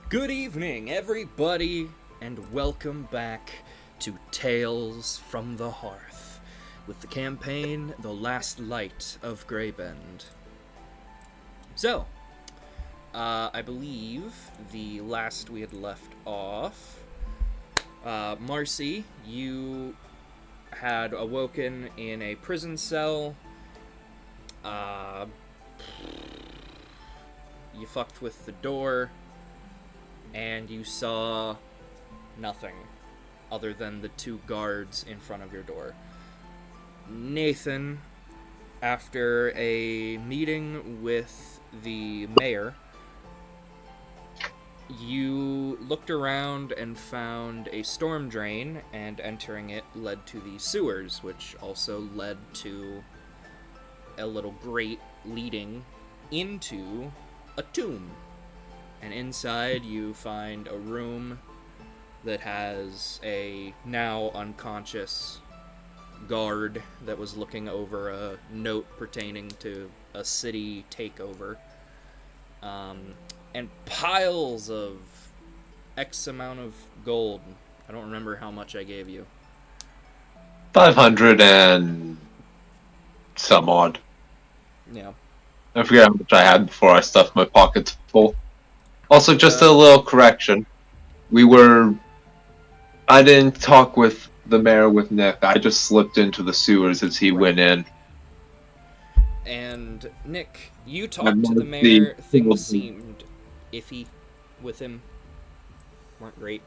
Good evening, everybody, and welcome back to Tales from the Hearth with the campaign The Last Light of Greybend. So, I believe the last we had left off, Marcy, you had awoken in a prison cell. Uh, you fucked with the door, and you saw nothing other than the two guards in front of your door. Nathan, after a meeting with the mayor, you looked around and found a storm drain, and entering it led to the sewers, which also led to a little grate leading into a tomb. And inside you find a room that has a now unconscious guard that was looking over a note pertaining to a city takeover. And piles of X amount of gold. I don't remember how much I gave you. 500 and some odd. Yeah. I forget how much I had before I stuffed my pockets full. Also, just Uh, a little correction. I didn't talk with the mayor with Nick. I just slipped into the sewers as he right. went in. And Nick, you And talked to the Marcy mayor. Things told me, seemed iffy with him. Weren't great.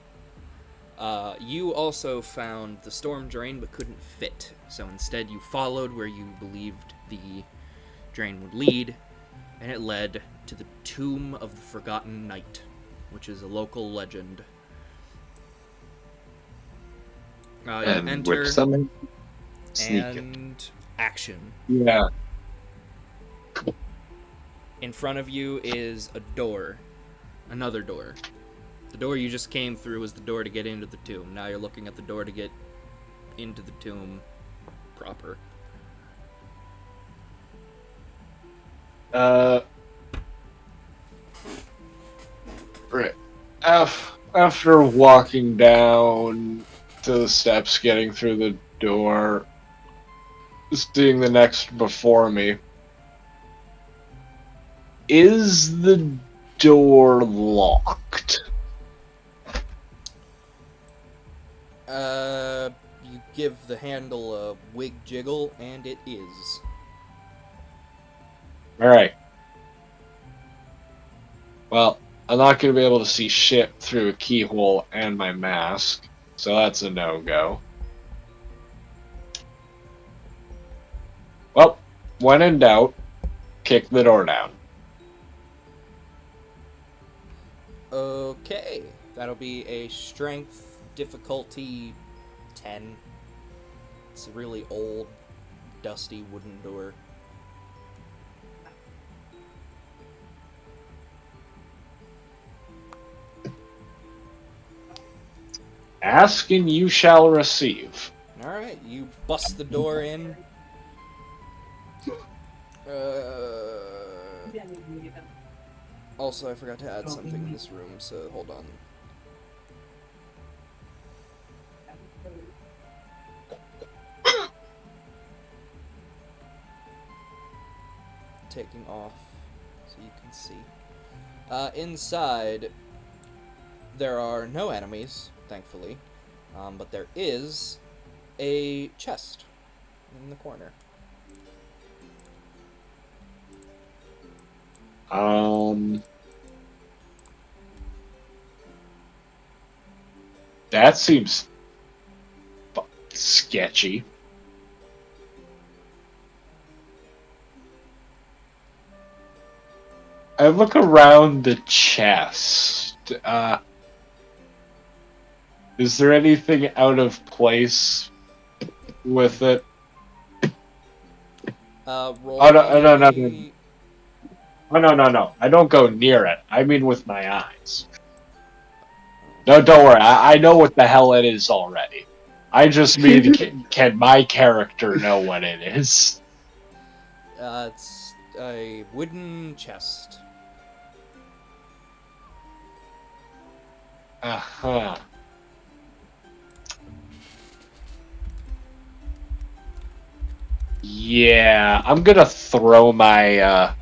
You also found the storm drain but couldn't fit, so instead you followed where you believed the drain would lead, and it led to the Tomb of the Forgotten Knight, which is a local legend. You and which enter, someone sneaking. and action. Yeah. In front of you is a door, another door. The door you just came through was the door to get into the tomb. Now you're looking at the door to get into the tomb proper. Uh, right. After walking down to the steps, getting through the door, seeing the next before me, is the door locked? You give the handle a wig jiggle, and it is. Alright. Well, I'm not going to be able to see shit through a keyhole and my mask, so that's a no-go. Well, when in doubt, kick the door down. Okay, that'll be a strength difficulty 10. It's a really old, dusty wooden door. Ask and you shall receive. Alright, you bust the door in. Also, I forgot to add something in this room, so hold on. Taking off so you can see. Inside, there are no enemies, thankfully, but there is a chest in the corner. Um, that seems sketchy. I look around the chest. Is there anything out of place with it? Roll Oh no, oh, me no, no, no, a... oh, no, no, no! I don't go near it. I mean, with my eyes. No, don't worry. I know what the hell it is already. I just mean, can my character know what it is? It's a wooden chest. Uh-huh. Yeah, I'm gonna throw my,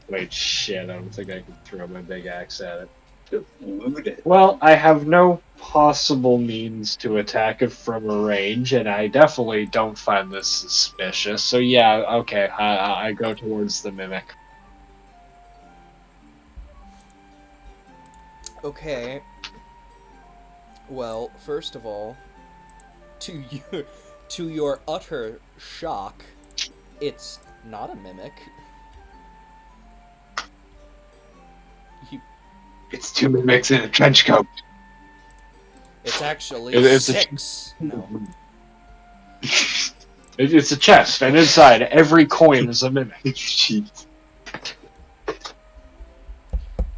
Wait, shit, I don't think I can throw my big axe at it. Just loot it. Well, I have no possible means to attack it from a range, and I definitely don't find this suspicious. So yeah, okay, I go towards the mimic. Okay. Well, first of all, to your utter shock, it's not a mimic. You, It's two mimics in a trench coat. it's actually It's a 6. No. it's a chest, and inside every coin is a mimic. Jeez.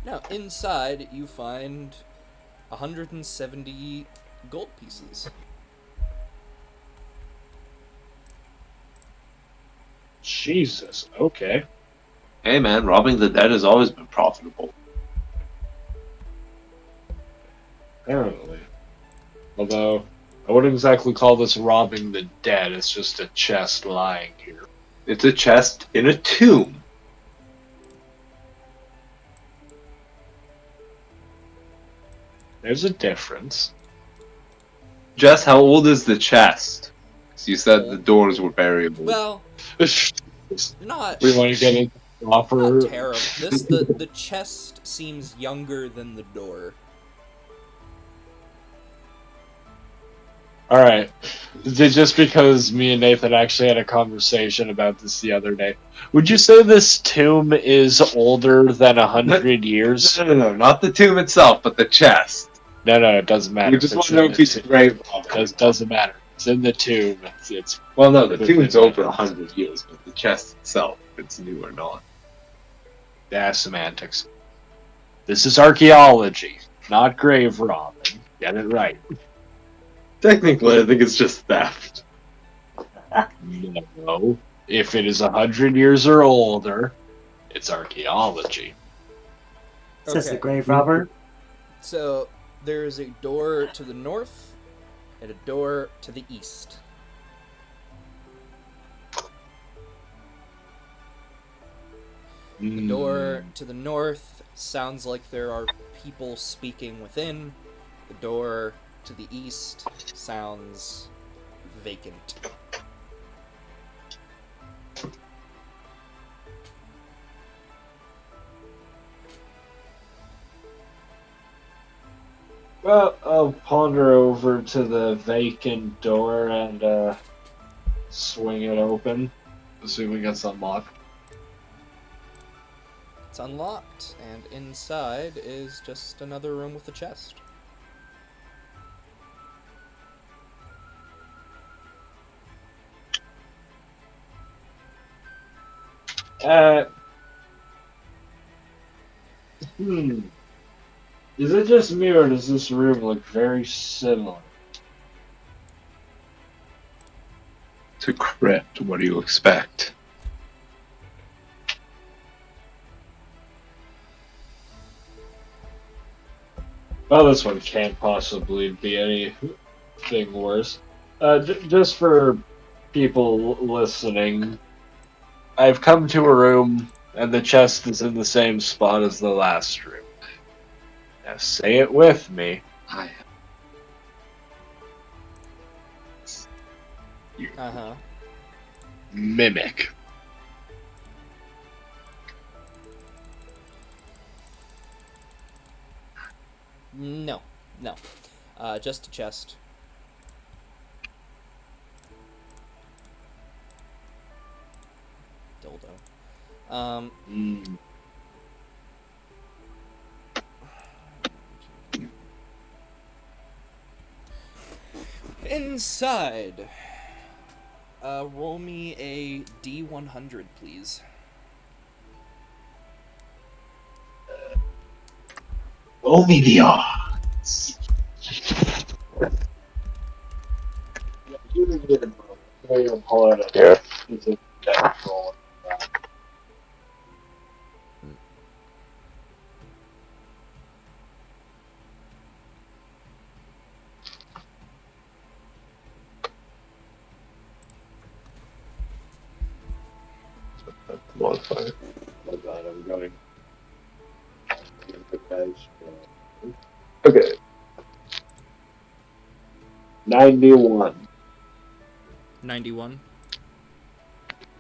No, inside you find 170 gold pieces. Jesus. Okay. Hey man, robbing the dead has always been profitable. Apparently. Although, I wouldn't exactly call this robbing the dead, it's just a chest lying here. It's a chest in a tomb. There's a difference. Jess, how old is the chest? 'Cause you said the Old. doors were variable. Well, we not want to get into proper. not terrible. The chest seems younger than the door. Alright. Just because me and Nathan actually had a conversation about this the other day. Would you say this tomb is older than 100 years? No, not the tomb itself, but the chest. No, it doesn't matter. We just want to know if he's a grave robber. Doesn't matter. It's in the tomb. It's Well, no, the tomb's over 100 years, but the chest itself, if it's new or not. semantics. This is archaeology, not grave robbing. Get it right. Technically, I think it's just theft. No. If it is 100 years or older, it's archaeology. Says the Okay. grave robber. So there's a door to the north and a door to the east. The door to the north sounds like there are people speaking within. The door to the east sounds vacant. Well, I'll ponder over to the vacant door and swing it open, assuming it's unlocked. It's unlocked, and inside is just another room with a chest. Is it just me, or does this room look very similar? It's a crypt. What do you expect? Well, this one can't possibly be anything worse. Just for people listening, I've come to a room, and the chest is in the same spot as the last room. Now say it with me. I Uh-huh. Mimic. No. Just a chest. Dildo. Inside. Roll me a D100, please. Roll me the odds. Yeah. modifier. Hold on, I'm going. Okay. 91. 91.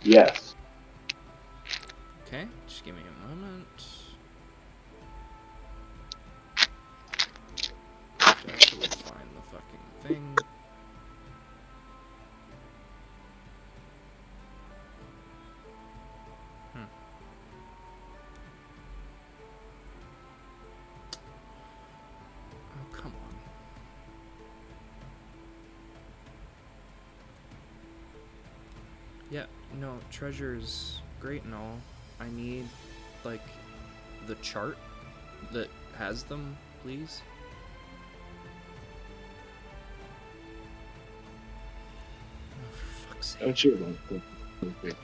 Yes. Okay, just give me a moment. Have to actually find the fucking thing. Oh, come on. Yeah, no, treasure's great and all. I need, like, the chart that has them, please. Oh, for fuck's sake. Don't you like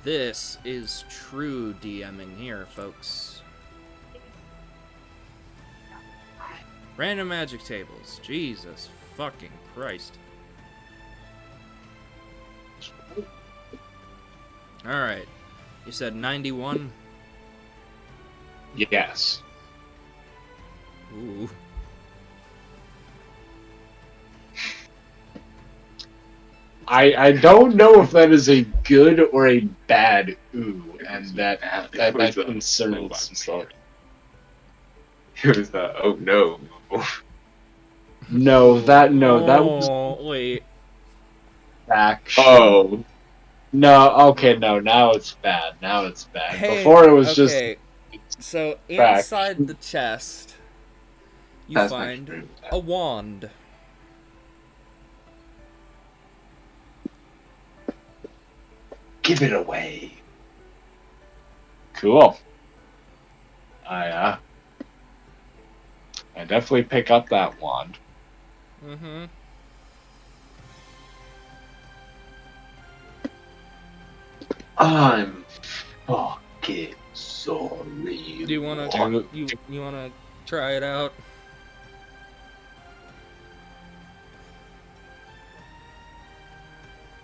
This is true DMing here, folks. Random magic tables. Jesus fucking Christ. Alright. You said 91? Yes. Ooh. I don't know if that is a good or a bad ooh, and that concerns me. It was oh no. No, that was Oh, wait. action. Oh. No, okay, no, now it's bad. Now it's bad. Hey, Before it was okay. So, Fact. inside the chest, you That's my find dream. a wand. Give it away. cool. I definitely pick up that wand. Mm-hmm. I'm fucking sorry. Do you wanna you wanna try it out?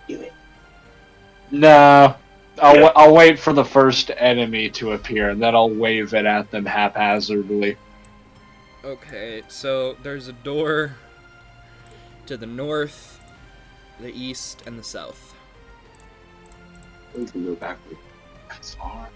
Do it. No, I'll wait for the first enemy to appear, and then I'll wave it at them haphazardly. Okay, so there's a door to the north, the east, and the south. We can go backward. That's far.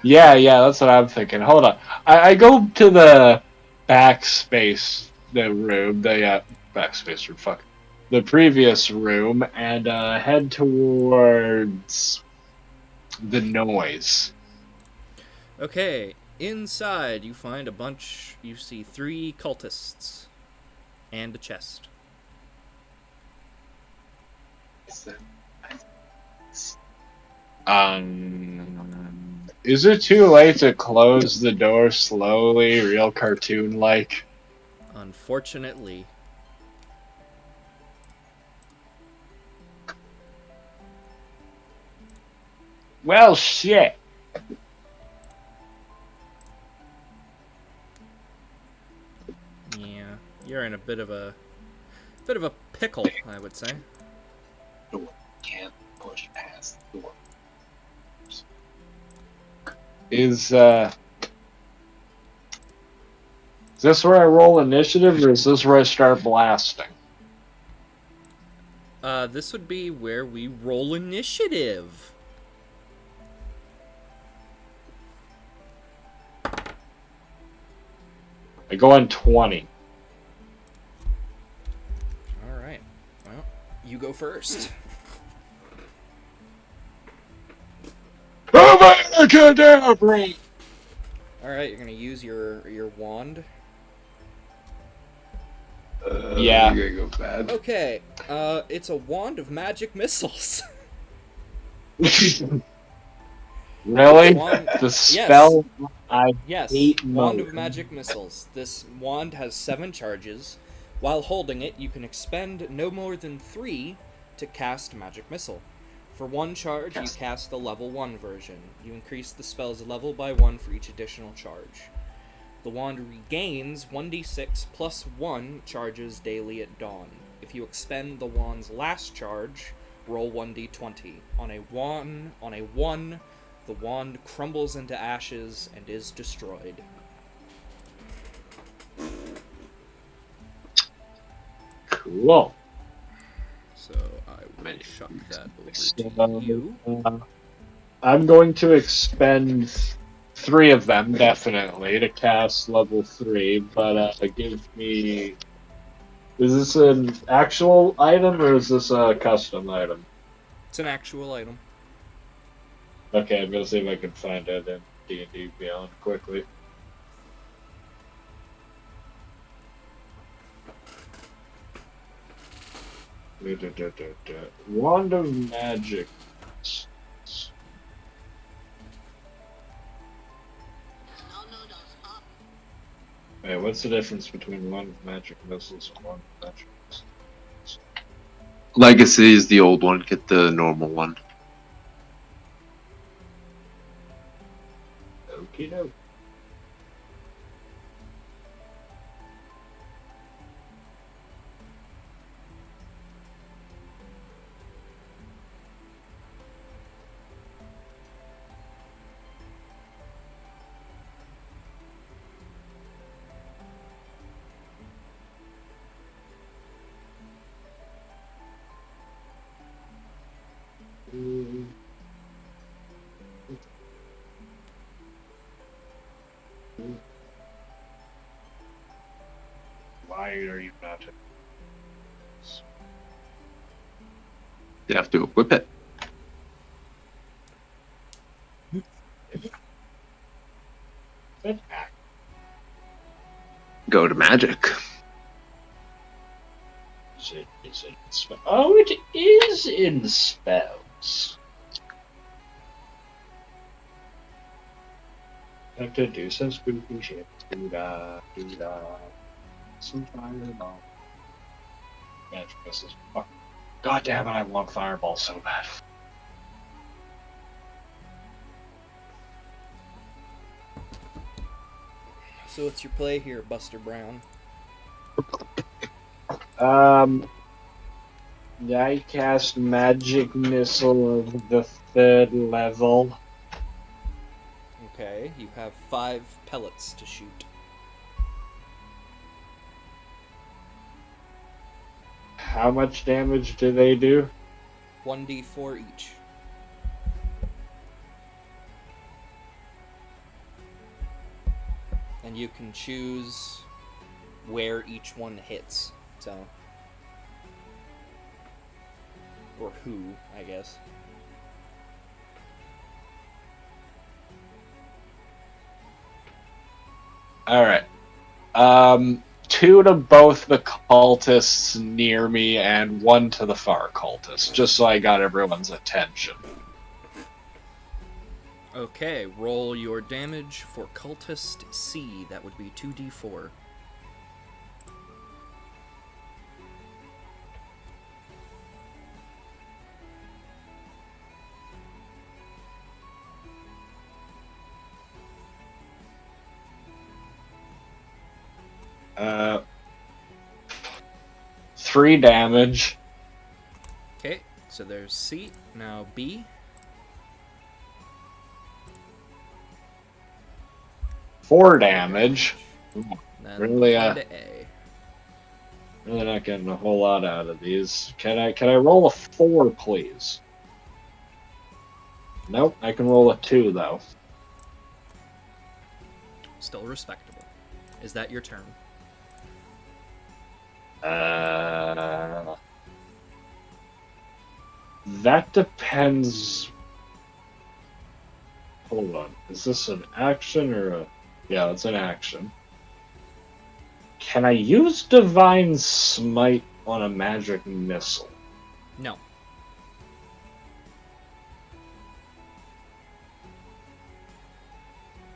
Yeah, that's what I'm thinking. Hold on, I go to the backspace, the room, the backspace room. Fuck, the previous room, and head towards the noise. Okay, inside you find a bunch. You see 3 cultists and a chest. Is it too late to close the door slowly, real cartoon-like? Unfortunately. Well, shit. Yeah, you're in a bit of a pickle, I would say. Can't push past the door. Is this where I roll initiative, or is this where I start blasting? This would be where we roll initiative. I go on 20. Alright. Well, you go first. Abracadabra! Alright, you're gonna use your wand. Yeah. You're gonna go bad. Okay, it's a wand of magic missiles. Really? Wand, The spell I yes, hate wand most. of magic missiles. This wand has 7 charges. While holding it, you can expend no more than 3 to cast magic missile. For 1 charge, you cast the level 1 version. You increase the spell's level by 1 for each additional charge. The wand regains 1d6 plus 1 charges daily at dawn. If you expend the wand's last charge, Roll 1d20. On a 1, the wand crumbles into ashes and is destroyed. Cool. So I will Many chuck that over So, to you. I'm going to expend 3 of them, definitely, to cast level 3, but give me... Is this an actual item, or is this a custom item? It's an actual item. Okay, I'm gonna see if I can find it in D&D Beyond quickly. Wand of Magic. Wait, what's the difference between Wand of Magic missiles and Wand of Magic missiles? Legacy is the old one. Get the normal one. Okie doke. Why are you not? You have to equip it. Go to magic. Is it oh, it is in spells. Have to do some spooky shit. Do-da, do-da. Some fireball. Magic missiles. Fuck. God damn it, I want fireball so bad. So what's your play here, Buster Brown? I cast magic missile of the 3rd level. Okay, you have 5 pellets to shoot. How much damage do they do? 1d4 each. And you can choose where each one hits, so... Or who, I guess. Alright. 2 to both the cultists near me and 1 to the far cultist, just so I got everyone's attention. Okay, roll your damage for Cultist C. That would be 2d4. Uh, 3 damage. Okay, so there's C. Now B. 4 damage. Then Really, onto A. really not getting a whole lot out of these. Can I roll a 4, please? Nope, I can roll a 2 though. Still respectable. Is that your turn? That depends. Hold on. Is this an action or a... Yeah, it's an action. Can I use Divine Smite on a magic missile? No.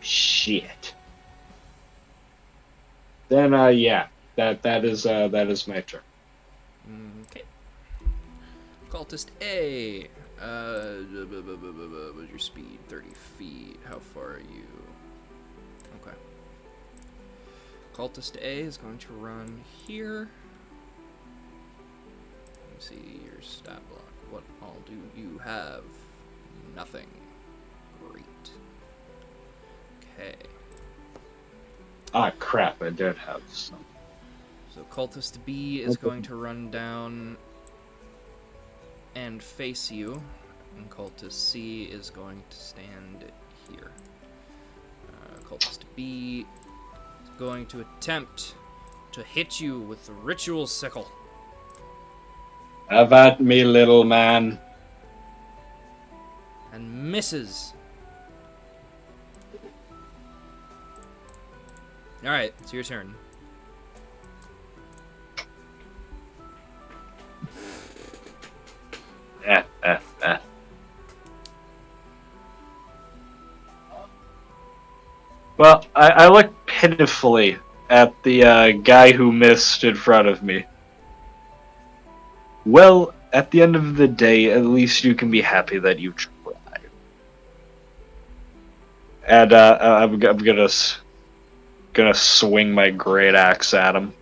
Shit. Then, yeah. That is my turn. Okay. Cultist A. What's your speed? 30 feet. How far are you? Okay. Cultist A is going to run here. Let me see your stat block. What all do you have? Nothing. Great. Okay. Ah, crap, I did have some. So Cultist B is going to run down and face you, and Cultist C is going to stand here. Cultist B is going to attempt to hit you with the ritual sickle. Have at me, little man. And misses. Alright, it's your turn. Well, I look pitifully at the guy who missed in front of me. Well, at the end of the day, at least you can be happy that you tried. And I'm gonna swing my great axe at him.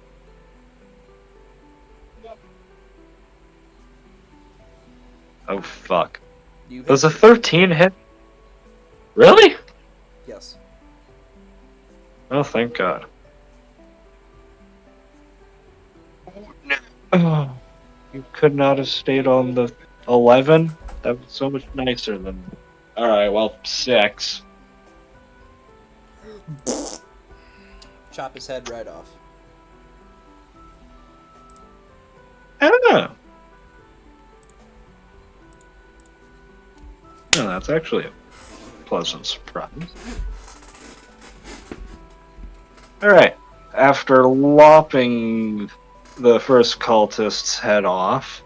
Oh fuck! You Does a 13 hit? Really? Yes. Oh, thank God. Oh, you could not have stayed on the 11? That was so much nicer than. Alright, well, 6. Chop his head right off. Ah. No, that's actually a pleasant surprise. Alright, after lopping the first cultist's head off,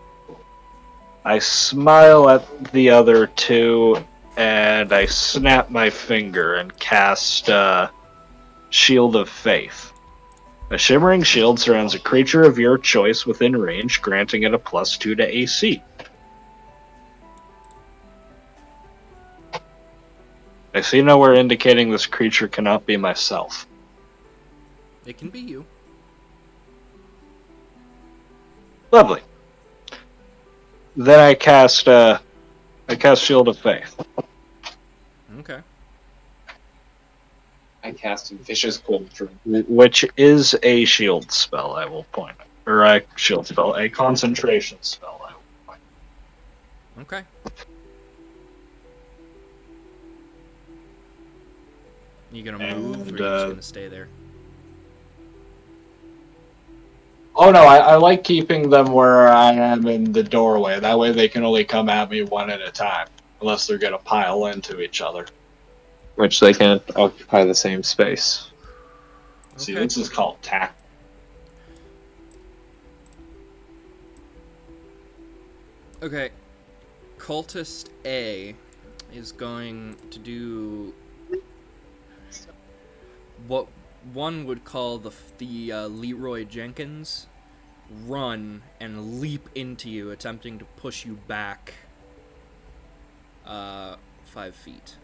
I smile at the other two, and I snap my finger and cast Shield of Faith. A shimmering shield surrounds a creature of your choice within range, granting it a +2 to AC. I see nowhere indicating this creature cannot be myself. It can be you. Lovely. Then I cast Shield of Faith. Okay. I cast Vicious Culture. Which is a shield spell, I will point out. Or a shield spell, a concentration spell, I will point out. Okay. You gonna move, or And, you just gonna stay there? Oh no, I like keeping them where I am in the doorway. That way they can only come at me one at a time. Unless they're gonna pile into each other. Which they can't occupy the same space. See, Okay. this is called tact. Okay. Cultist A is going to do what one would call the Leroy Jenkins run and leap into you, attempting to push you back 5 feet.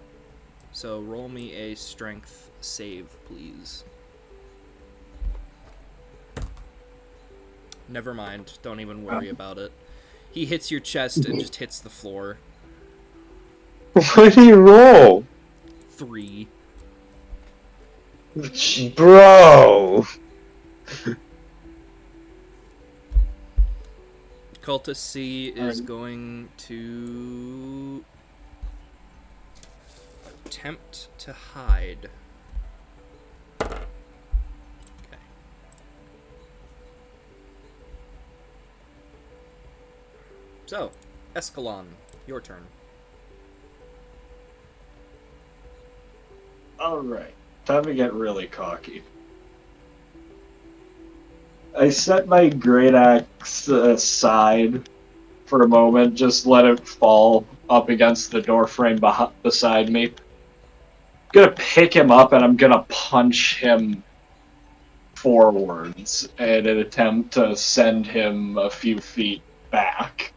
So roll me a strength save, please. Never mind. Don't even worry about it. He hits your chest and just hits the floor. What do you roll? 3. Bro! Cultist C is going to attempt to hide. Okay. So, Escalon, your turn. Alright, time to get really cocky. I set my great axe aside for a moment, just let it fall up against the doorframe beside me. I'm gonna pick him up and I'm gonna punch him forwards in an attempt to send him a few feet back.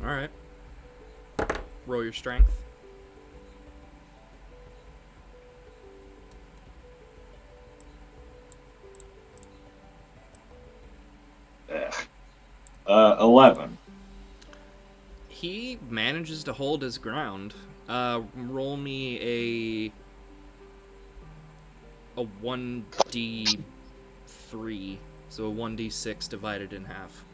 Alright. Roll your strength. Ugh. 11. He manages to hold his ground. Roll me a 1d3, so a 1d6 divided in half.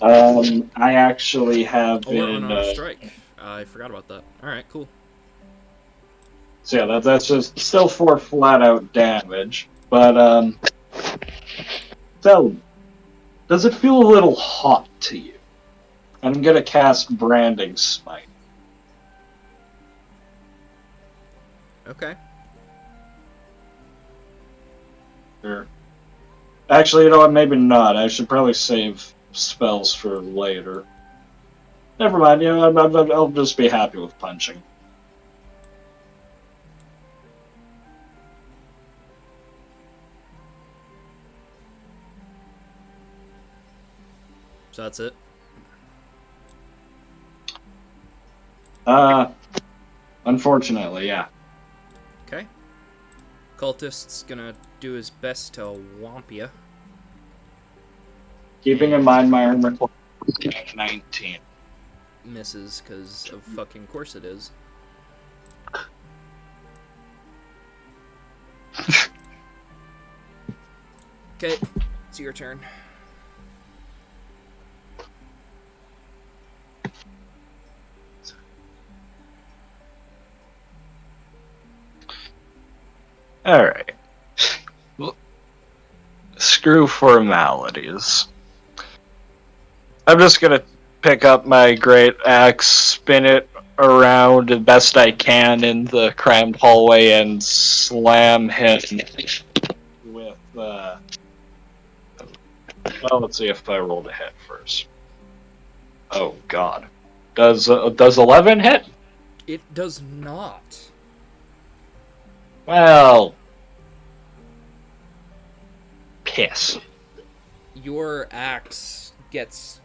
I actually have Or been. unarmed strike. I forgot about that. All right, cool. So yeah, that's just still 4 flat out damage. But so does it feel a little hot to you? I'm gonna cast Branding Smite. Okay. Sure. Actually, you know what? Maybe not. I should probably save spells for later. Never mind. You know, I'll just be happy with punching. So that's it. Unfortunately, yeah. Okay. Cultist's gonna do his best to whomp ya. Keeping in mind my armor class is 19. Misses, because of fucking course it is. Okay, it's your turn. Alright. Well, screw formalities. I'm just gonna pick up my great axe, spin it around the best I can in the crammed hallway, and slam him with, well, let's see if I rolled a hit first. Oh, God. Does 11 hit? It does not. Well... piss. Your axe gets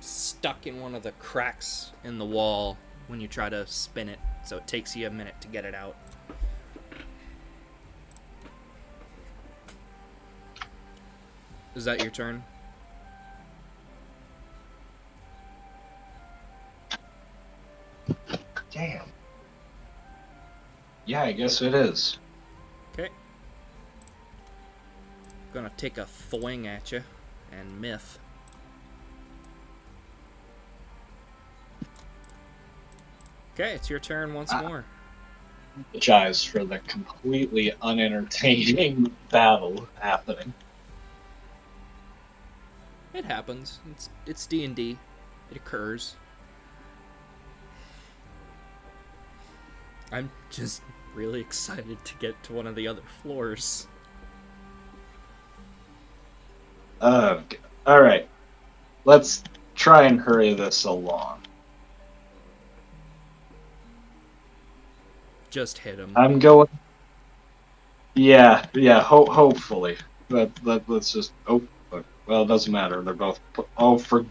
stuck in one of the cracks in the wall when you try to spin it, so it takes you a minute to get it out. Is that your turn? Damn. Yeah, I guess it is. Okay. Gonna take a thwing at you and myth. Okay, it's your turn once more. Apologize for the completely unentertaining battle happening. It happens. It's D&D. It occurs. I'm just really excited to get to one of the other floors. Alright. Let's try and hurry this along. Just hit him. I'm going... Yeah, hopefully. Let's just... Oh, well, it doesn't matter. They're both... Oh, for...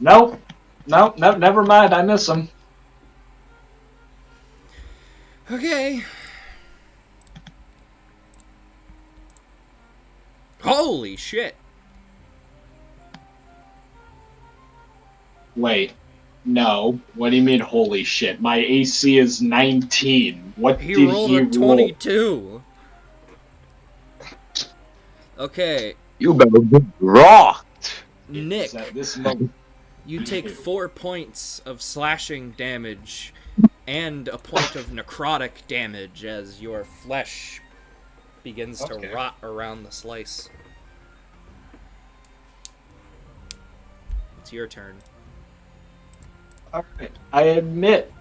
Nope. Nope, never mind. I miss them. Okay. Holy shit. Wait. No. What do you mean, holy shit? My AC is 19. What He did rolled he a roll? 22. Okay, You better be rocked. Nick, Is that this moment? you take 4 points of slashing damage and a point of necrotic damage as your flesh begins to Okay. rot around the slice. It's your turn. Alright. I admit,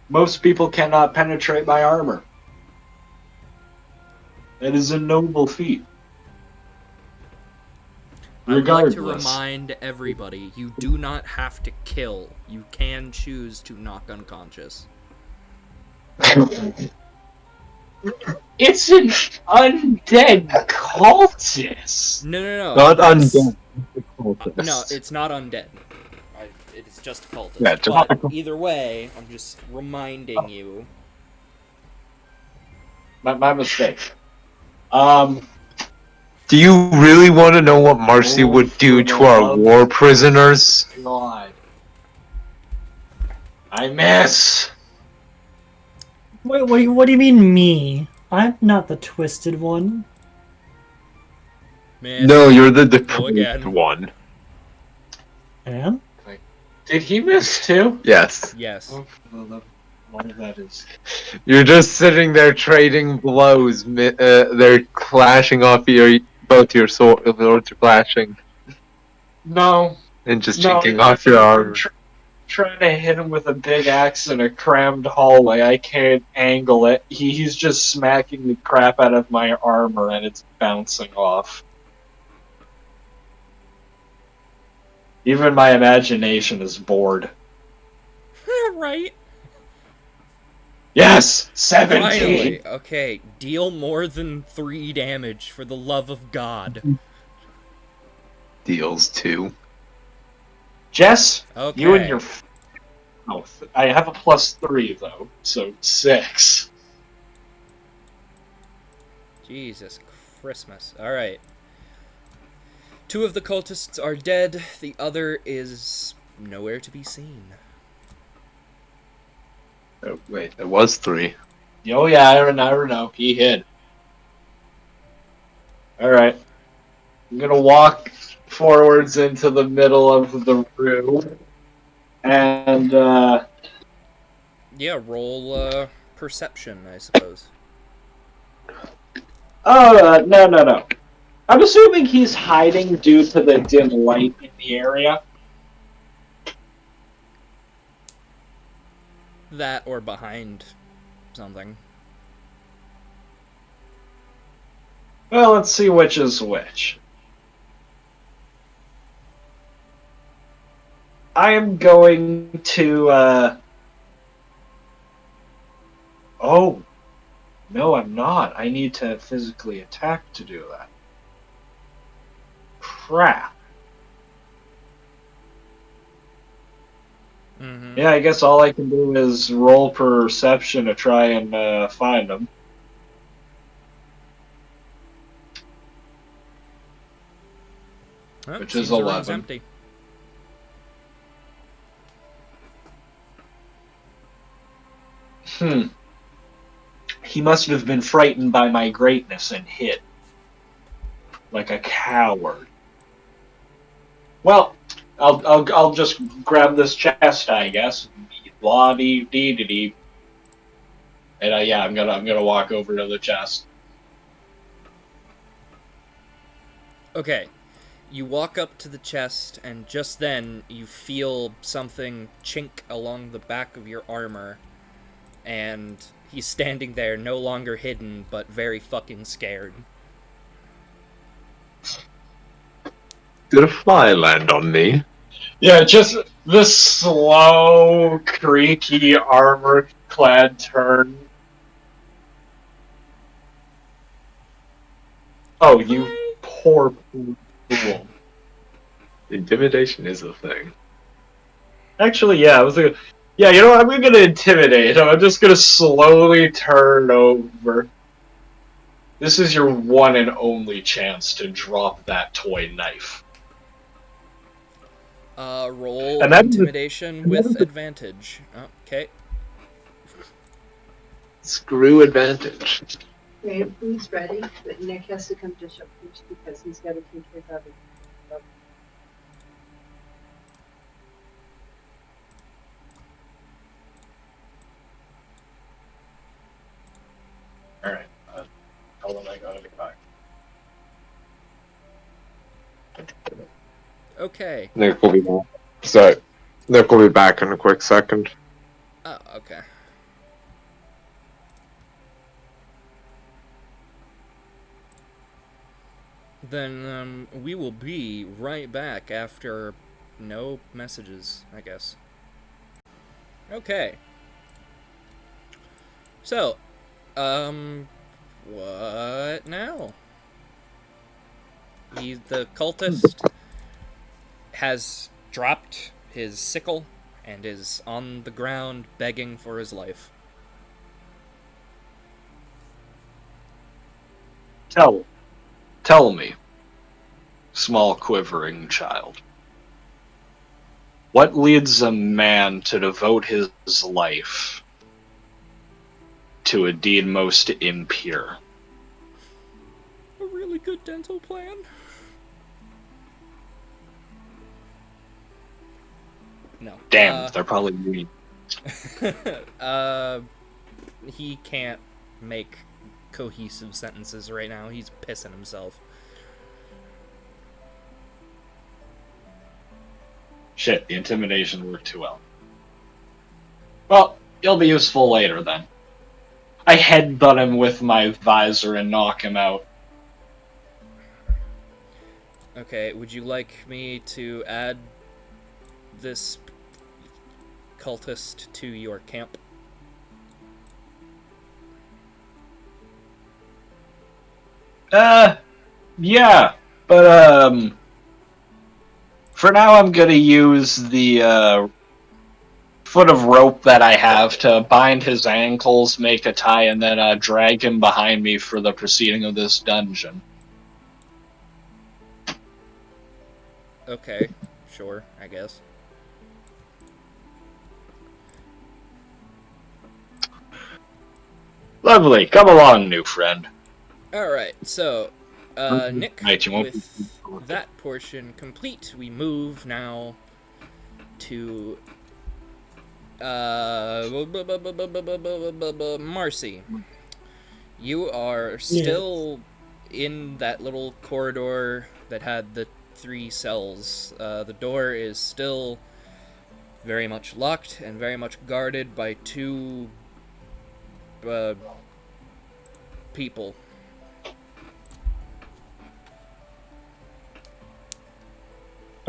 most people cannot penetrate my armor. That is a noble feat. I would like to Regardless. remind everybody, you do not have to kill. You can choose to knock unconscious. It's an undead cultist. No. Not that's- undead. No, it's not undead. It's just a cultist. Yeah, it's a but cultist. either way, I'm just reminding you. My mistake. Do you really want to know what Marcy would do to our war prisoners? God. I miss. Wait, what do you mean me? I'm not the twisted one. Miss. No, you're the Go depraved again. one. And? Did he miss too? Yes. Yes. Oh, one of that is. You're just sitting there trading blows. They're clashing off both your swords are clashing No. and just No, chinking off your armor. Trying to hit him with a big axe in a crammed hallway. I can't angle it. He's just smacking the crap out of my armor and it's bouncing off. Even my imagination is bored. Right. Yes! 17! Finally. Okay. Deal more than 3 damage for the love of God. Deals 2. Jess, Okay. you and your mouth. I have a +3 though, so 6. Jesus Christmas. Alright. 2 of the cultists are dead. The other is nowhere to be seen. Oh, wait, there was 3. Oh yeah, I don't know. He hid. Alright. I'm gonna walk forwards into the middle of the room. And, Yeah, roll perception, I suppose. no. I'm assuming he's hiding due to the dim light in the area. That or behind something. Well, let's see which is which. I am going to, Oh. No, I'm not. I need to physically attack to do that. Crap. Mm-hmm. Yeah, I guess all I can do is roll perception to try and find them. Well, Which seems is the room's 11. empty. He must have been frightened by my greatness and hid. Like a coward. Well, I'll just grab this chest, I guess. Blah dee dee dee dee. And yeah, I'm gonna walk over to the chest. Okay. You walk up to the chest, and just then you feel something chink along the back of your armor, and he's standing there, no longer hidden, but very fucking scared. Did a fly land on me? Yeah, just the slow, creaky, armor-clad turn. Oh, you poor fool. Intimidation is a thing. Actually, yeah, yeah, you know what? I'm gonna intimidate him. I'm just gonna slowly turn over. This is your one and only chance to drop that toy knife. Roll And that is intimidation with advantage. Okay. Screw advantage. Okay, food's ready, but Nick has to come dish up first because he's got to take care of it. Alright, how long I got to back? Okay. Nick will be back. So, Nick will be back in a quick second. Oh, okay. Then, we will be right back after no messages, I guess. Okay. So, what now? The cultist has dropped his sickle and is on the ground begging for his life. Tell Tell me, small quivering child, what leads a man to devote his life to a deed most impure? A really good dental plan. No. Damn, they're probably mean. He can't make cohesive sentences right now. He's pissing himself. Shit, the intimidation worked too well. Well, you'll be useful later then. I headbutt him with my visor and knock him out. Okay, would you like me to add this cultist to your camp? Yeah, but for now I'm gonna use the foot of rope that I have to bind his ankles, make a tie, and then drag him behind me for the proceeding of this dungeon. Okay, sure, I guess. Lovely, come along, new friend. Alright, so, Nick, Right, you won't with that portion complete, we move now to, Marcy. You are still in that little corridor that had the 3 cells. The door is still very much locked and very much guarded by 2 people.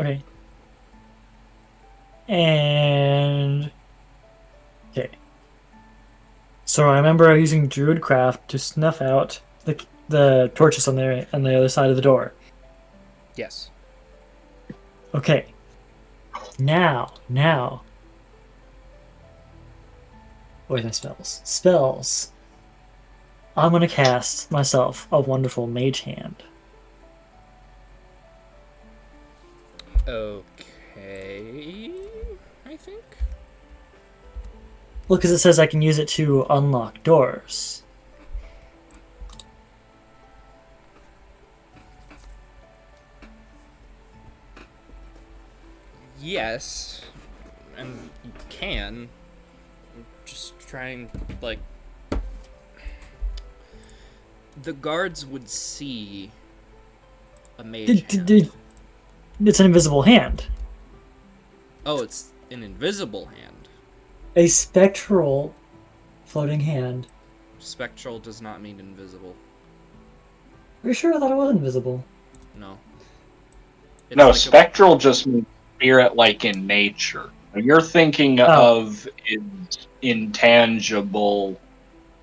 Okay. And okay. So I remember using Druidcraft to snuff out the torches on the other side of the door. Yes. Okay. Now. What are my spells? Spells. I'm gonna cast myself a wonderful mage hand. Okay, I think. Well, because it says I can use it to unlock doors. Yes, and you can. Just trying, like... The guards would see a mage hand. It's an invisible hand. Oh, it's an invisible hand. A spectral floating hand. Spectral does not mean invisible. Are you sure? I thought it was invisible. No. It's No, like spectral just means spirit-like in nature. You're thinking of intangible,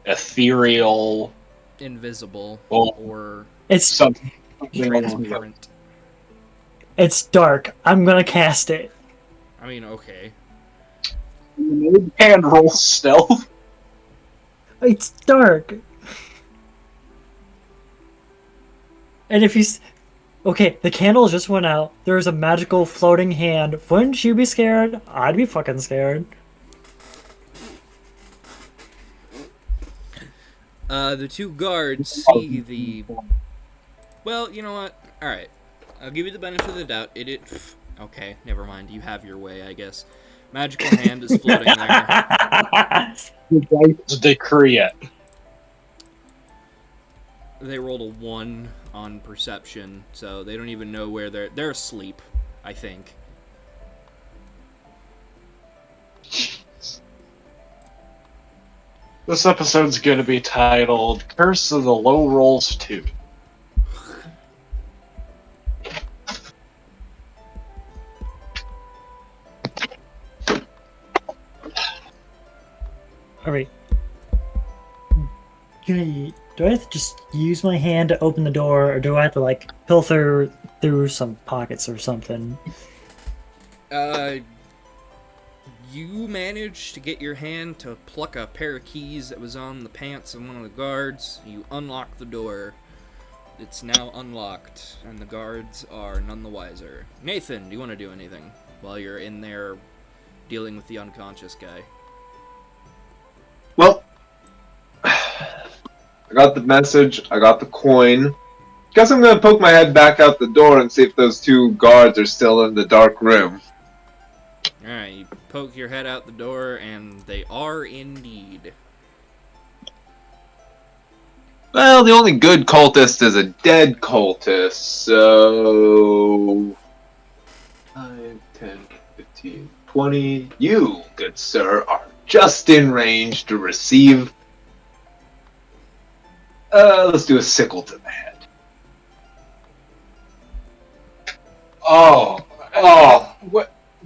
ethereal, invisible well, or It's something. transparent. It's dark. I'm gonna cast it. I mean, okay. Hand roll stealth. It's dark. And if he's... Okay, the candle just went out. There's a magical floating hand. Wouldn't you be scared? I'd be fucking scared. The 2 guards see the... Well, you know what? Alright. I'll give you the benefit of the doubt. Okay, never mind. You have your way, I guess. Magical hand is floating there. The dice decree it. They rolled a 1 on perception, so they don't even know where they're asleep, I think. This episode's gonna be titled Curse of the Low Rolls 2. Alright. Do I have to just use my hand to open the door, or do I have to, like, pilfer through some pockets or something? You managed to get your hand to pluck a pair of keys that was on the pants of one of the guards. You unlock the door. it's now unlocked, and the guards are none the wiser. Nathan, do you want to do anything while you're in there dealing with the unconscious guy? Well, I got the message. I got the coin. Guess I'm gonna poke my head back out the door and see if those two guards are still in the dark room. Alright, you poke your head out the door, and they are indeed. Well, the only good cultist is a dead cultist, so... 5, 10, 15, 20. You, good sir, are just in range to receive... let's do a sickle to the head. Oh,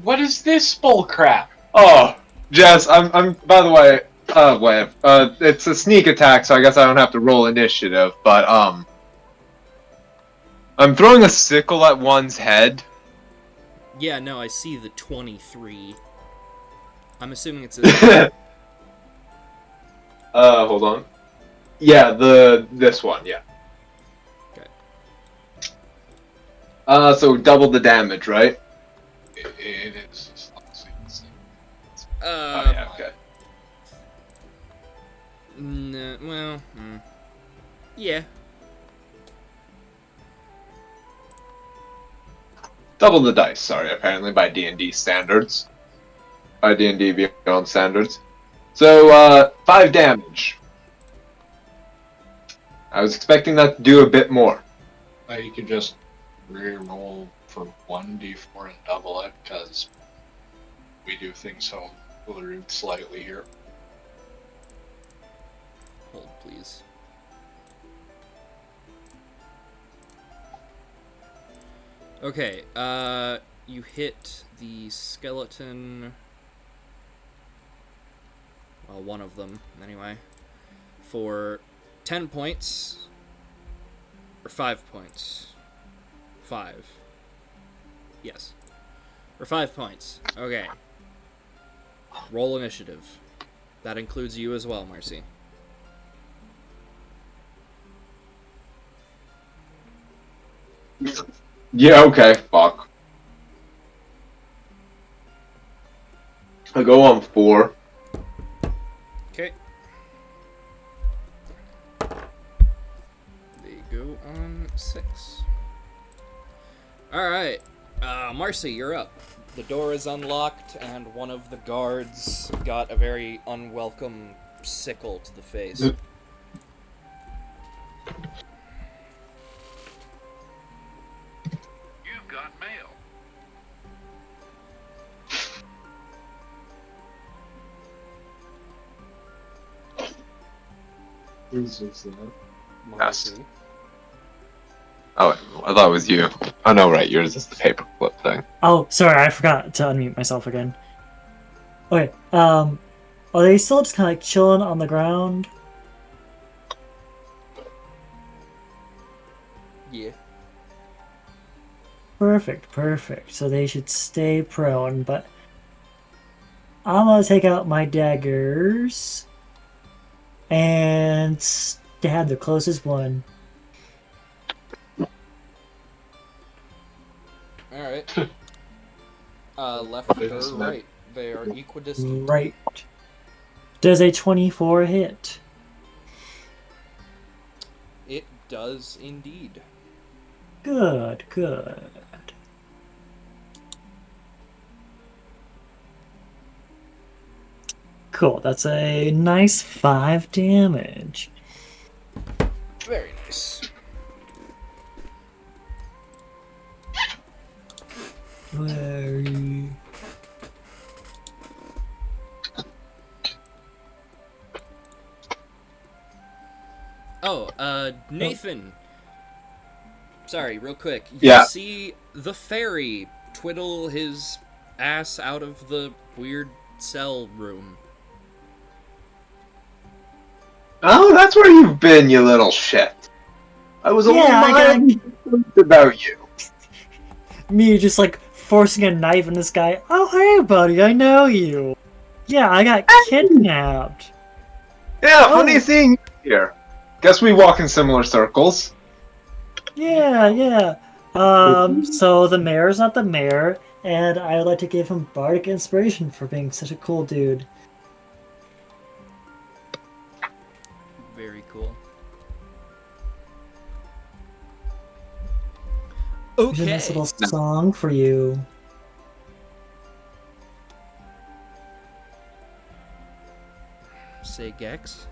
what is this bull crap? Oh, Jess, I'm, by the way, it's a sneak attack, so I guess I don't have to roll initiative, but, I'm throwing a sickle at one's head. Yeah, no, I see the 23. I'm assuming it's a... Hold on. Yeah, this one, yeah. Okay. So double the damage, right? It is. Oh, yeah, okay. No, well, yeah. Double the dice, sorry, apparently, by D&D standards. By D&D Beyond standards. So, 5 damage. I was expecting that to do a bit more. You could just re-roll for 1d4 and double it, because we do things so slightly here. Hold, please. Okay, you hit the skeleton... Well, one of them, anyway. For 10 points. Or 5 points. 5. Yes. For 5 points. Okay. Roll initiative. That includes you as well, Marcy. Yeah, okay, fuck. I go on 4. Okay. They go on 6. Alright. Marcy, you're up. The door is unlocked, and one of the guards got a very unwelcome sickle to the face. Yep. You've got mail. Who's that? Marcy. Oh, I thought it was you. Oh, no, right, yours is the paperclip thing. Oh, sorry, I forgot to unmute myself again. Okay, are they still just kind of like chilling on the ground? Yeah. Perfect, perfect. So they should stay prone, but I'm gonna take out my daggers and stab the closest one. Alright. Left or right? They are equidistant. Right. Does a 24 hit? It does indeed. Good, good. Cool, that's a nice 5 damage. Very nice. Very... Oh, Nathan. Sorry, real quick. You Yeah. see the fairy twiddle his ass out of the weird cell room. Oh, that's where you've been, you little shit. I was only Yeah, I got- minding about you. Me just like forcing a knife in this guy. Oh, hey, buddy, I know you. Yeah, I got kidnapped. Yeah, Oh. funny seeing you here. Guess we walk in similar circles. Yeah. So the mayor's not the mayor, and I would like to give him bardic inspiration for being such a cool dude. Very cool. Here's a nice Okay. little song for you. Say Gex.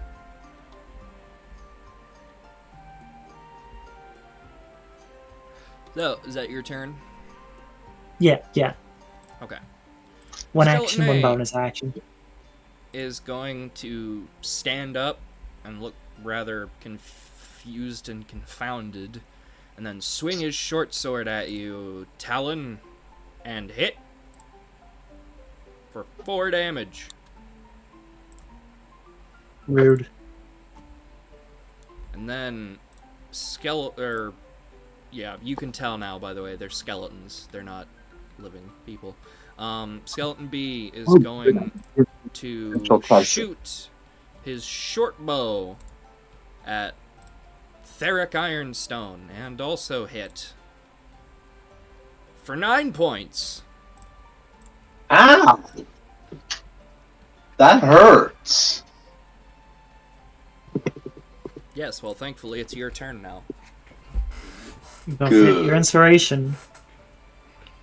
So, is that your turn? Yeah. Okay. One Skeleton action, one A bonus action. is going to stand up and look rather confused and confounded, and then swing his short sword at you, Talon, and hit for 4 damage. Rude. And then you can tell now, by the way, they're skeletons. They're not living people. Skeleton B is going to shoot his short bow at Theric Ironstone and also hit for 9 points. Ow! That hurts. Yes, well, thankfully it's your turn now. Don't forget your inspiration.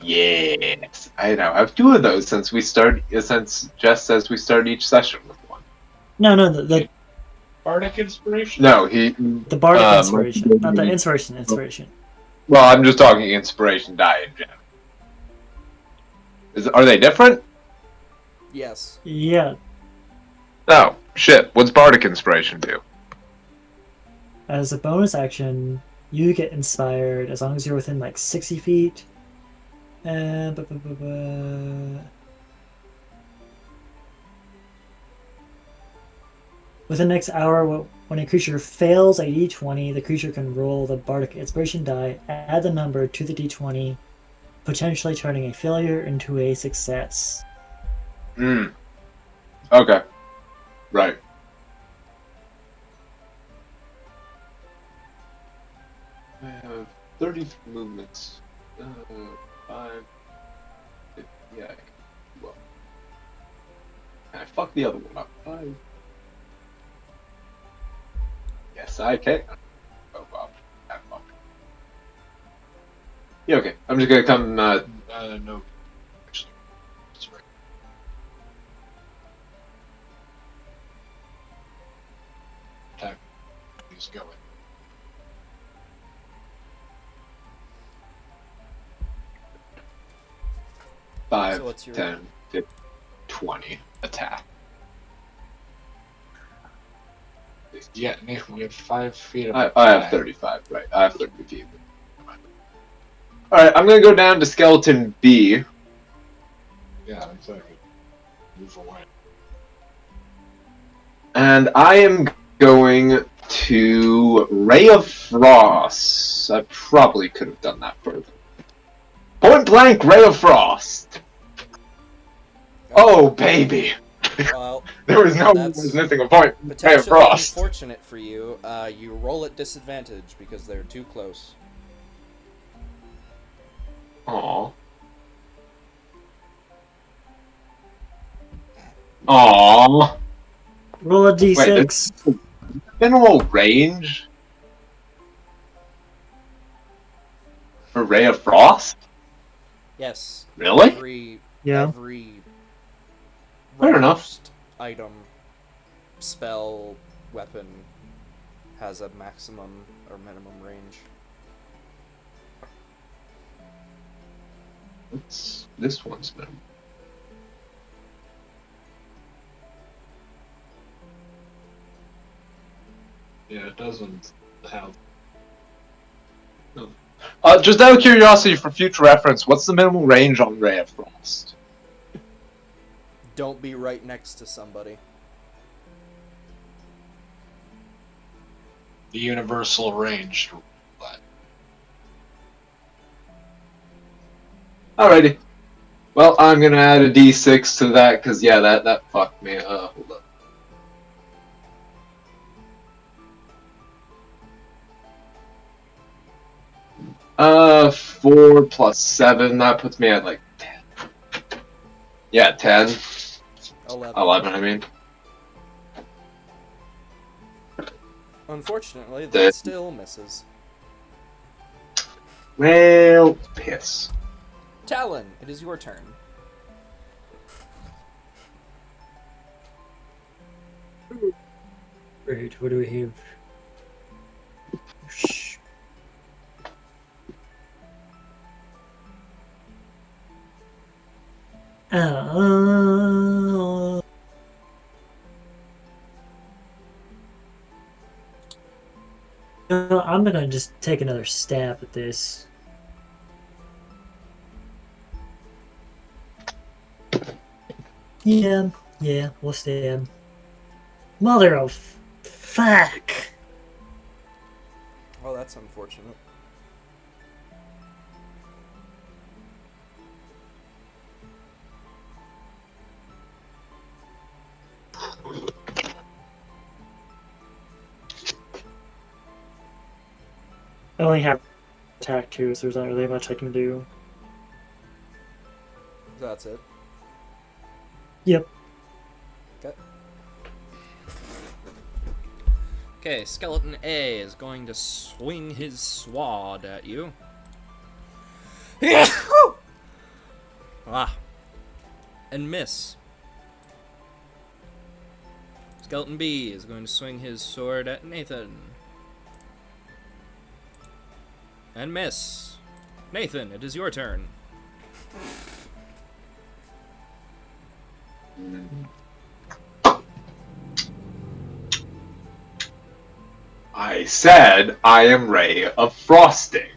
Yes, I know. I have 2 of those since Jess says we start each session with one. No, the Bardic inspiration? No, the bardic inspiration, not the inspiration. Well, I'm just talking inspiration die in general. Are they different? Yes. Yeah. Oh, shit. What's bardic inspiration do? As a bonus action, you get inspired as long as you're within like 60 feet. Within the next hour, when a creature fails a d20, the creature can roll the bardic inspiration die, add the number to the d20, potentially turning a failure into a success. Okay. Right. I have 30 movements. 5. Yeah. Well. I fucked the other one up. 5. Yes, I can. Oh, wow. Yeah, okay. I'm just gonna come, No. Sorry. Attack. He's going. Five, So what's your 10, 15, 20 attack. Yeah, Nick, we have 5 feet of I have 35, right. I have 30 feet. Alright, I'm gonna go down to Skeleton B. Yeah, exactly. Move away. And I am going to Ray of Frost. I probably could have done that further. Point blank, Ray of Frost. Oh, baby. Well, There was no that's missing a point. Ray of potentially Frost. unfortunate for you. You roll at disadvantage because they're too close. Aww. Aww. Roll a d6. Wait, this minimal range for Ray of Frost? Yes. Really? Every Fair enough. ranged item, spell, weapon has a maximum or minimum range. What's this one's minimum? Yeah, it doesn't have. Just out of curiosity, for future reference, what's the minimum range on Ray of Frost? Don't be right next to somebody. The universal range. But Alrighty. Well, I'm gonna add a d6 to that, because, yeah, that fucked me. Hold up. 4 plus 7, that puts me at like 10. Yeah, 10. 11. 11, I mean. Unfortunately, Dead. that still misses. Well, piss. Talon, it is your turn. Right, what do we have? Shh. Uh, I'm gonna just take another stab at this. Yeah, we'll stab. Mother of fuck! Oh, that's unfortunate. I only have attack 2, so there's not really much I can do. That's it. Yep. Okay. Okay, Skeleton A is going to swing his sword at you. Ah. And miss. Skeleton B is going to swing his sword at Nathan. And miss. Nathan, it is your turn. I said I am Ray of Frosting.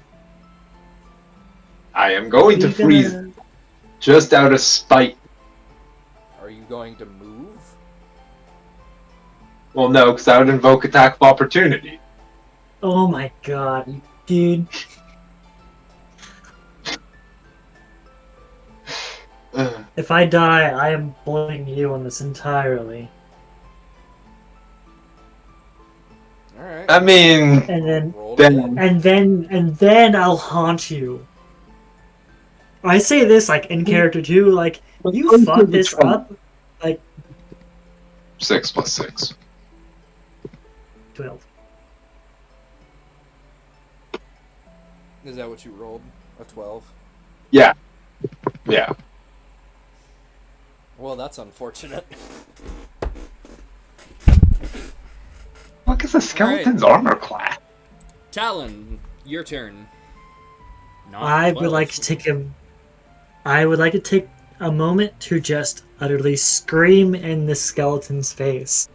I am going to freeze just out of spite. Are you going to move? Well, no, because I would invoke attack of opportunity. Oh my god, dude. If I die, I am blaming you on this entirely. Alright. I mean, And then then I'll haunt you. I say this like in character too, like you fuck this up, like 6 plus 6. 12. Is that what you rolled? A 12? Yeah. Yeah. Well, that's unfortunate. What is a skeleton's armor class? Talon, your turn. Not I 12. would like to take a moment to just utterly scream in the skeleton's face.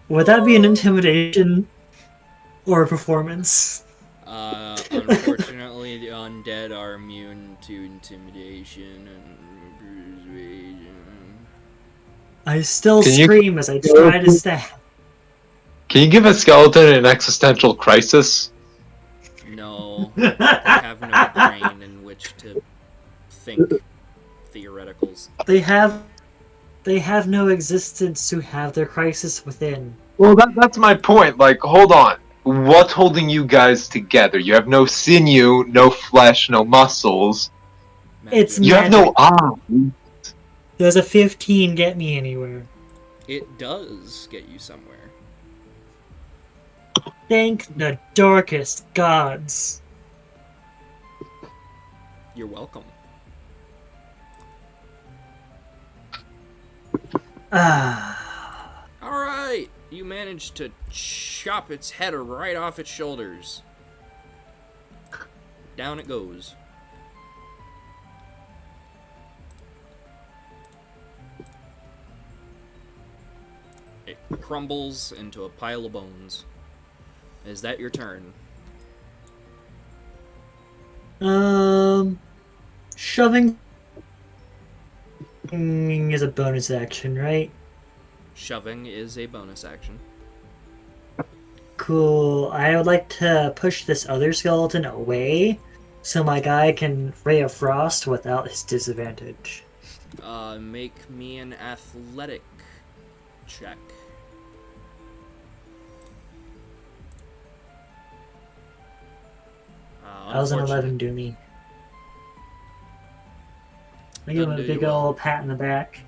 Would that be an intimidation or a performance? Unfortunately, the undead are immune to intimidation and persuasion. I still Can you- scream as I try to stab. Can you give a skeleton an existential crisis? No, they have no brain in which to think theoreticals. They have no existence to have their crisis within. Well, that's my point. Like, hold on. What's holding you guys together? You have no sinew, no flesh, no muscles. It's You have no arms. Does a 15 get me anywhere? It does get you somewhere. Thank the darkest gods. You're welcome. Ah. Alright, you managed to chop its head right off its shoulders. Down it goes. It crumbles into a pile of bones. Is that your turn? Shoving is a bonus action, right? Shoving is a bonus action. Cool. I would like to push this other skeleton away so my guy can Ray of Frost without his disadvantage. Make me an athletic check. That was an Unfortunate. 11 Doomy. I give him a Doesn't do big you well. old pat in the back.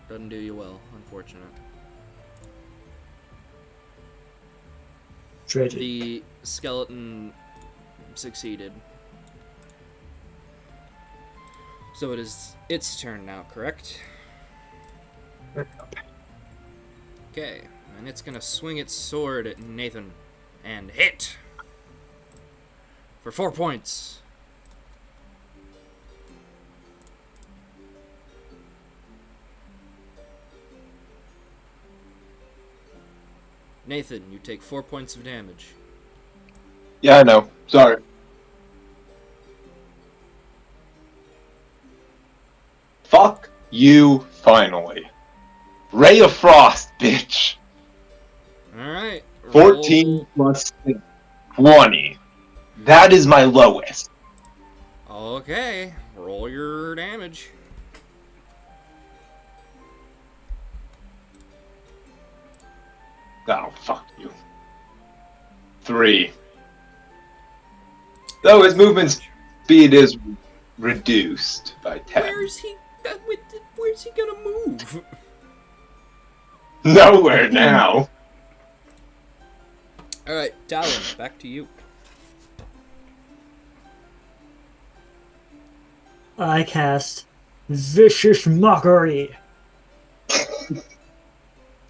Doesn't do you well, unfortunate. Tragic. The skeleton succeeded. So it is its turn now, correct? Okay, and it's gonna swing its sword at Nathan and hit for 4 points. Nathan, you take 4 points of damage. Yeah, I know. Sorry. Fuck you, finally. Ray of Frost, bitch. Alright. 14 plus 6, 20. That is my lowest. Okay, roll your damage. Oh, fuck you. 3. Though his movement speed is reduced by 10. Where's he gonna move? Nowhere now. Alright, Talon, back to you. I cast Vicious Mockery.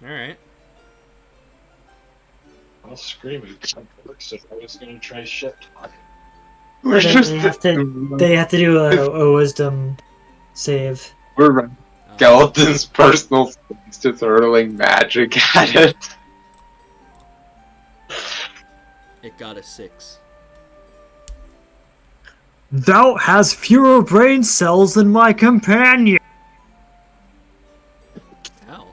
Alright. I was screaming because I was going to try shit talk. We're They just have to do a wisdom save. we're Skeleton's personal space just hurling magic at it. It got a 6. Thou has fewer brain cells than my companion. Ow.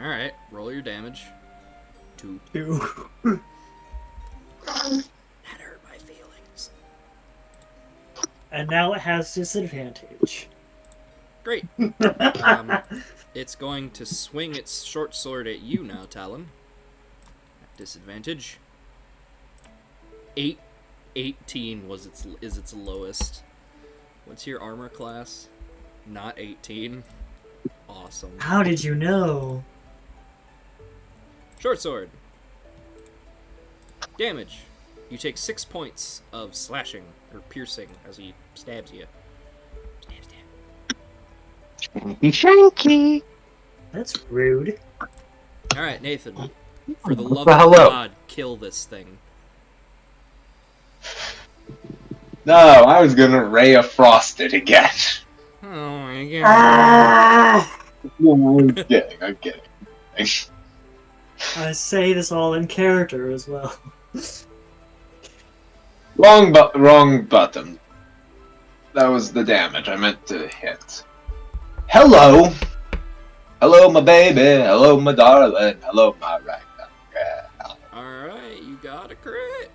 Alright, roll your damage. 2. That hurt my feelings. And now it has disadvantage. Great. It's going to swing its short sword at you now, Talon. At disadvantage. 18 is its lowest. What's your armor class? Not 18. Awesome. How did you know? Short sword. Damage. You take 6 points of slashing or piercing as he stabs you. Stab. Shanky. That's rude. Alright, Nathan. For the love Well, of hello. God, kill this thing. No, I was gonna Ray of Frost it again. Oh my god. Ah! I'm kidding. I say this all in character as well. Wrong button. That was the damage I meant to hit. Hello! Hello, my baby. Hello, my darling. Hello, my ragdoll girl. Alright, you got a crit.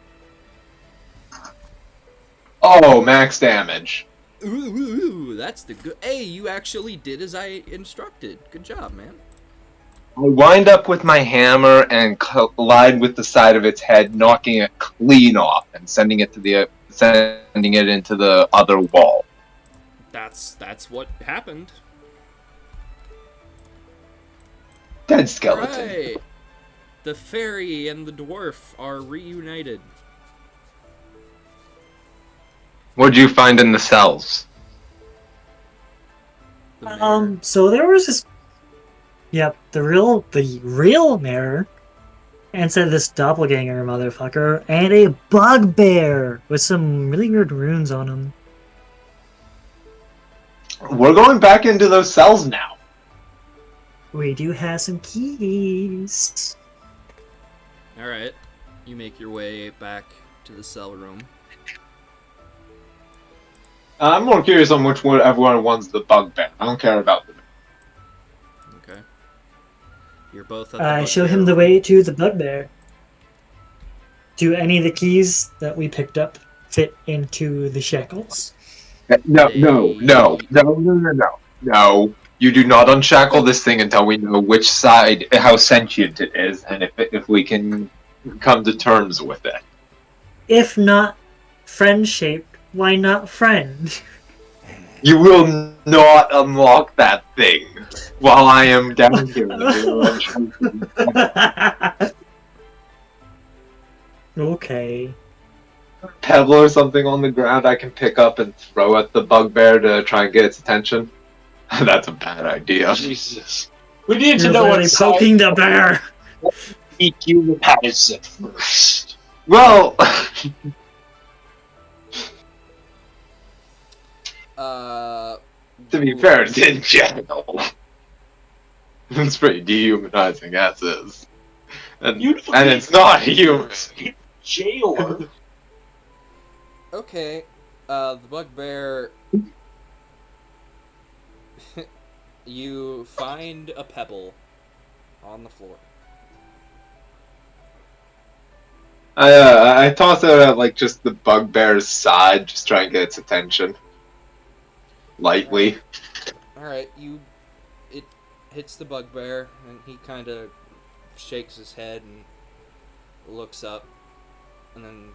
Oh, max damage. Ooh, that's the good. Hey, you actually did as I instructed. Good job, man. I wind up with my hammer and collide with the side of its head, knocking it clean off and sending it into the other wall. That's what happened. Dead skeleton. Alright. The fairy and the dwarf are reunited. What'd you find in the cells? The mayor. So there was this. Yep, the real mayor, and said this doppelganger motherfucker, and a bugbear with some really weird runes on him. We're going back into those cells now. We do have some keys. Alright. You make your way back to the cell room. I'm more curious on which one everyone wants the bugbear. I don't care about them. Okay. You're both at the I show bugbear him the room. way to the bugbear. Do any of the keys that we picked up fit into the shackles? No. You do not unshackle this thing until we know which side, how sentient it is, and if we can come to terms with it. If not friend-shaped, why not friend? You will not unlock that thing while I am down here. In the Okay. pebble or something on the ground I can pick up and throw at the bugbear to try and get its attention. That's a bad idea. Jesus. We need to You're know literally what side poking the bear. dehumanize it first. Well, to be fair, it's in general. It's pretty dehumanizing as is. And it's not human. Jailer. Okay, the bugbear. You find a pebble on the floor. I toss it at like just the bugbear's side, just try and get its attention. Lightly. Alright, it hits the bugbear, and he kind of shakes his head and looks up, and then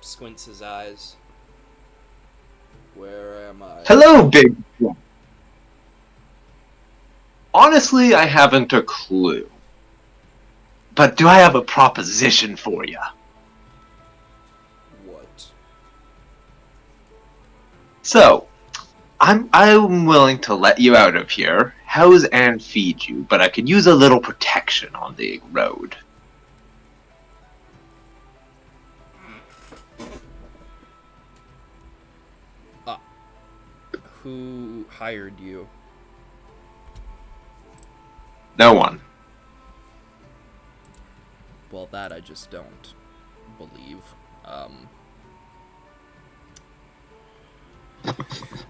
squints his eyes. Where am I? Hello, big one. Honestly, I haven't a clue. But do I have a proposition for you? What? So, I'm willing to let you out of here, house and feed you, but I could use a little protection on the road. Who hired you? No one. Well, that I just don't believe.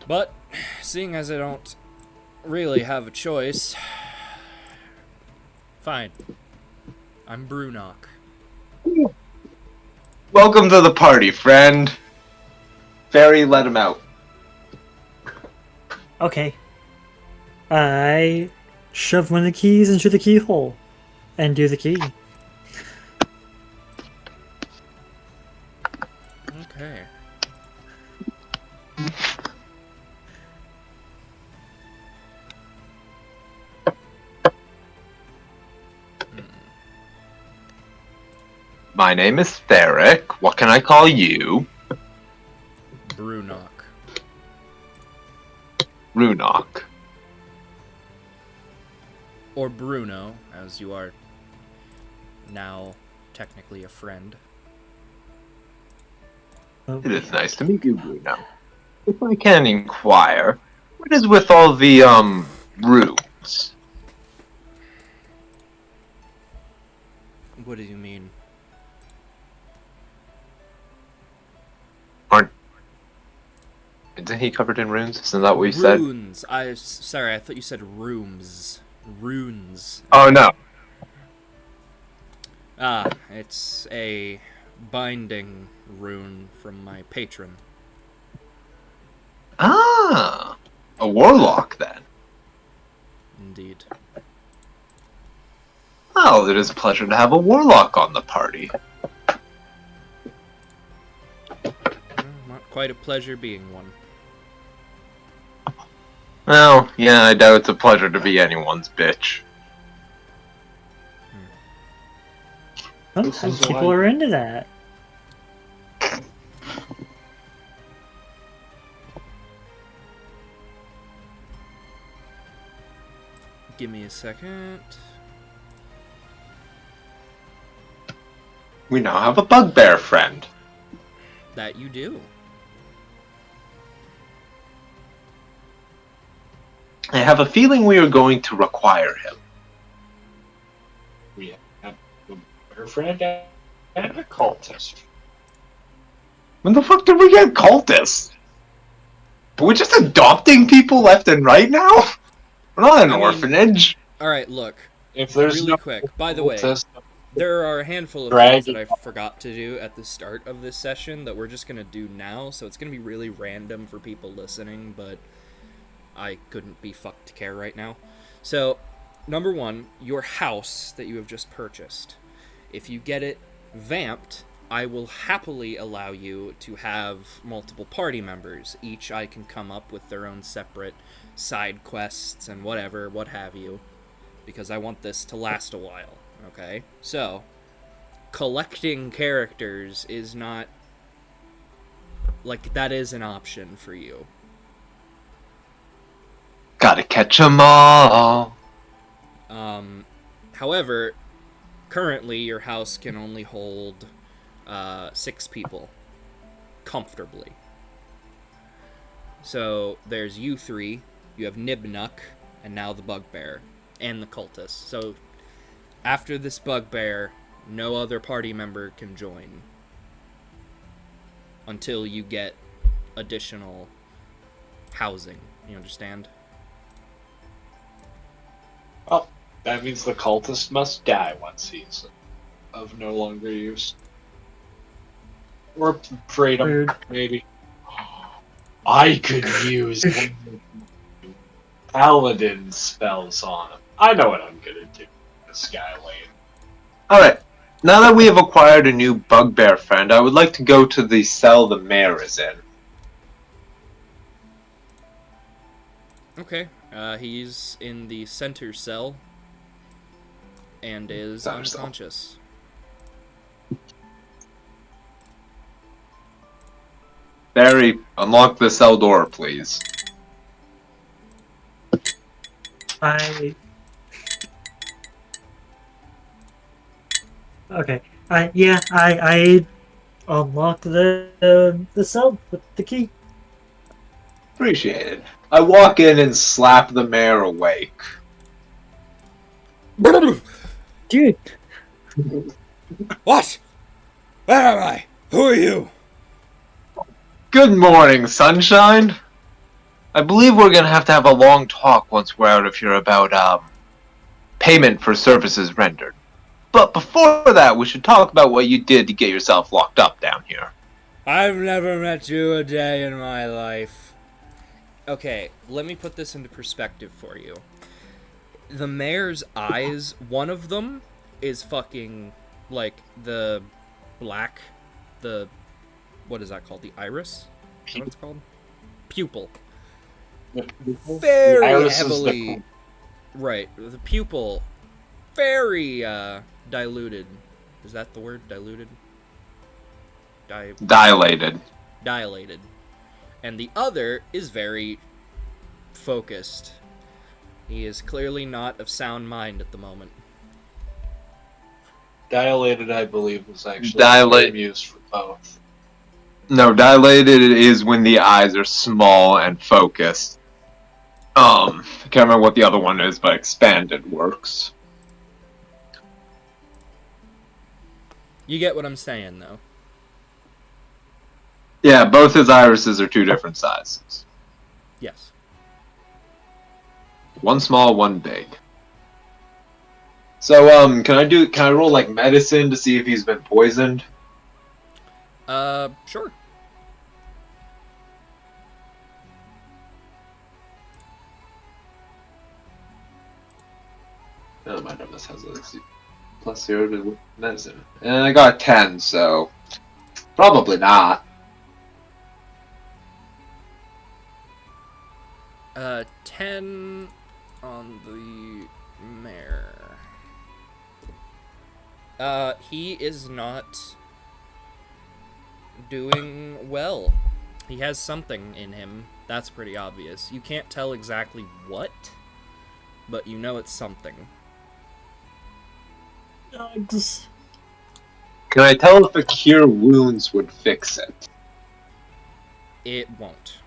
But, seeing as I don't really have a choice, fine. I'm Brunok. Welcome to the party, friend. Fairy, let him out. Okay. I shove one of the keys into the keyhole and do the key. Okay. My name is Theric. What can I call you? Brunok. Runok. Or Bruno, as you are now technically a friend. It is nice to meet you, Bruno. If I can inquire, what is with all the, runes? What do you mean? Isn't he covered in runes? Isn't that what you said? Runes. Sorry, I thought you said rooms. Runes. Oh, no. It's a binding rune from my patron. Ah, a warlock, then. Indeed. Well, it is a pleasure to have a warlock on the party. Not quite a pleasure being one. Well, yeah, I doubt it's a pleasure to be anyone's bitch. Sometimes people are into that. Give me a second. We now have a bugbear friend. That you do. I have a feeling we are going to require him. We have a bear friend and a cultist. When the fuck did we get cultists? Are we just adopting people left and right now? We're not an orphanage. Alright, look. If there's Really no quick. By the way, cultist, there are a handful of Drag things that it. I forgot to do at the start of this session that we're just gonna do now, so it's gonna be really random for people listening, but I couldn't be fucked to care right now. So, number one, your house that you have just purchased. If you get it vamped, I will happily allow you to have multiple party members. Each I can come up with their own separate side quests and whatever, what have you, because I want this to last a while, okay? So, collecting characters is not... like, that is an option for you. Gotta catch 'em all. However, currently your house can only hold 6 people comfortably. So there's you 3, you have Nibnuk, and now the Bugbear, and the Cultist. So after this Bugbear, no other party member can join until you get additional housing. You understand? Well, that means the cultist must die once he's of no longer use. Or freedom, Rude. maybe. I could use paladin spells on him. I know what I'm gonna do. This guy lane. Alright, now that we have acquired a new bugbear friend, I would like to go to the cell the mayor is in. Okay. He's in the center cell and is Center cell. unconscious. Barry, unlock the cell door, please. Okay. I unlock the cell with the key. Appreciate it. I walk in and slap the mayor awake. Dude, What? Where am I? Who are you? Good morning, sunshine. I believe we're gonna have to have a long talk once we're out of here about, payment for services rendered. But before that, we should talk about what you did to get yourself locked up down here. I've never met you a day in my life. Okay, let me put this into perspective for you. The mayor's eyes, one of them is fucking, like, the black, what is that called? The iris? Is that what it's called? Pupil. Very Iris is heavily... Right, the pupil, very, diluted. Is that the word? Diluted? Dilated. Dilated. And the other is very focused. He is clearly not of sound mind at the moment. Dilated, I believe, was actually Dilate- used for both. No, dilated is when the eyes are small and focused. I can't remember what the other one is, but expanded works. You get what I'm saying, though. Yeah, both his irises are 2 different sizes. Yes. One small, one big. So, can I roll, like, medicine to see if he's been poisoned? Sure. No, my numbers has a +0 to medicine. And I got 10, so... probably not. 10 on the mayor. He is not doing well. He has something in him. That's pretty obvious. You can't tell exactly what, but you know it's something. Can I tell if a cure wounds would fix it? It won't.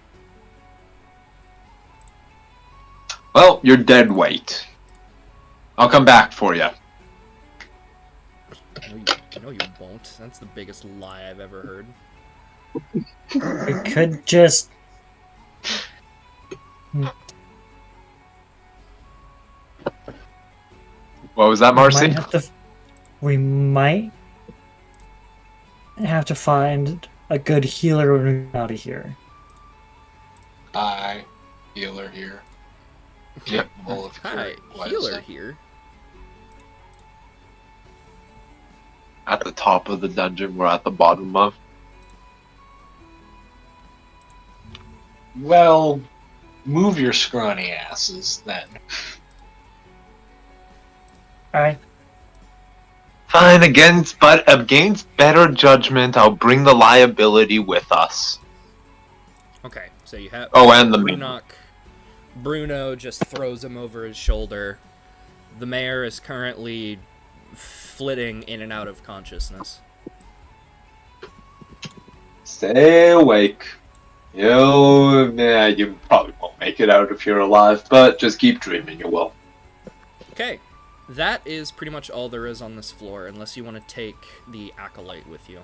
Well, you're dead weight. I'll come back for you. No, you won't. That's the biggest lie I've ever heard. We could just. What was that, Marcy? We might have to find a good healer when we're out of here. Aye. Healer here. Yep. Capable of Hi, curing healer poison. here. At the top of the dungeon, we're at the bottom of. Well, move your scrawny asses then. Alright. Fine, against better judgment, I'll bring the liability with us. Okay, so you have Oh, and the Bruno just throws him over his shoulder. The mayor is currently flitting in and out of consciousness. Stay awake. You probably won't make it out if you're alive, but just keep dreaming you will. Okay, that is pretty much all there is on this floor, unless you want to take the acolyte with you.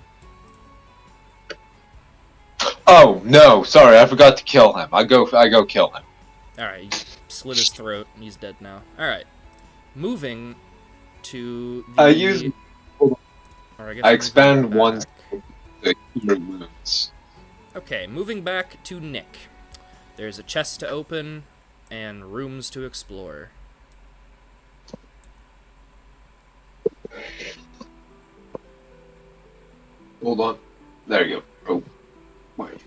Oh no, sorry, I forgot to kill him. I go kill him. Alright, you slit his throat, and he's dead now. Alright, moving to the... I use. or I guess I moving expend back. one to cure wounds. Okay, moving back to Nick. There's a chest to open, and rooms to explore. Hold on. There you go. Oh, wait.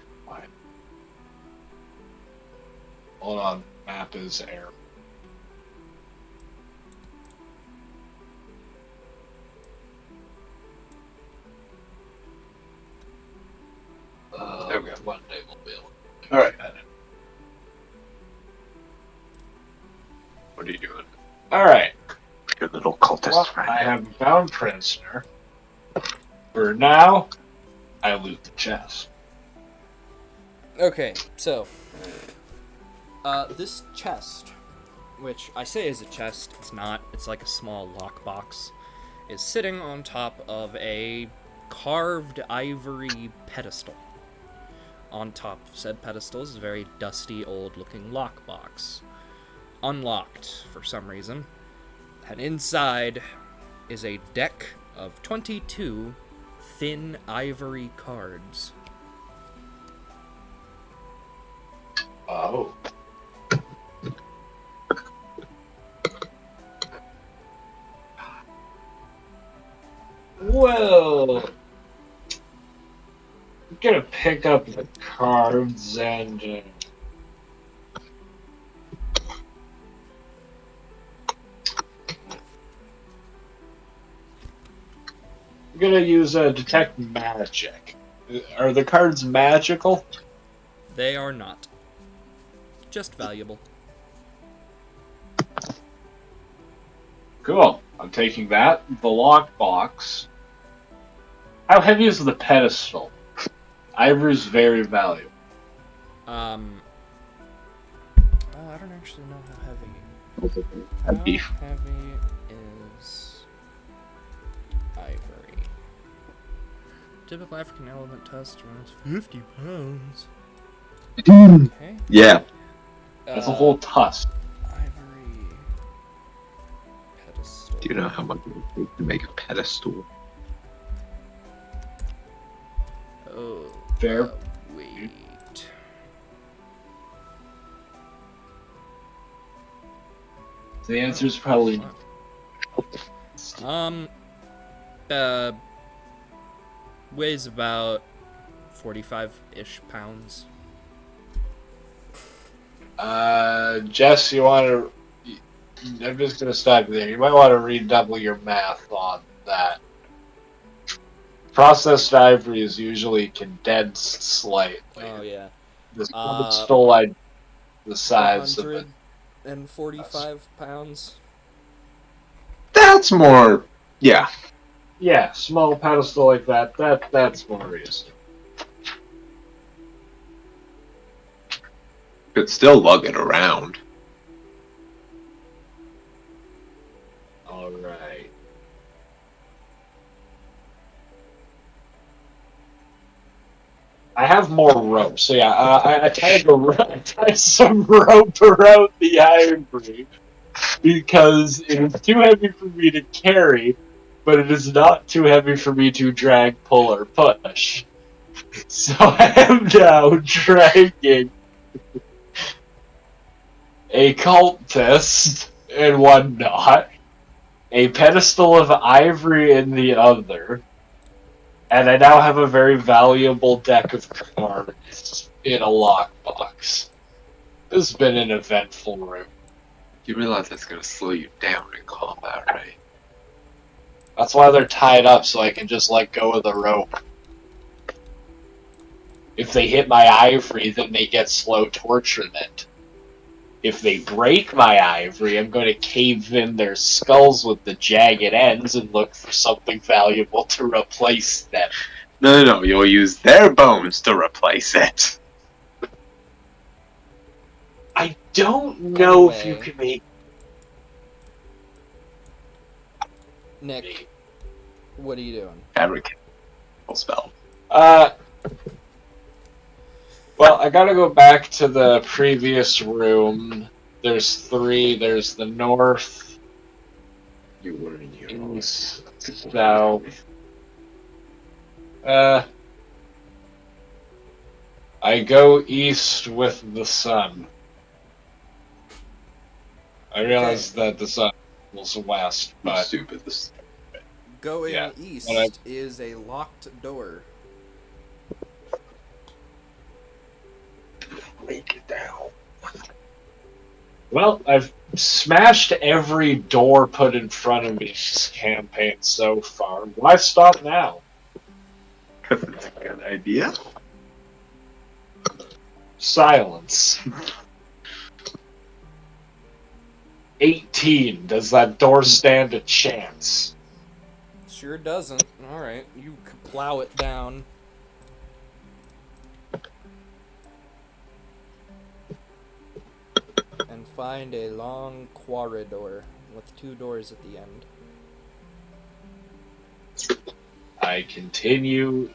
Hold on. Map is air. There we go. One day we'll be able to All right. do that. What are you doing? Alright. Your little cultist Well, friend. I have found prisoner. For now, I loot the chest. Okay, so... this chest, which I say is a chest, it's not, it's like a small lockbox, is sitting on top of a carved ivory pedestal. On top of said pedestal is a very dusty, old-looking lockbox. Unlocked, for some reason. And inside is a deck of 22 thin ivory cards. Oh. Well, I'm gonna pick up the cards and I'm gonna use detect magic. Are the cards magical? They are not. Just valuable. Cool. I'm taking that. The lockbox. How heavy is the pedestal? Ivory's very valuable. Oh, I don't actually know how heavy. Heavy. How heavy is ivory? Typical African element test runs 50 pounds. Okay. Yeah. That's a whole tusk. Ivory pedestal. Do you know how much it would take to make a pedestal? Oh. Fair. Wait. The answer is probably Weighs about 45-ish pounds. Jess, you want to... I'm just going to stop you there. You might want to redouble your math on that. Processed ivory is usually condensed slightly. Oh, yeah. This one stole the size of it. 145 pounds. That's more. Yeah. Yeah, small pedestal like that's more reasonable. Could still lug it around. Alright. I have more rope, so yeah, I tied some rope around the ivory because it is too heavy for me to carry, but it is not too heavy for me to drag, pull, or push. So I am now dragging a cultist in one knot, a pedestal of ivory in the other, and I now have a very valuable deck of cards in a lockbox. This has been an eventful room. You realize that's gonna slow you down in combat, right? That's why they're tied up, so I can just let go of the rope. If they hit my ivory, then they get slow torturement. If they break my ivory, I'm going to cave in their skulls with the jagged ends and look for something valuable to replace them. No, you'll use their bones to replace it. I don't know if you Anyway. can make Nick, what are you doing? Fabricate spell. Well, I gotta go back to the previous room. There's three. There's the north, You were in your east, south. I go east with the sun. I realize that the sun was west, but stupid. This Going Yeah, east is a locked door. break it down. well, I've smashed every door put in front of me this campaign so far. Why stop now? Because it's a good idea. Silence. 18. Does that door stand a chance? Sure doesn't. Alright, you plow it down. And find a long corridor with 2 doors at the end. I continue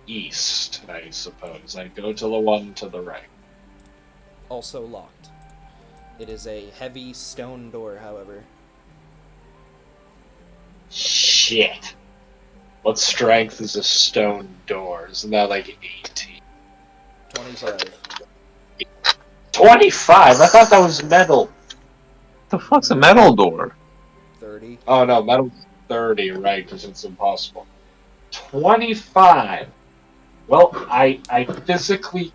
east, I suppose. I go to the one to the right. Also locked. It is a heavy stone door, however. Shit. What strength is a stone door? Isn't that like 18? 25. 25? I thought that was metal. What the fuck's a metal door? 30. Oh no, metal's 30, right, because it's impossible. 25! Well, I physically...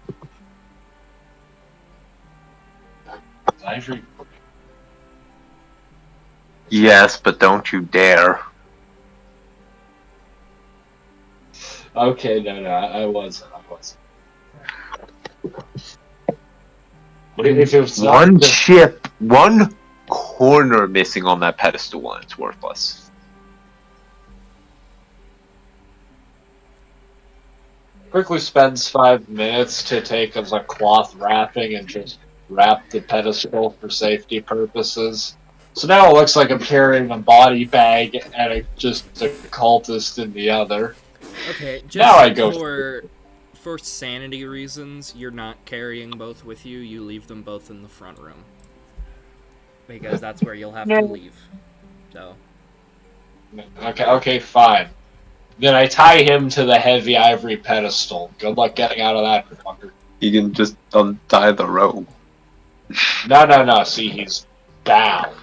Ivory... Yes, but don't you dare. Okay, no, I wasn't. If it was One not... chip, one corner missing on that pedestal, and it's worthless. Quickly spends 5 minutes to take as a cloth wrapping and just wrap the pedestal for safety purposes. So now it looks like I'm carrying a body bag and just a cultist in the other. Okay, just Now I go for sanity reasons, you're not carrying both with you. You leave them both in the front room. Because that's where you'll have to leave. So, Okay, fine. Then I tie him to the heavy ivory pedestal. Good luck getting out of that, fucker. You can just untie the rope. No. See, he's bound.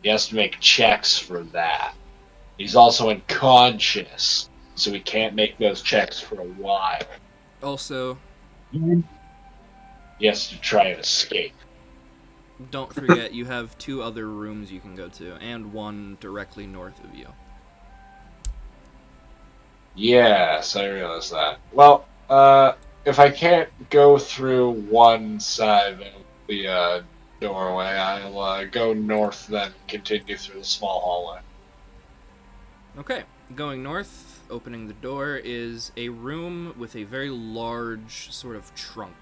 He has to make checks for that. He's also unconscious, so he can't make those checks for a while. also, He has to try and escape. don't forget you have 2 other rooms you can go to, and one directly north of you. Yes, I realize that. Well, if I can't go through one side of the doorway, I'll go north, then continue through the small hallway. Okay, going north, opening the door, is a room with a very large sort of trunk.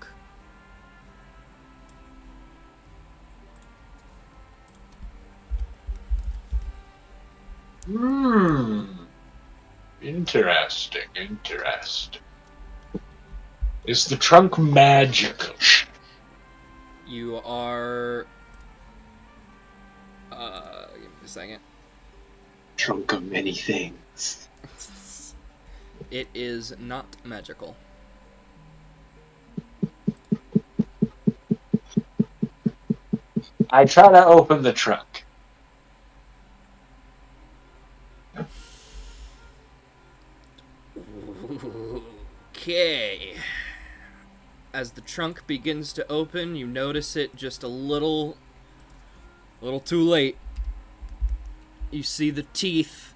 Interesting. Is the trunk magical? You are... give me a second. Trunk of many things. It is not magical. I try to open the trunk. Okay. As the trunk begins to open, you notice it just a little too late. You see the teeth.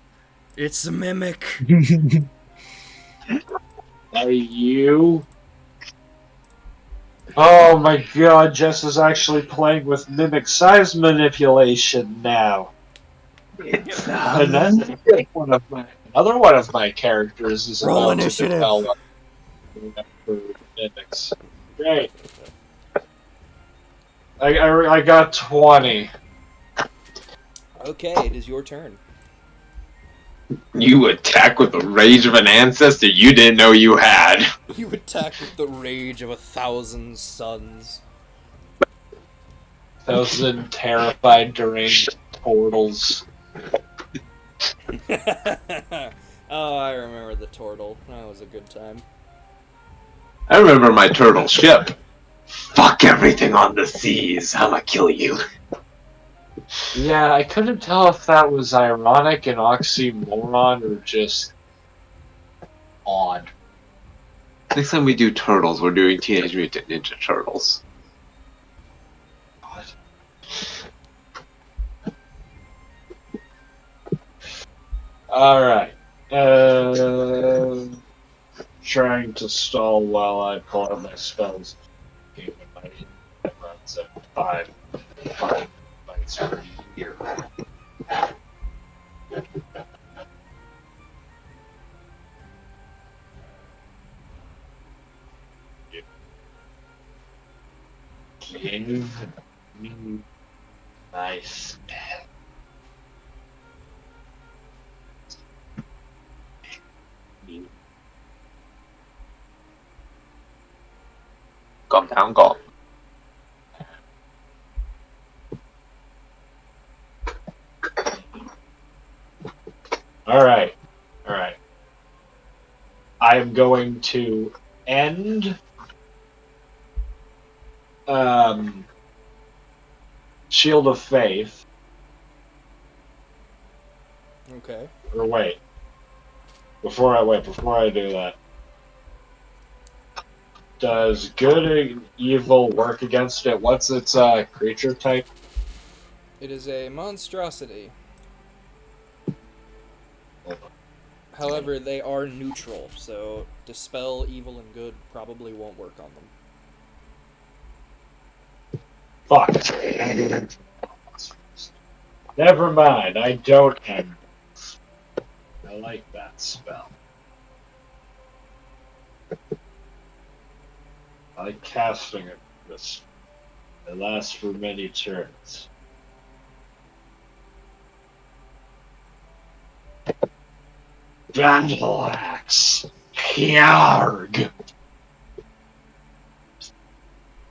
It's a mimic. Are you? Oh my god, Jess is actually playing with mimic size manipulation now. It's And then another one of my characters is Roll about to initiative. develop for mimics. Great. I got 20. Okay, it is your turn. You attack with the rage of an ancestor you didn't know you had. You attack with the rage of 1,000 suns. 1,000 terrified, deranged portals. Oh, I remember the turtle. That was a good time. I remember my turtle ship. Fuck everything on the seas. I'ma kill you. Yeah, I couldn't tell if that was ironic and oxymoron or just odd. Next time we do turtles, we're doing Teenage Mutant Ninja Turtles. Alright. Trying to stall while I pull out my spells. Even my runs at 5 fights per year. Give me my spell. Calm down, calm. Alright. Alright. I am going to end Shield of Faith. Okay. Or wait. Before I do that. Does good and evil work against it? What's its creature type? It is a monstrosity. However, they are neutral, so dispel evil and good probably won't work on them. Fuck. Never mind, I don't end. I like that spell. I like casting it. This. It lasts for many turns. Battle Axe. Yarg.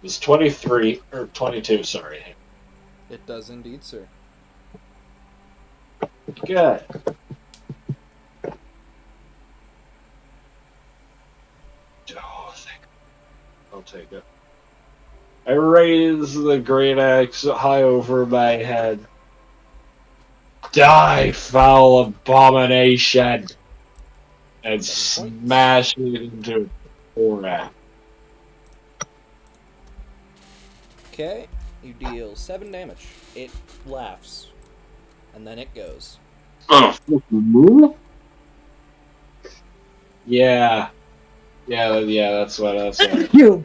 It's 23 or 22, sorry. It does indeed, sir. Good. Oh, I'll take it. I raise the great axe high over my head. Die, foul abomination! And smash it into a forehead. Okay, you deal 7 damage. It laughs. And then it goes. Oh, Yeah. Yeah, that's what. You.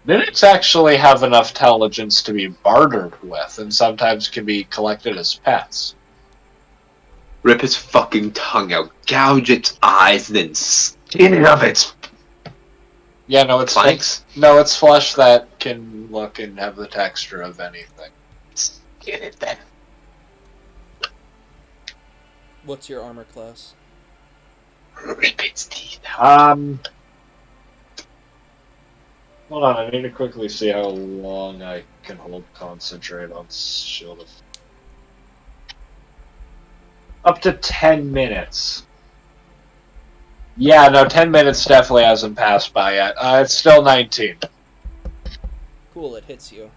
Mimics actually have enough intelligence to be bartered with, and sometimes can be collected as pets. Rip his fucking tongue out, gouge its eyes, then skin it of its Yeah, no, it's flanks. No, it's flesh that can look and have the texture of anything. Skin it then. What's your armor class? Rip its teeth out. Hold on, I need to quickly see how long I can hold concentrate on Shield of... Up to 10 minutes. Yeah, no, 10 minutes definitely hasn't passed by yet. It's still 19. Cool, it hits you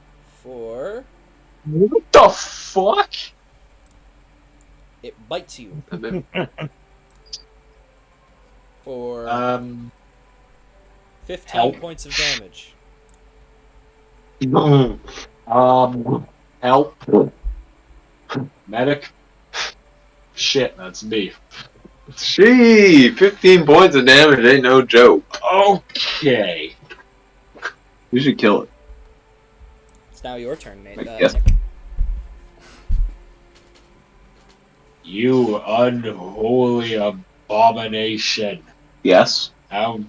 for... What the fuck? It bites you And then for 15 help. points of damage. Help. Medic. Shit, that's me. Gee, 15 points of damage ain't no joke. Okay. You should kill it. It's now your turn, Nate. Yes. Nick. You unholy abomination. Yes. How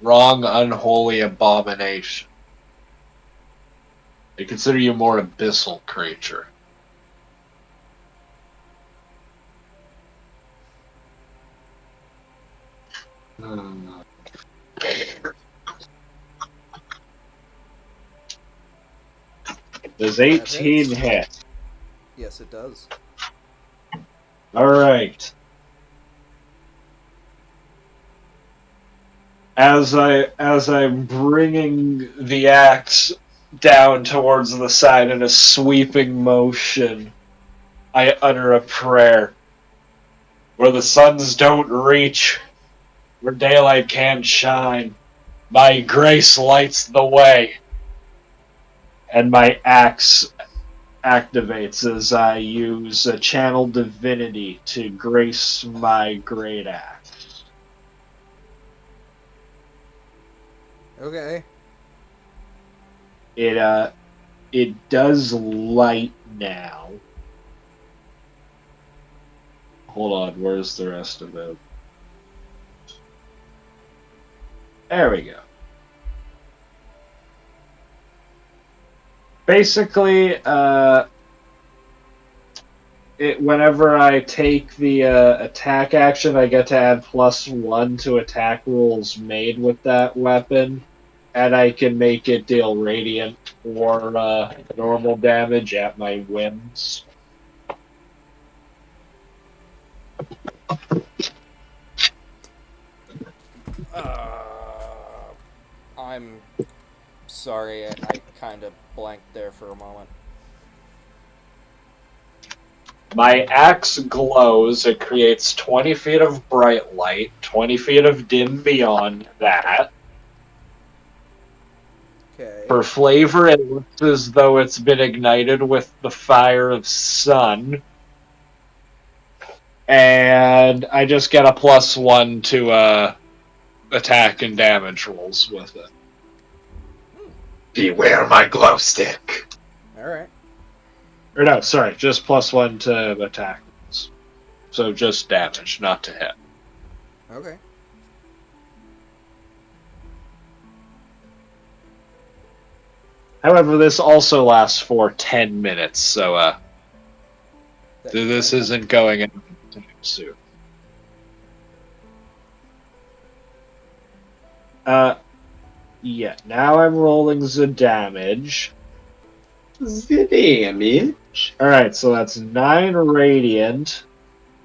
wrong, unholy abomination. I consider you more abyssal creature. Does 18 hit? Yes, it does. Alright. As I'm bringing the axe down towards the side in a sweeping motion, I utter a prayer. Where the suns don't reach, where daylight can't shine, my grace lights the way. And my axe activates as I use a channel divinity to grace my great axe. Okay. It does light now. Hold on, where's the rest of it? There we go. Basically, whenever I take the attack action, I get to add +1 to attack rolls made with that weapon, and I can make it deal radiant or normal damage at my whims. I'm sorry, I kind of blanked there for a moment. My axe glows. It creates 20 feet of bright light, 20 feet of dim beyond that. Okay. For flavor, it looks as though it's been ignited with the fire of sun. And I just get a +1 to attack and damage rolls with it. Beware my glow stick. Alright. Or no, sorry, just +1 to attack rolls. So just damage, not to hit. Okay. However, this also lasts for 10 minutes, so this isn't going anytime soon. Yeah, now I'm rolling the damage. The damage. Alright, so that's 9 radiant.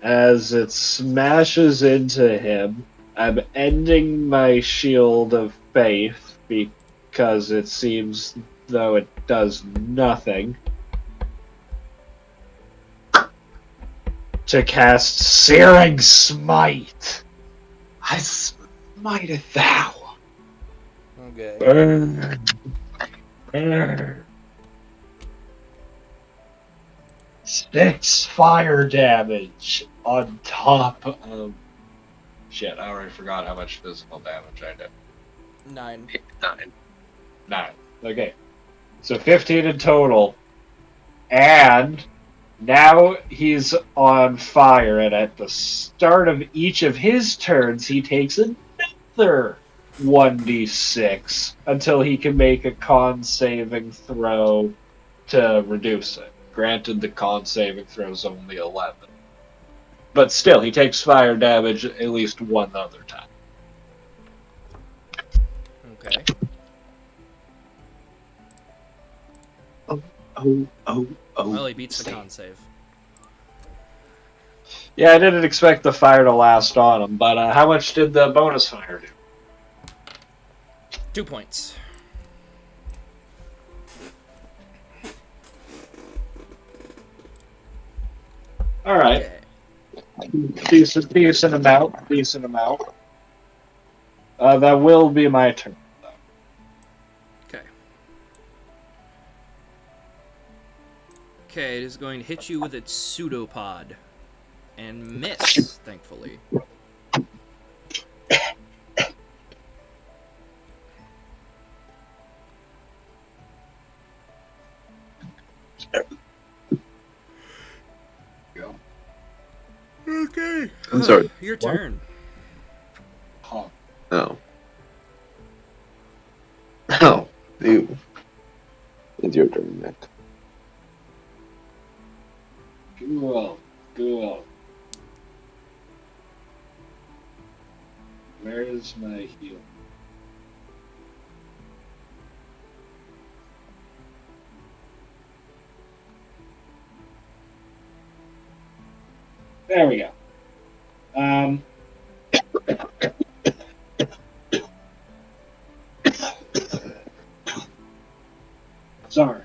As it smashes into him, I'm ending my shield of faith because it seems though it does nothing. To cast Searing Smite. I smiteth thou. Okay. Burn. Burn. 6 fire damage on top of... Shit, I already forgot how much physical damage I did. 9. 9. Okay. So 15 in total. And now he's on fire, and at the start of each of his turns, he takes another 1d6 until he can make a con saving throw to reduce it. Granted, the con saving throw is only 11. But still, he takes fire damage at least one other time. Okay. Oh. Well, he beats the con save. Yeah, I didn't expect the fire to last on him, but how much did the bonus fire do? 2 points. All right. Okay. Decent amount. Decent amount. That will be my turn. Okay. Okay, it is going to hit you with its pseudopod. And miss, thankfully. Okay. I'm sorry. Your What? turn. Huh. Oh. Oh. Ew. It's your turn, Nick. Cool. Cool. Where is my heal? There we go. Sorry.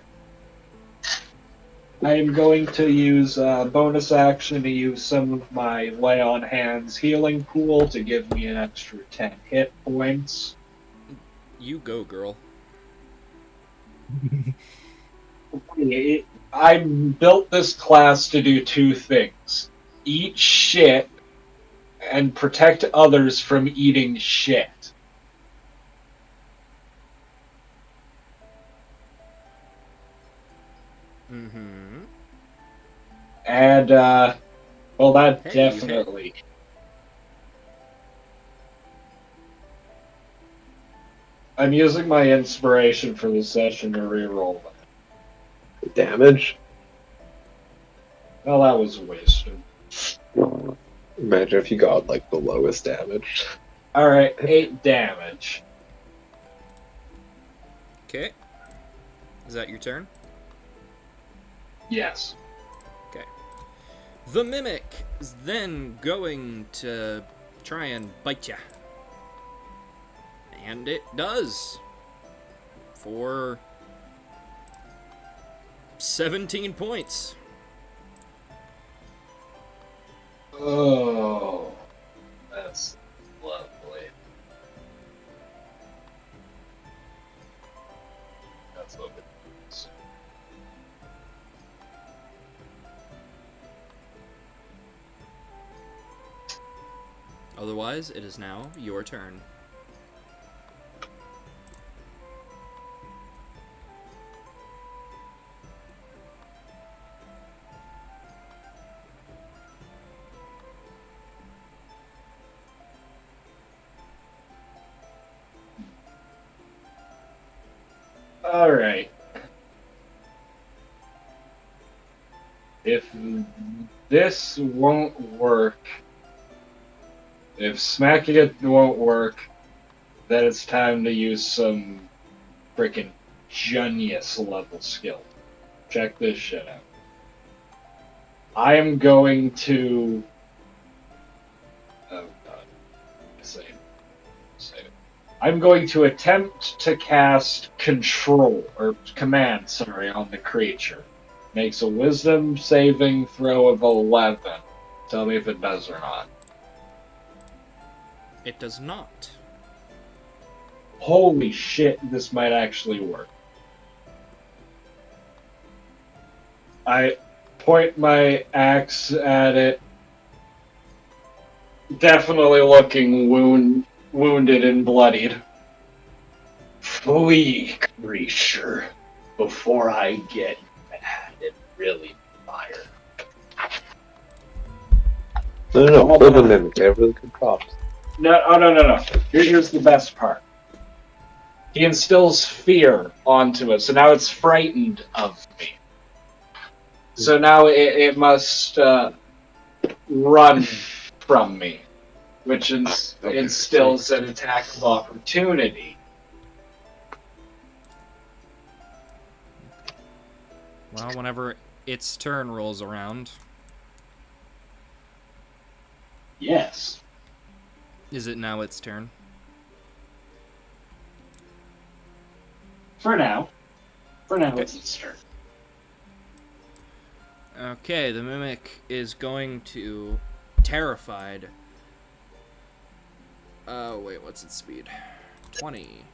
I am going to use bonus action to use some of my lay on hands healing pool to give me an extra 10 hit points. You go, girl. I built this class to do two things: eat shit and protect others from eating shit. Mm-hmm. And, well, that Hey, you hit. definitely. I'm using my inspiration for the session to reroll that. Damage? Well, that was wasted. Imagine if you got, like, the lowest damage. Alright, 8 damage. Okay. Is that your turn? Yes. Okay. The Mimic is then going to try and bite ya. And it does. For 17 points. Oh, that's lovely. That's lovely. Otherwise, it is now your turn. Alright. If this won't work, if smacking it won't work, then it's time to use some freaking genius level skill. Check this shit out. I am going to. Oh god. Save. I'm going to attempt to cast control, or command, sorry, on the creature. Makes a wisdom saving throw of 11. Tell me if it does or not. It does not. Holy shit, this might actually work. I point my axe at it. Definitely looking wounded and bloodied. Flee, creature, before I get mad and really fire. No, kill the mimic. They have really good props. No. Here's the best part. He instills fear onto it, so now it's frightened of me. So now it must run from me, which instills an attack of opportunity. Well, whenever its turn rolls around, Yes. is it now its turn? For now. For now, Okay. it's its turn. Okay, the mimic is going to, terrified. Wait, what's its speed? 20.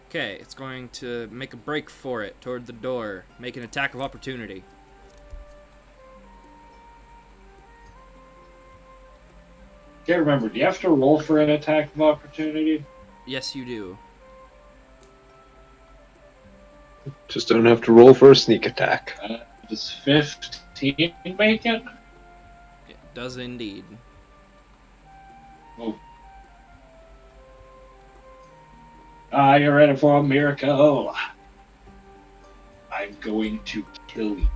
Okay, it's going to make a break for it toward the door, make an attack of opportunity. Can't remember. Do you have to roll for an attack of opportunity? Yes, you do. Just don't have to roll for a sneak attack. Does 15 make it? It does indeed. Oh. You're ready for a miracle. I'm going to kill you.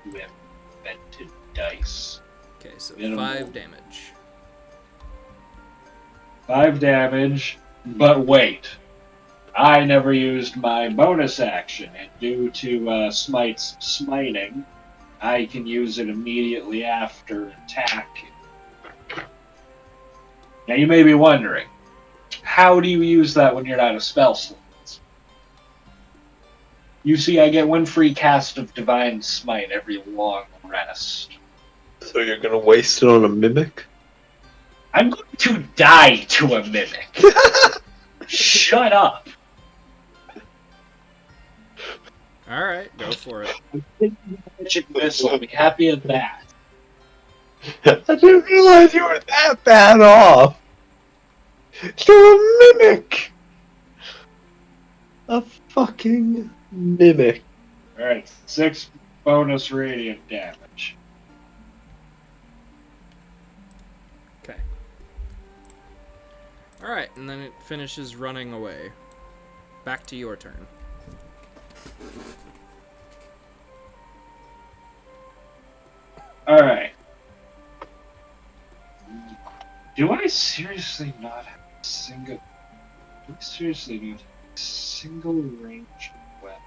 You have invented dice. Okay, so Minimal. 5 damage. 5 damage, but wait. I never used my bonus action, and due to Smite's smiting, I can use it immediately after attack. Now you may be wondering, how do you use that when you're not a spell slot? You see, I get 1 free cast of Divine Smite every long rest. So you're gonna waste it on a mimic? I'm going to die to a mimic. Shut up. Alright, go for it. I'm thinking magic missile. I'll be happy at that. I didn't realize you were that bad off. You're a mimic. A fucking mimic. Alright, 6 bonus radiant damage. Okay. Alright, and then it finishes running away. Back to your turn. Alright. Do I seriously not have a single... Do I seriously not have a single ranged weapon?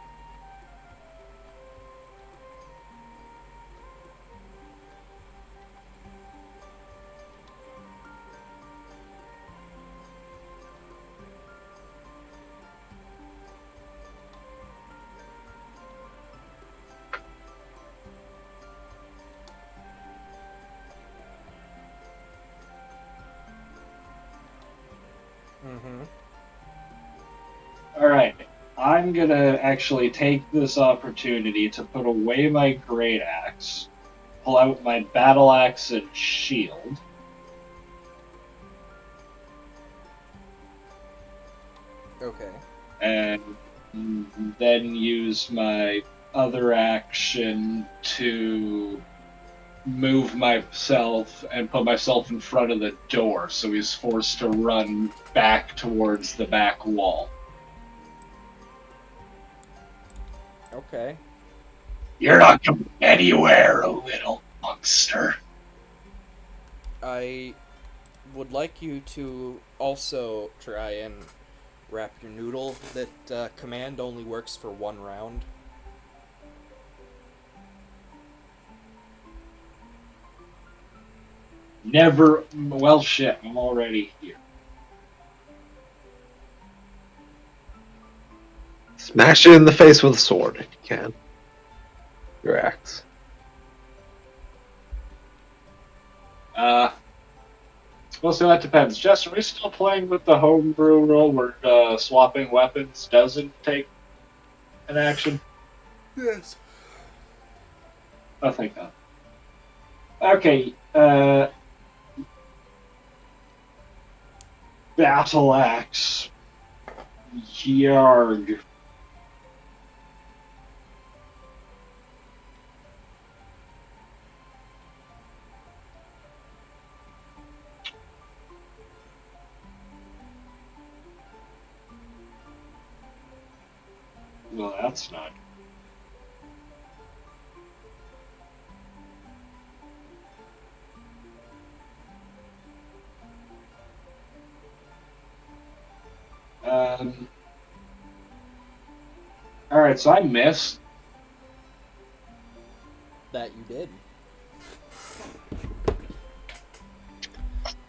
Mm-hmm. Alright, I'm gonna actually take this opportunity to put away my great axe, pull out my battle axe and shield. Okay. And then use my other action to move myself and put myself in front of the door so he's forced to run back towards the back wall. Okay. You're not going anywhere, little monster. I would like you to also try and wrap your noodle that command only works for 1 round. Never. Well, shit, I'm already here. Smash it in the face with a sword if you can. Your axe. Well, so that depends. Jess, are we still playing with the homebrew rule where swapping weapons doesn't take an action? Yes. Oh, thank God. Okay, battle axe. Yarg. Well, that's not. Alright, so I missed. That you did.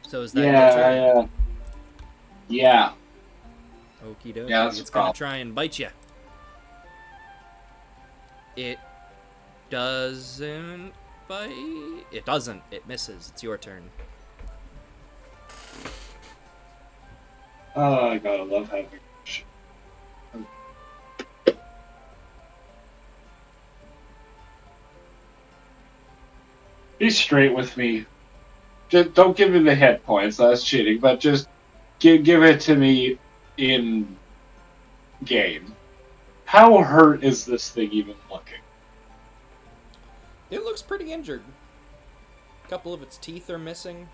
So is that your Yeah, turn? yeah. Okie dokie. Yeah, that's It's a gonna problem. try and bite you. It doesn't bite. It doesn't. It misses. It's your turn. Oh, I gotta love having shit. Be straight with me. Just don't give me the hit points. That's cheating. But just give it to me in game. How hurt is this thing even looking? It looks pretty injured. A couple of its teeth are missing.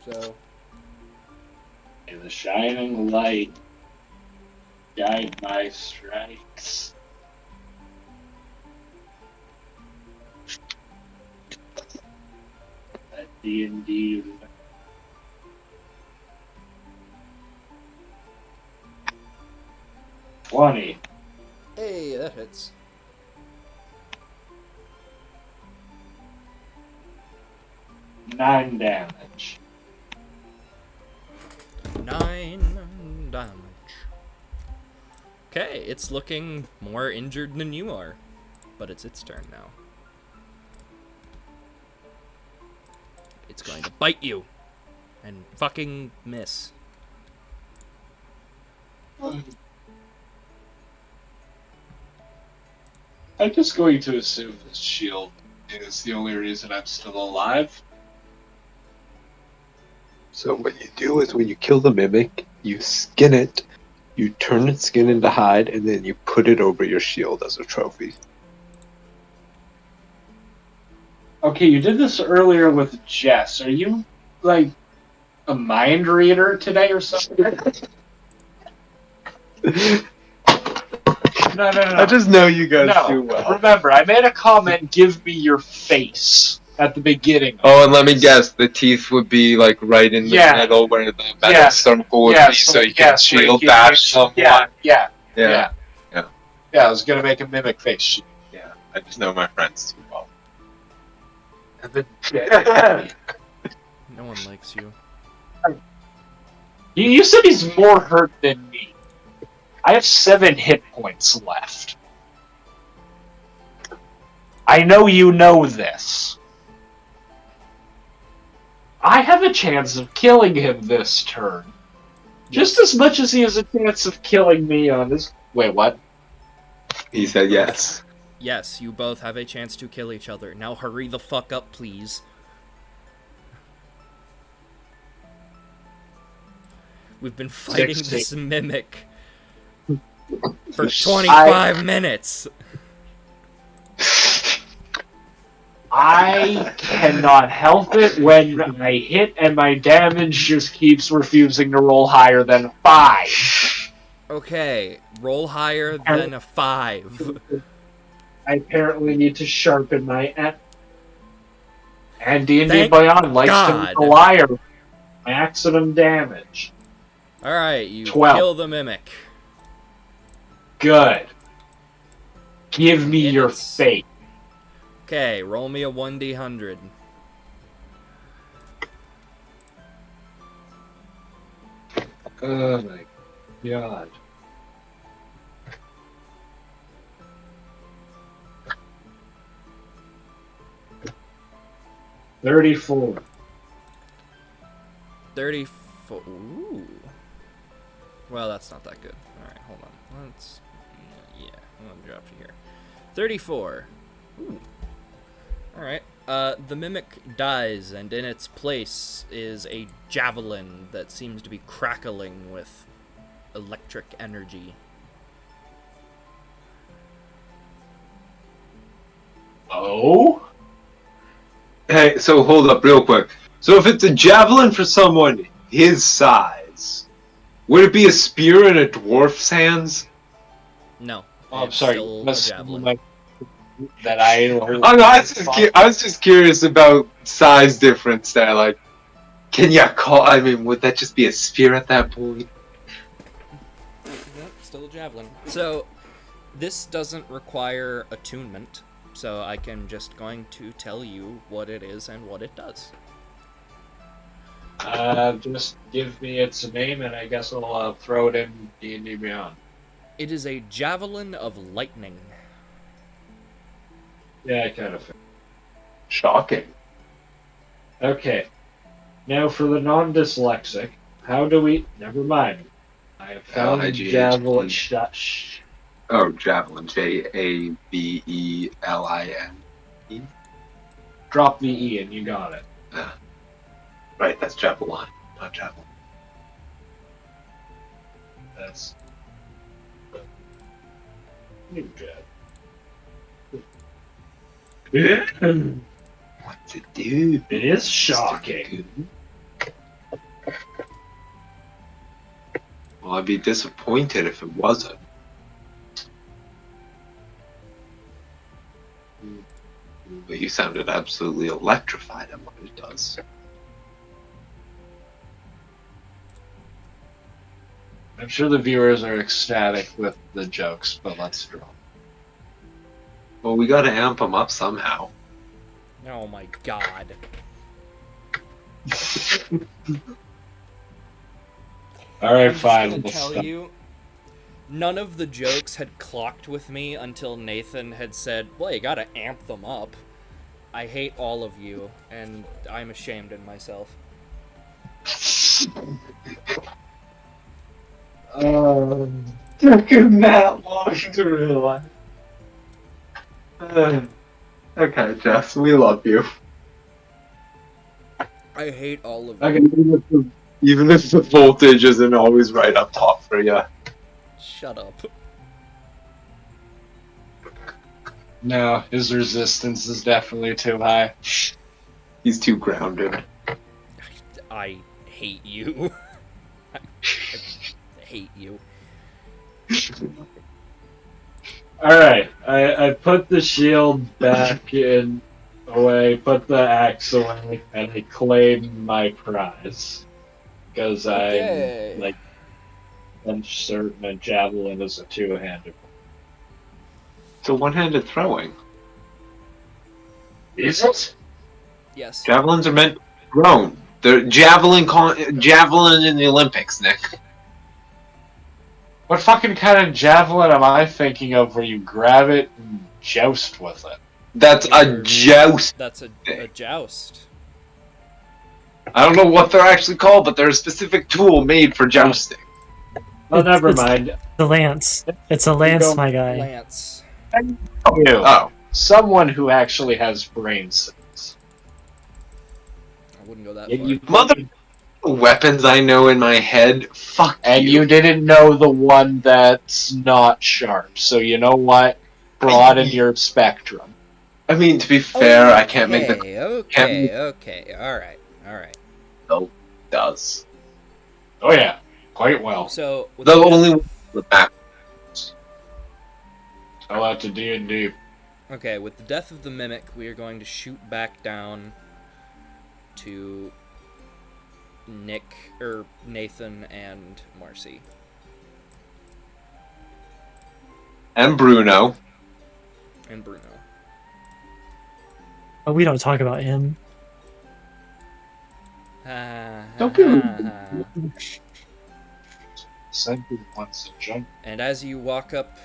So, In the shining light, guide my strikes. That D&D. 20. hey, that hits. Nine damage. 9 damage. Okay, it's looking more injured than you are. But it's its turn now. It's going to bite you. And fucking miss. I'm just going to assume this shield is the only reason I'm still alive. So what you do is when you kill the mimic, you skin it, you turn its skin into hide, and then you put it over your shield as a trophy. Okay, you did this earlier with Jess. Are you, like, a mind reader today or something? No. I just know you guys too well. Remember, I made a comment, give me your face, at the beginning. Oh, and let me guess, the teeth would be like right in the middle where the metal circle would be, so you can shield bash someone. Yeah, Yeah. I was gonna make a mimic face. Yeah, I just know my friends too well. No one likes you. You said he's more hurt than me. I have 7 hit points left. I know you know this. I have a chance of killing him this turn. Just as much as he has a chance of killing me on this... Wait, what? He said yes. Yes, you both have a chance to kill each other. Now hurry the fuck up, please. We've been fighting 60. this mimic for 25 minutes. I cannot help it when I hit and my damage just keeps refusing to roll higher than 5. Okay, roll higher than a 5. I apparently need to sharpen my... And D&D Thank Beyond likes God. to be a liar. Maximum damage. Alright, you 12. kill the mimic. Good. Give me your fate. Okay, roll me a 1d100. Oh my god. $34. 34. Ooh. Well, that's not that good. Alright, hold on. Let's... Yeah, I'm gonna drop you here. 34. Ooh. Alright. The mimic dies, and in its place is a javelin that seems to be crackling with electric energy. Oh? Hey, so hold up real quick. So if it's a javelin for someone his size, would it be a spear in a dwarf's hands? No. Oh, I'm it's sorry. still a javelin. That I... Oh no, I was just curious about size difference there. Like, can you call? I mean, would that just be a spear at that point? still a javelin. So, this doesn't require attunement, so I can just going to tell you what it is and what it does. Just give me its name, and I guess I'll throw it in D&D Beyond. It is a javelin of lightning. Yeah, I kind of figured. Shocking. Okay. Now, for the non-dyslexic, how do we... Never mind. I have found L-I-G-H-T. javelin... Shh. Oh, javelin. Javelin. Drop the E and you got it. Right, that's javelin, not javelin. That's... New jab. What to do? It is shocking. Well, I'd be disappointed if it wasn't. But you sounded absolutely electrified at what it does. I'm sure the viewers are ecstatic with the jokes, but let's draw. Well, we gotta amp them up somehow. Oh my god. Alright, I'm just fine. gonna We'll tell stop. you, none of the jokes had clocked with me until Nathan had said, well, you gotta amp them up. I hate all of you, and I'm ashamed in myself. Took him that long to realize. Okay, Jess, we love you. I hate all of you. Okay. Even if the voltage isn't always right up top for you. Shut up. No, his resistance is definitely too high. He's too grounded. I hate you. I hate you. Alright, I put the shield back in away, put the axe away, and I claim my prize. Because Okay. I'm, like, I'm certain a javelin is a two-handed. It's a one-handed throwing. Is it? Yes. Javelins are meant to be thrown. They're javelin in the Olympics, Nick. What fucking kind of javelin am I thinking of where you grab it and joust with it? That's a joust. That's a joust. I don't know what they're actually called, but they're a specific tool made for jousting. Oh, It's- never it's- mind. The lance. It's a lance, my guy. Lance. You. Oh. Someone who actually has brain cells. I wouldn't go that And far. you, Mother weapons I know in my head. Fuck and you. you didn't know the one that's not sharp. So you know what? Broaden your spectrum. I mean, to be fair, I can't make the Okay. Alright. no does. Oh yeah, quite well. So, with The the only one with that. Tell that to D&D. Okay, with the death of the mimic, we are going to shoot back down to Nathan and Marcy. And Bruno. And Bruno. But we don't talk about him. Don't be Somebody wants to jump. And as you walk up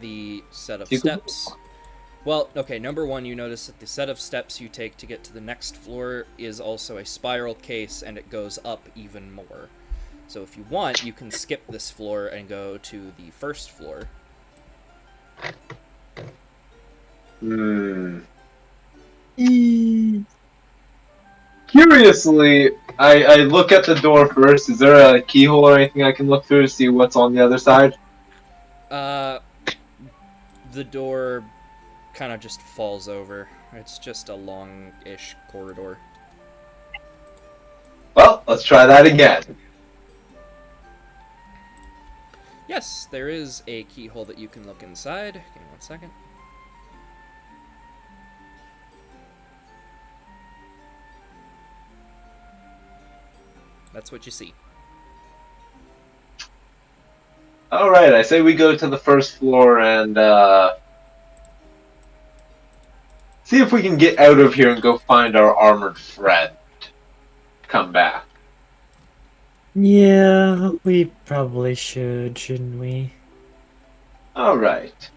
the set of You can- steps... Well, okay, number one, you notice that the set of steps you take to get to the next floor is also a spiral case, and it goes up even more. So if you want, you can skip this floor and go to the first floor. Curiously, I look at the door first. Is there a keyhole or anything I can look through to see what's on the other side? The door kind of just falls over. It's just a long-ish corridor. Well, let's try that again. Yes, there is a keyhole that you can look inside. Give me 1 second. That's what you see. Alright, I say we go to the first floor and see if we can get out of here and go find our armored friend. Come back. Yeah, we probably should, shouldn't we? Alright.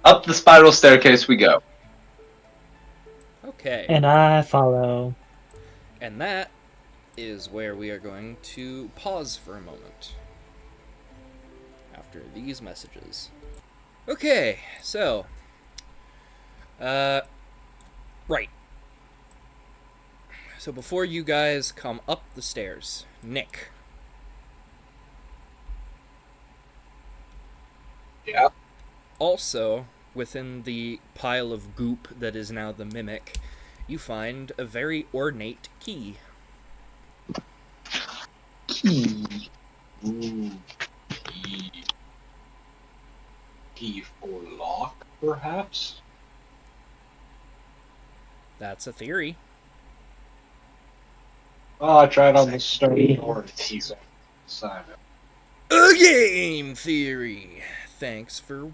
Up the spiral staircase we go. Okay. And I follow. And that is where we are going to pause for a moment. After these messages. Okay, so. Right. So before you guys come up the stairs, Nick. Yeah. Also, within the pile of goop that is now the mimic, you find a very ornate key. Key. Ooh. Key. Key for lock, perhaps? That's a theory. Oh, I tried on the stone door to tease him. Simon. A game theory. Thanks for Do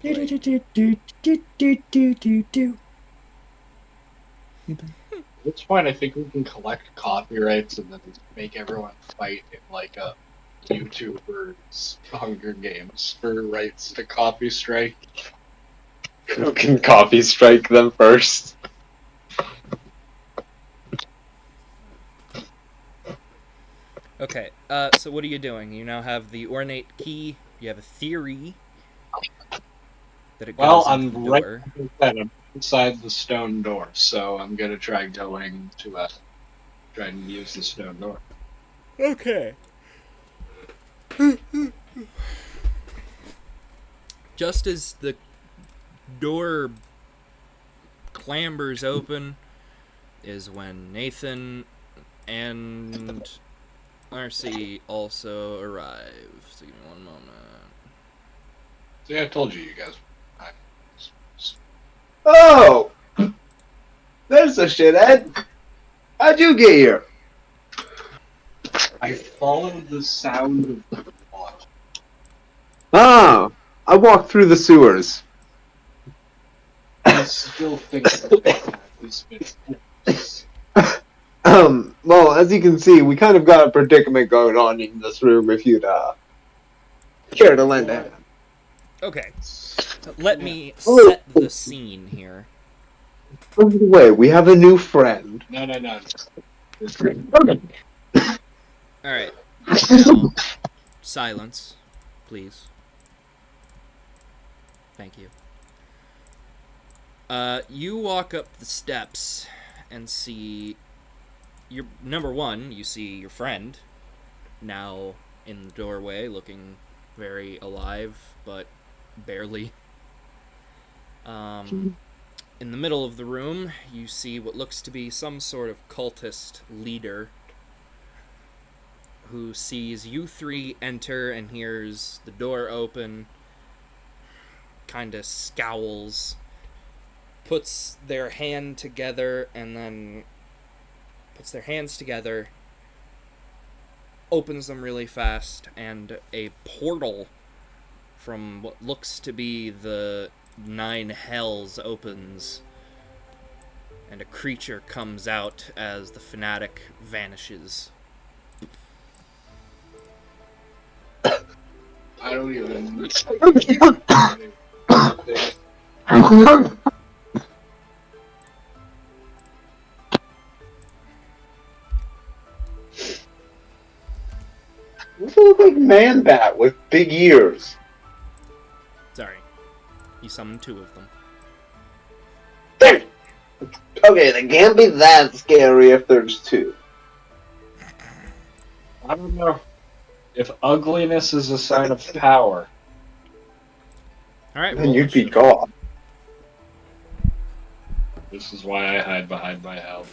playing. do do do do do do do do. At this point, I think we can collect copyrights and then make everyone fight in like a YouTuber's Hunger Games for rights to copy strike. Who can copy strike them first? Okay, so what are you doing? You now have the ornate key. You have a theory that it goes Well, into the I'm right door. I'm inside the stone door, so I'm gonna try going to try and use the stone door. Okay. Just as the door clambers open is when Nathan and RC also arrive. So give me one moment. See, I told you guys. Oh! There's a shithead! How'd you get here? I followed the sound of the water. Ah! I walked through the sewers. I still think that this bit. Well, as you can see, we kind of got a predicament going on in this room if you'd, care to lend a hand. Okay. Let me set the scene here. By the way, we have a new friend. No. Alright. Now, silence, please. Thank you. You walk up the steps and see your number one, you see your friend now in the doorway looking very alive, but barely. In the middle of the room, you see what looks to be some sort of cultist leader who sees you three enter and hears the door open, kind of scowls, puts their hand together, and then puts their hands together, opens them really fast, and a portal from what looks to be the 9 hells opens, and a creature comes out as the fanatic vanishes. I don't even. You look like Man-Bat with big ears. Sorry. You summoned 2 of them. Okay, they can't be that scary if there's 2. I don't know if ugliness is a sign of power. Alright, Then you'd be gone. This is why I hide behind my help.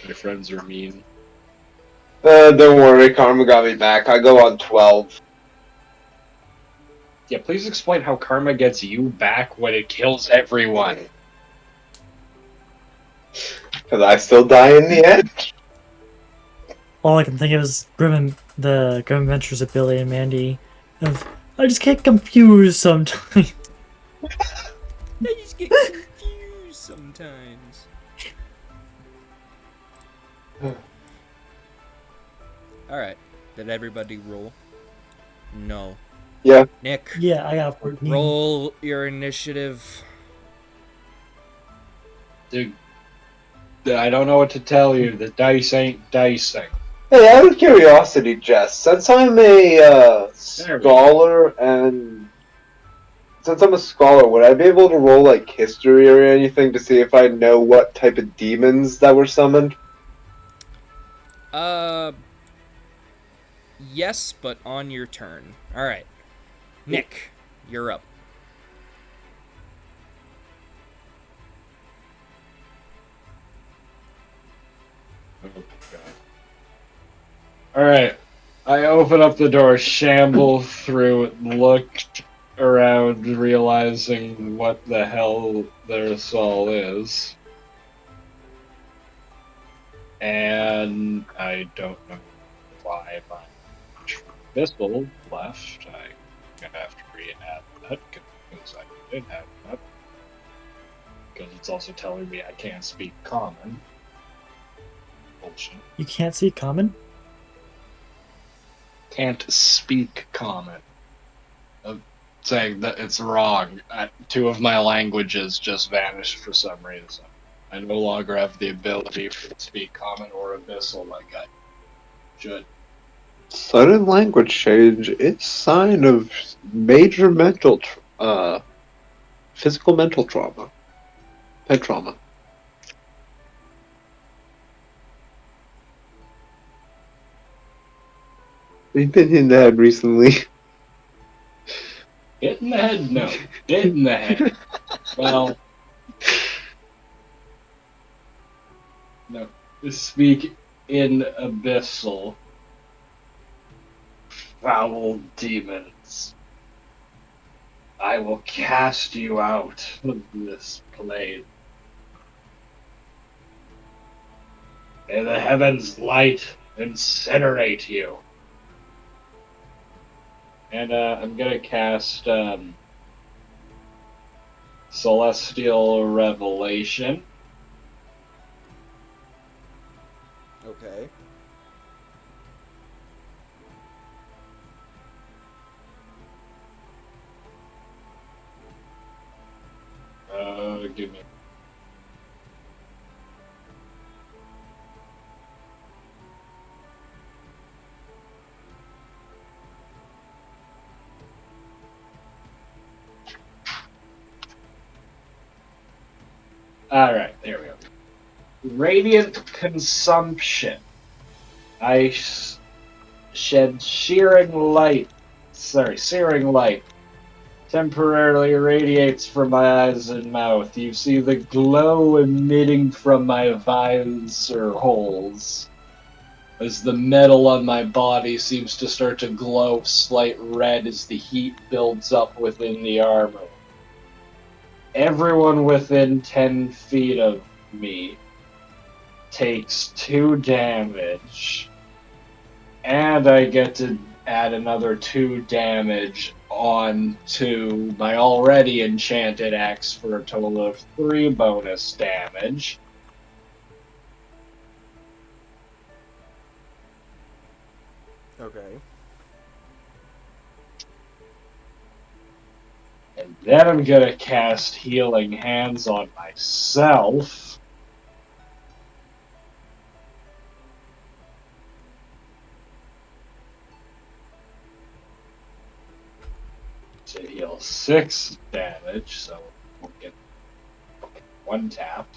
My friends are mean. Don't worry, Karma got me back. I go on 12. Yeah, please explain how karma gets you back when it kills everyone. Because I still die in the end. all I can think of is the Grim Adventures of Billy and Mandy. Of I just get confused sometimes. I just get confused sometimes. Alright. Did everybody roll? No. Yeah. Nick, Yeah, I got 14. roll your initiative. Dude, I don't know what to tell you. The dice ain't dicing. Hey, out of curiosity, Jess, since I'm a There we go. scholar and since I'm a scholar, would I be able to roll like history or anything to see if I know what type of demons that were summoned? Yes, but on your turn. Alright. Nick, you're up. Oh, God. Alright. I open up the door, shamble through it, look around, realizing what the hell this all is. And I don't know why my pistol left. I'm gonna have to re-add that because I did have that. Because it's also telling me I can't speak common. Bullshit. You can't speak common? Can't speak common. Saying that it's wrong. Two of my languages just vanished for some reason. I no longer have the ability to speak common or abyssal like I should. Sudden language change. It's sign of major physical mental trauma. Head trauma. You've been in the head recently. Hit in the head? No. Hit in the head. Well, no. Speak in abyssal. Foul demons. I will cast you out of this plane. May the heavens light incinerate you. And I'm gonna cast Celestial Revelation. Okay. Give me. Alright, there we go. Radiant Consumption. I shed searing light. Temporarily irradiates from my eyes and mouth. You see the glow emitting from my visor holes as the metal on my body seems to start to glow slight red as the heat builds up within the armor. Everyone within 10 feet of me takes 2 damage, and I get to add another 2 damage on to my already enchanted axe for a total of 3 bonus damage. Okay. And then I'm gonna cast Healing Hands on myself. To heal 6 damage, so we'll get 1 tap.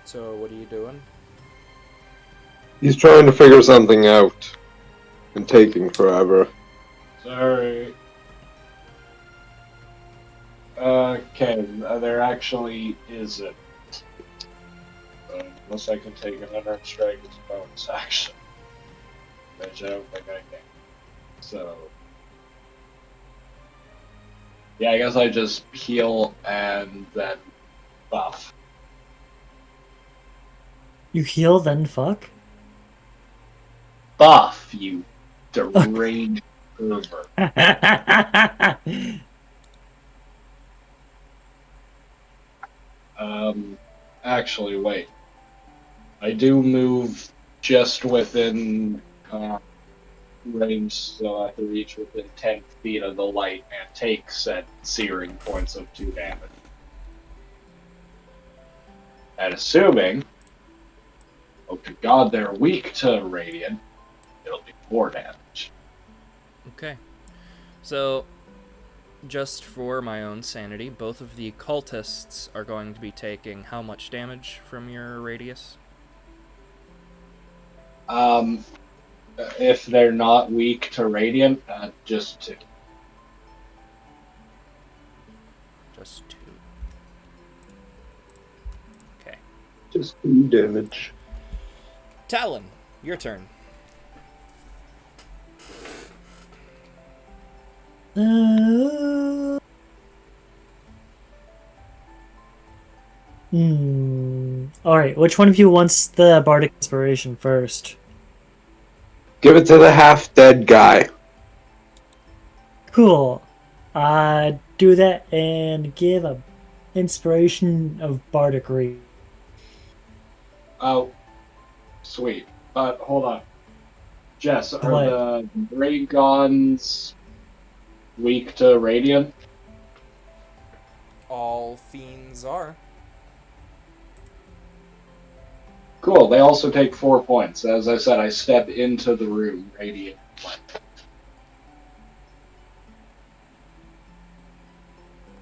So what are you doing? He's trying to figure something out and taking forever. Sorry. Okay, there actually isn't. Unless I can take an unarmed strike as a bonus action. Which I don't think I can. So. Yeah, I guess I just heal and then buff. You heal, then fuck? Buff, you deranged pervert. Actually, wait. I do move just within range, so I have to reach within 10 feet of the light and take said searing points of 2 damage. And assuming, oh to god, they're weak to radiant, it'll be 4 damage. Okay. So, just for my own sanity, both of the cultists are going to be taking how much damage from your radius? If they're not weak to radiant, just 2. Just 2. Okay. Just 2 damage. Talon, your turn. Alright, which one of you wants the bardic inspiration first? Give it to the half-dead guy. Cool. Do that and give a inspiration of bardic read. Oh, sweet. But hold on. Jess, are What? the Draygons weak to radiant? All fiends are. Cool, they also take 4 points. As I said, I step into the room, radiant.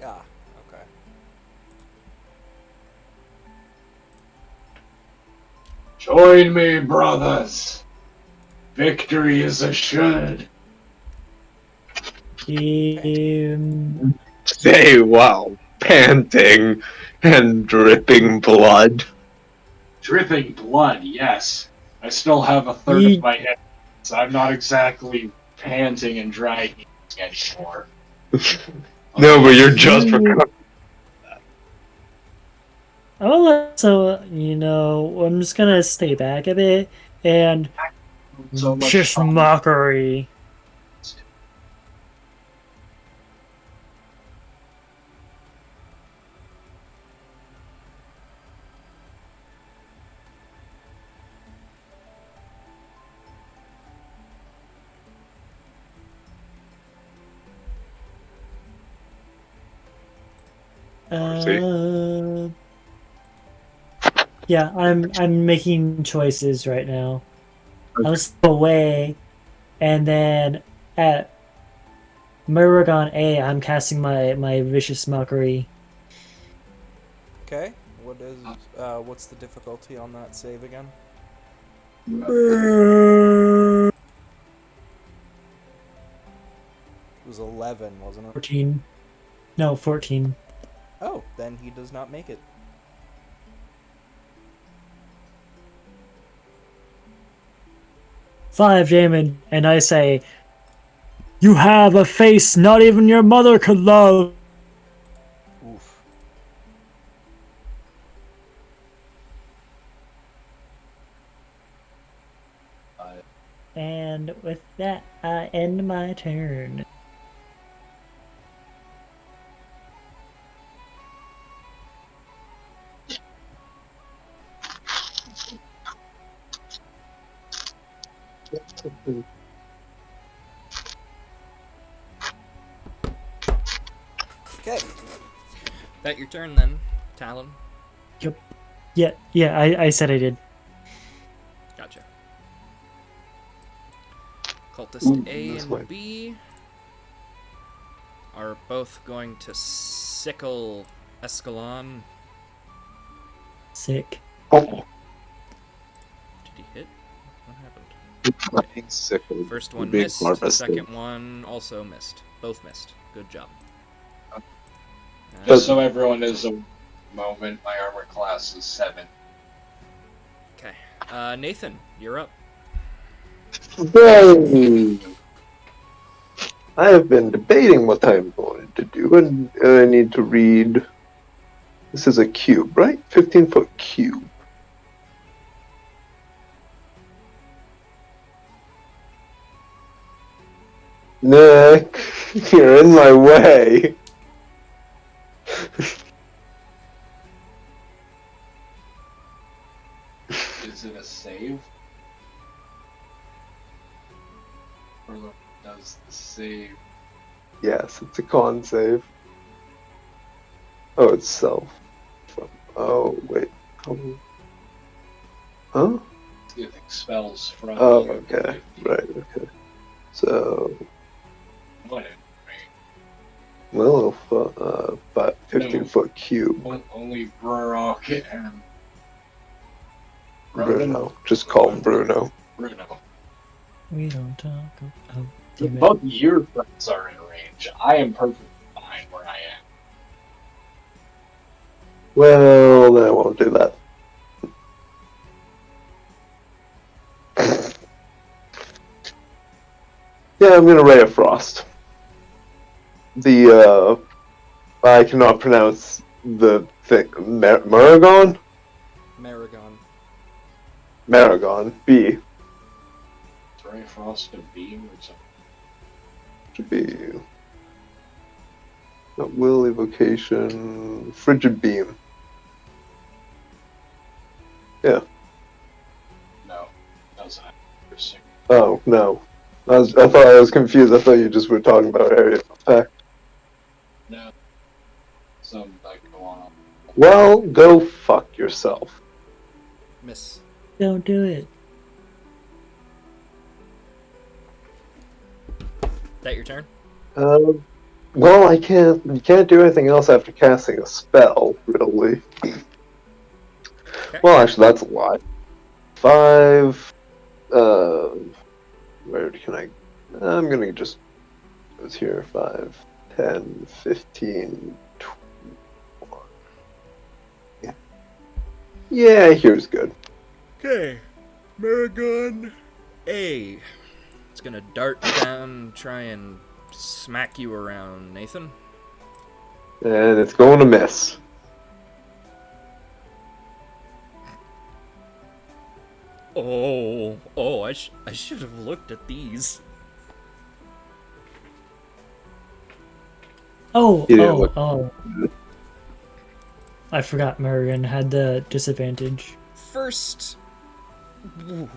Ah, okay. Join me, brothers! Victory is assured. Say while panting and dripping blood. Dripping blood, yes. I still have a third of my head, so I'm not exactly panting and dragging anymore. No, but you're just recovering. I'll also, I'm just gonna stay back a bit and So much just fun. mockery. Yeah, I'm making choices right now. Okay. I'll step away, and then at Muragon A, I'm casting my vicious mockery. Okay. What's the difficulty on that save again? It was 11, wasn't it? 14. No, 14. Oh, then he does not make it. Five damage, and I say, "You have a face not even your mother could love." Oof. And with that, I end my turn. Okay. That your turn then, Talon? Yep. Yeah, I said I did. Gotcha. Cultist A this and way. B are both going to sickle Escalon. Sick. Oh, Did he hit? What happened? I'm getting sick of First one being missed. harvested. Second one also missed. Both missed. Good job. Just so everyone is a moment, my armor class is 7. Okay. Nathan, you're up. Yay! I have been debating what I'm going to do, and I need to read. This is a cube, right? 15-foot cube. Nick, you're in my way. Is it a save? Or does the save... Yes, it's a con save. Oh, it's self. Oh, wait. Huh? It expels from Oh, you. okay. Right, okay. So, What? well, 15-foot cube. Only Brurok and Bruno. Just call him Bruno. Bruno. We don't talk about. Damn it. Both your friends are in range. I am perfectly fine where I am. Well, then I won't do that. Yeah, I'm gonna Ray of Frost. I cannot pronounce the thing. Maragon? Maragon. Maragon. B. Ray Frost and Beam or something. Should be. Not will evocation. Frigid Beam. Yeah. No, doesn't have to. Oh, no. I thought I was confused. I thought you just were talking about area of effect. No. Some like go on. Well, go fuck yourself. Miss. Don't do it. That your turn? Well, I can't. You can't do anything else after casting a spell, really. Okay. Well, actually, that's a lot. 5. Where can I? I'm gonna just. It was here. 5, 10, 15, 20. Yeah. Yeah, here's good. Okay. Maragon A. It's gonna dart down, try and smack you around, Nathan. And it's going to miss. I should have looked at these. Oh, You didn't look- I forgot Marion had the disadvantage. First. Ooh.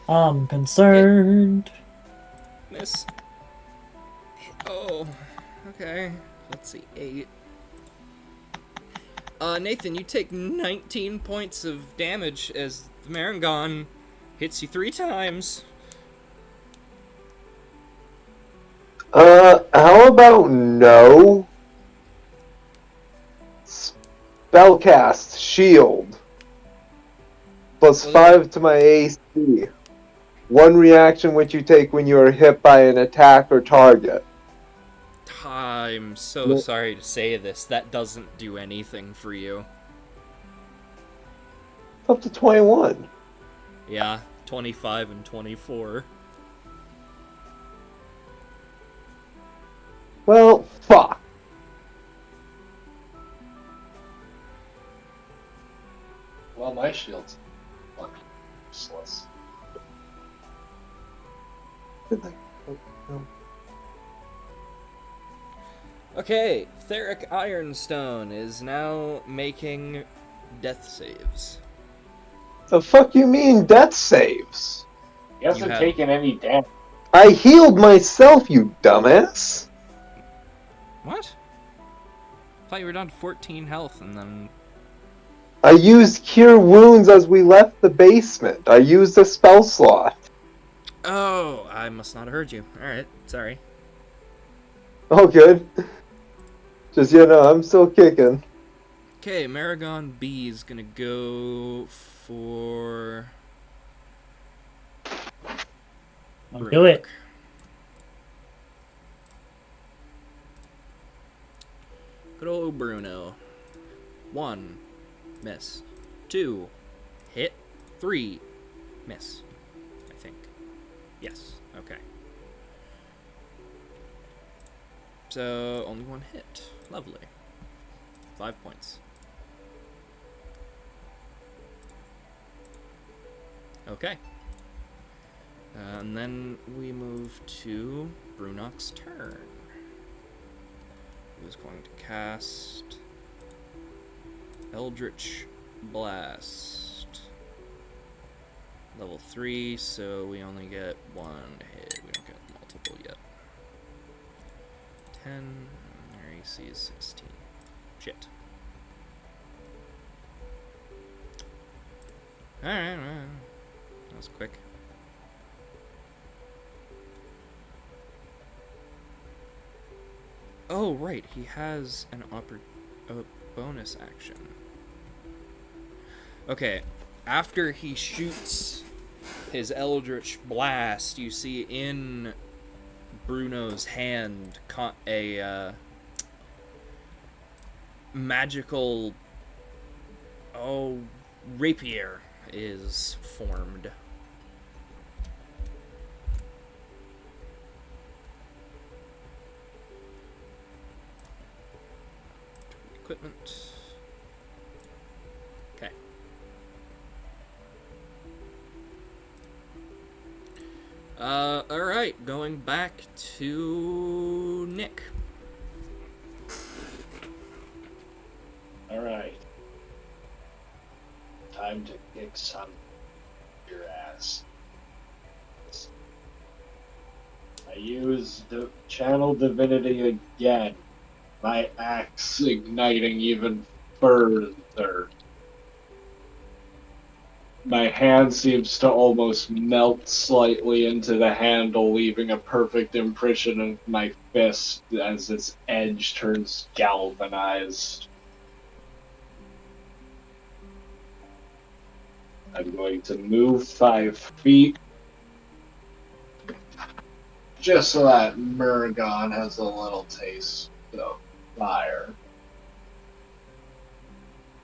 I'm concerned. Miss. Oh, okay. Let's see, 8. Nathan, you take 19 points of damage as the Marangon hits you 3 times. How about no? Spellcast shield. Plus 5 to my AC. One reaction which you take when you are hit by an attack or target. I'm so sorry to say this. That doesn't do anything for you. It's up to 21. Yeah, 25 and 24. Well, fuck. Well, my shield's fucking useless. Okay, Theric Ironstone is now making death saves. The fuck you mean death saves? He hasn't have- taken any damage. I healed myself, you dumbass. What? I thought you were down to 14 health and then... I used Cure Wounds as we left the basement. I used a spell slot. Oh, I must not have heard you. Alright, sorry. Oh, good. Just, I'm still kicking. Okay, Maragon B is gonna go for Do it. Good old Bruno. 1, miss. 2, hit. 3, miss. I think. Yes, okay. So, only 1 hit. Lovely. 5 points. Okay. And then we move to Brunok's turn. Who's going to cast Eldritch Blast. Level 3, so we only get 1 hit. We don't get multiple yet. 10. Our AC is 16. Shit. Alright. That was quick. Oh, right. He has a bonus action. Okay. After he shoots his Eldritch Blast, you see in Bruno's hand a magical rapier is formed. Equipment. Okay. Alright, going back to Nick. Alright. Time to kick some your ass. I use the channel divinity again. My axe igniting even further. My hand seems to almost melt slightly into the handle, leaving a perfect impression of my fist as its edge turns galvanized. I'm going to move 5 feet, just so that Muragon has a little taste of fire.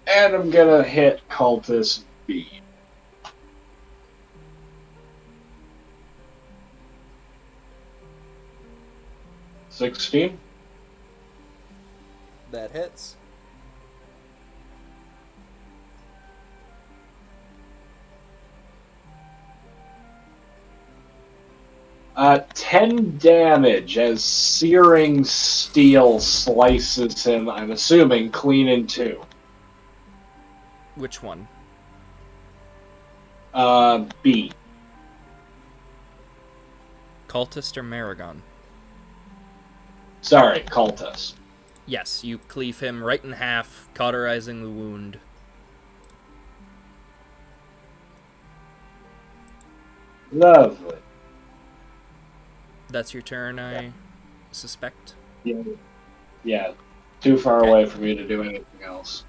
And I'm gonna hit Cultist B. $16. That hits. Uh, 10 damage as searing steel slices him, I'm assuming, clean in 2. Which one? B. Cultist or Maragon? Sorry, Cultist. Yes, you cleave him right in half, cauterizing the wound. Lovely. That's your turn, I suspect. Yeah. Too far Okay. away for me to do anything else.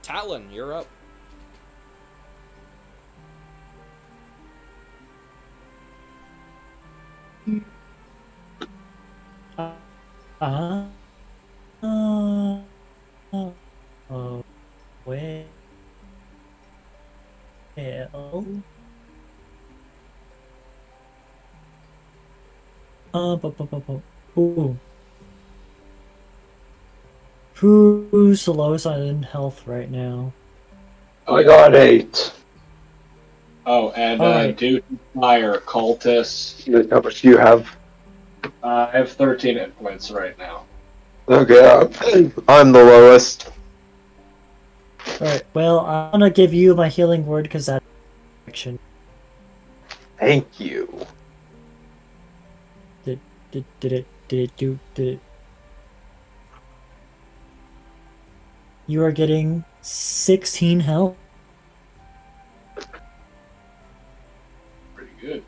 Talon, you're up. Uh, uh, well, ooh. Who's the lowest on health right now? I got 8. Oh, and Alright. due to fire, Cultist. How much do you have? I have 13 hit points right now. Okay, I'm the lowest. Alright, well, I'm gonna give you my healing word because that's action. Thank you. Did it? You are getting 16 health. Pretty good.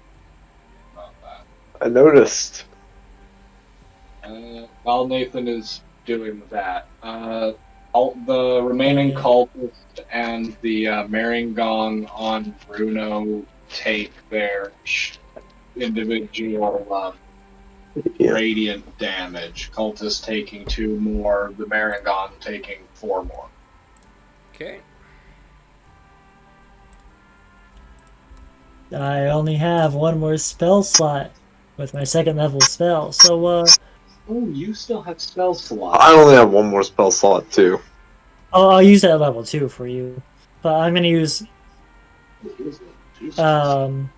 Not bad. I noticed. While Nathan is doing that, The remaining Yeah. cultist and the Maringong on Bruno take their individual Yeah. radiant damage. Cultist taking 2 more, the Maringong taking 4 more. Okay. I only have one more spell slot with my second level spell, so Oh, you still have spell slots. I only have one more spell slot too. I'll use that level 2 for you. But I'm gonna use Jesus. oh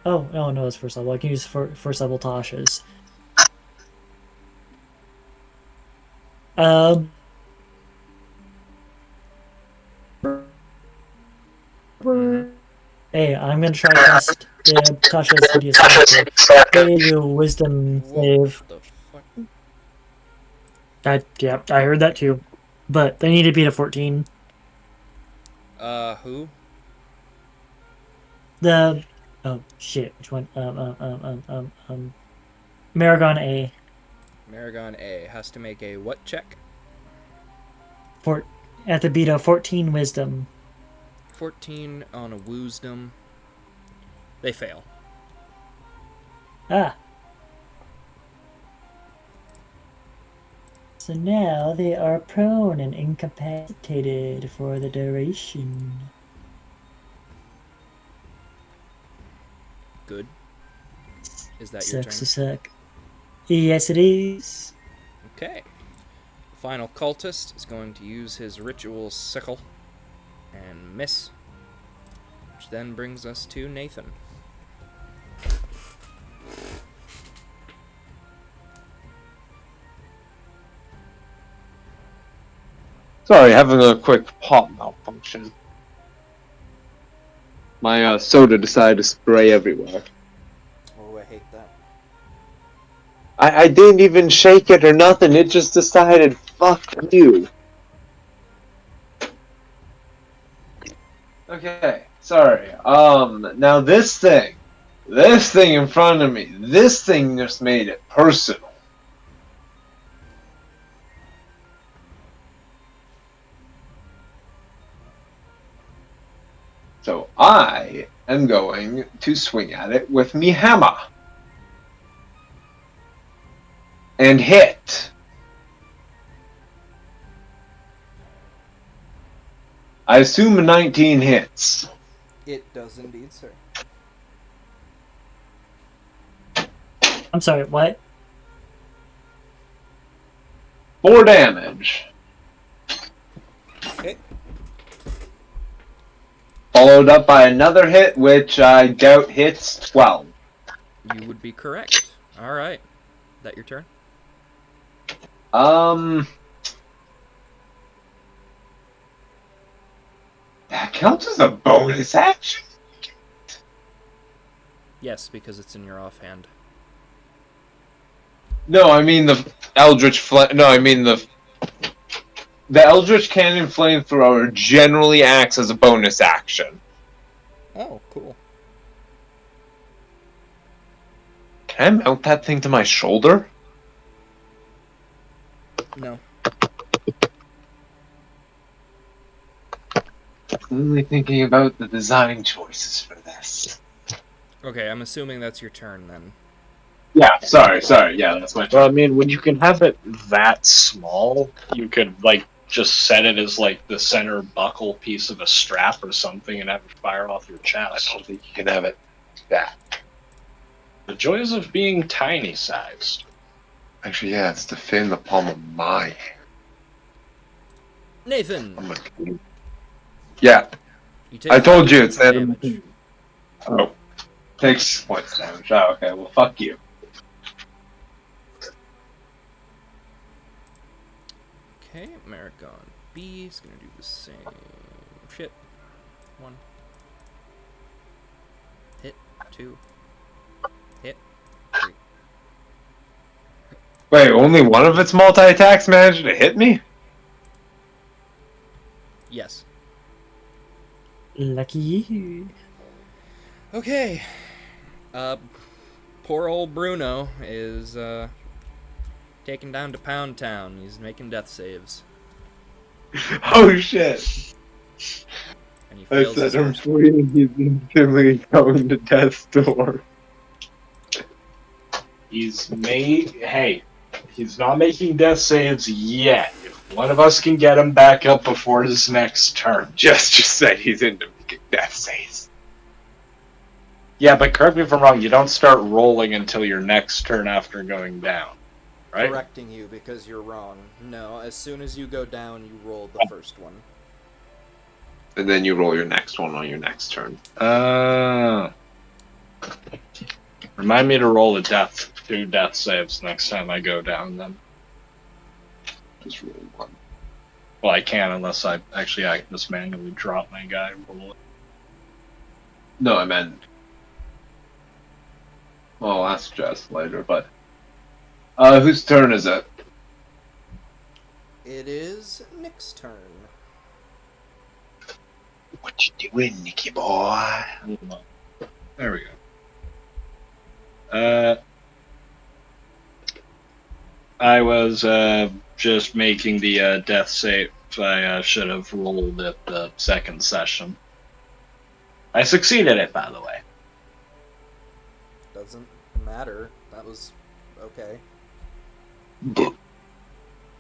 no, it's first level. I can use first level Tasha's. Um Mm-hmm. Hey, I'm gonna try cast Tasha's Hideous Laughter. They do a wisdom save. What the fuck? I heard that too. But they need to beat a 14. Who? The oh shit, which one? Maragon A. Maragon A has to make a what check? For at the beat a 14 wisdom. 14 on a wisdom. They fail. Ah. So now they are prone and incapacitated for the duration. Good. Is that your Sucks turn? to suck. Yes, it is. Okay. The final cultist is going to use his ritual sickle and miss, which then brings us to Nathan. Sorry, having a quick pop malfunction. My soda decided to spray everywhere. Oh, I hate that. I didn't even shake it or nothing. It just decided, fuck you. Okay, sorry. Now this thing in front of me, this thing just made it personal. So I am going to swing at it with me hammer. And hit. I assume 19 hits. It does indeed, sir. I'm sorry, what? 4 damage. Okay. Followed up by another hit, which I doubt hits 12. You would be correct. Alright. That your turn? That counts as a bonus action? Yes, because it's in your offhand. No, I mean the Eldritch Flame. No, I mean the Eldritch Cannon Flamethrower generally acts as a bonus action. Oh, cool. Can I mount that thing to my shoulder? No. Only thinking about the design choices for this. Okay, I'm assuming that's your turn then. Yeah, sorry. Yeah, that's my turn. Well, I mean, when you can have it that small, you could, like, just set it as, like, the center buckle piece of a strap or something and have it fire off your I chest. don't think you can have it that. The joys of being tiny sized. Actually, yeah, it's to fit in the palm of my hand. Nathan! Yeah, You take I told 5 you points it's of animal. damage. Oh. Takes points damage. Oh, okay, well, fuck you. Okay, Maragon B is gonna do the same shit. 1. Hit. 2. Hit. 3. Wait, only one of its multi-attacks managed to hit me? Yes. Lucky you. Okay. Poor old Bruno is, taken down to Pound Town. He's making death saves. Oh shit! And he I fails said his I'm first one. free and he's instantly going to death's door. He's not making death saves yet. If one of us can get him back up before his next turn. Just said he's into making death saves. Yeah, but correct me if I'm wrong, you don't start rolling until your next turn after going down, right? Correcting you because you're wrong. No, as soon as you go down, you roll the first one. And then you roll your next one on your next turn. Remind me to roll two death saves next time I go down then. Just roll one. Well, I can unless I can just manually drop my guy and roll it. No, I meant. Well, I'll ask Jess later, but. Whose turn is it? It is Nick's turn. What you doing, Nicky boy? Hold on. There we go. I was just making the death save. I should have rolled it the second session. I succeeded it, by the way. Doesn't matter. That was okay.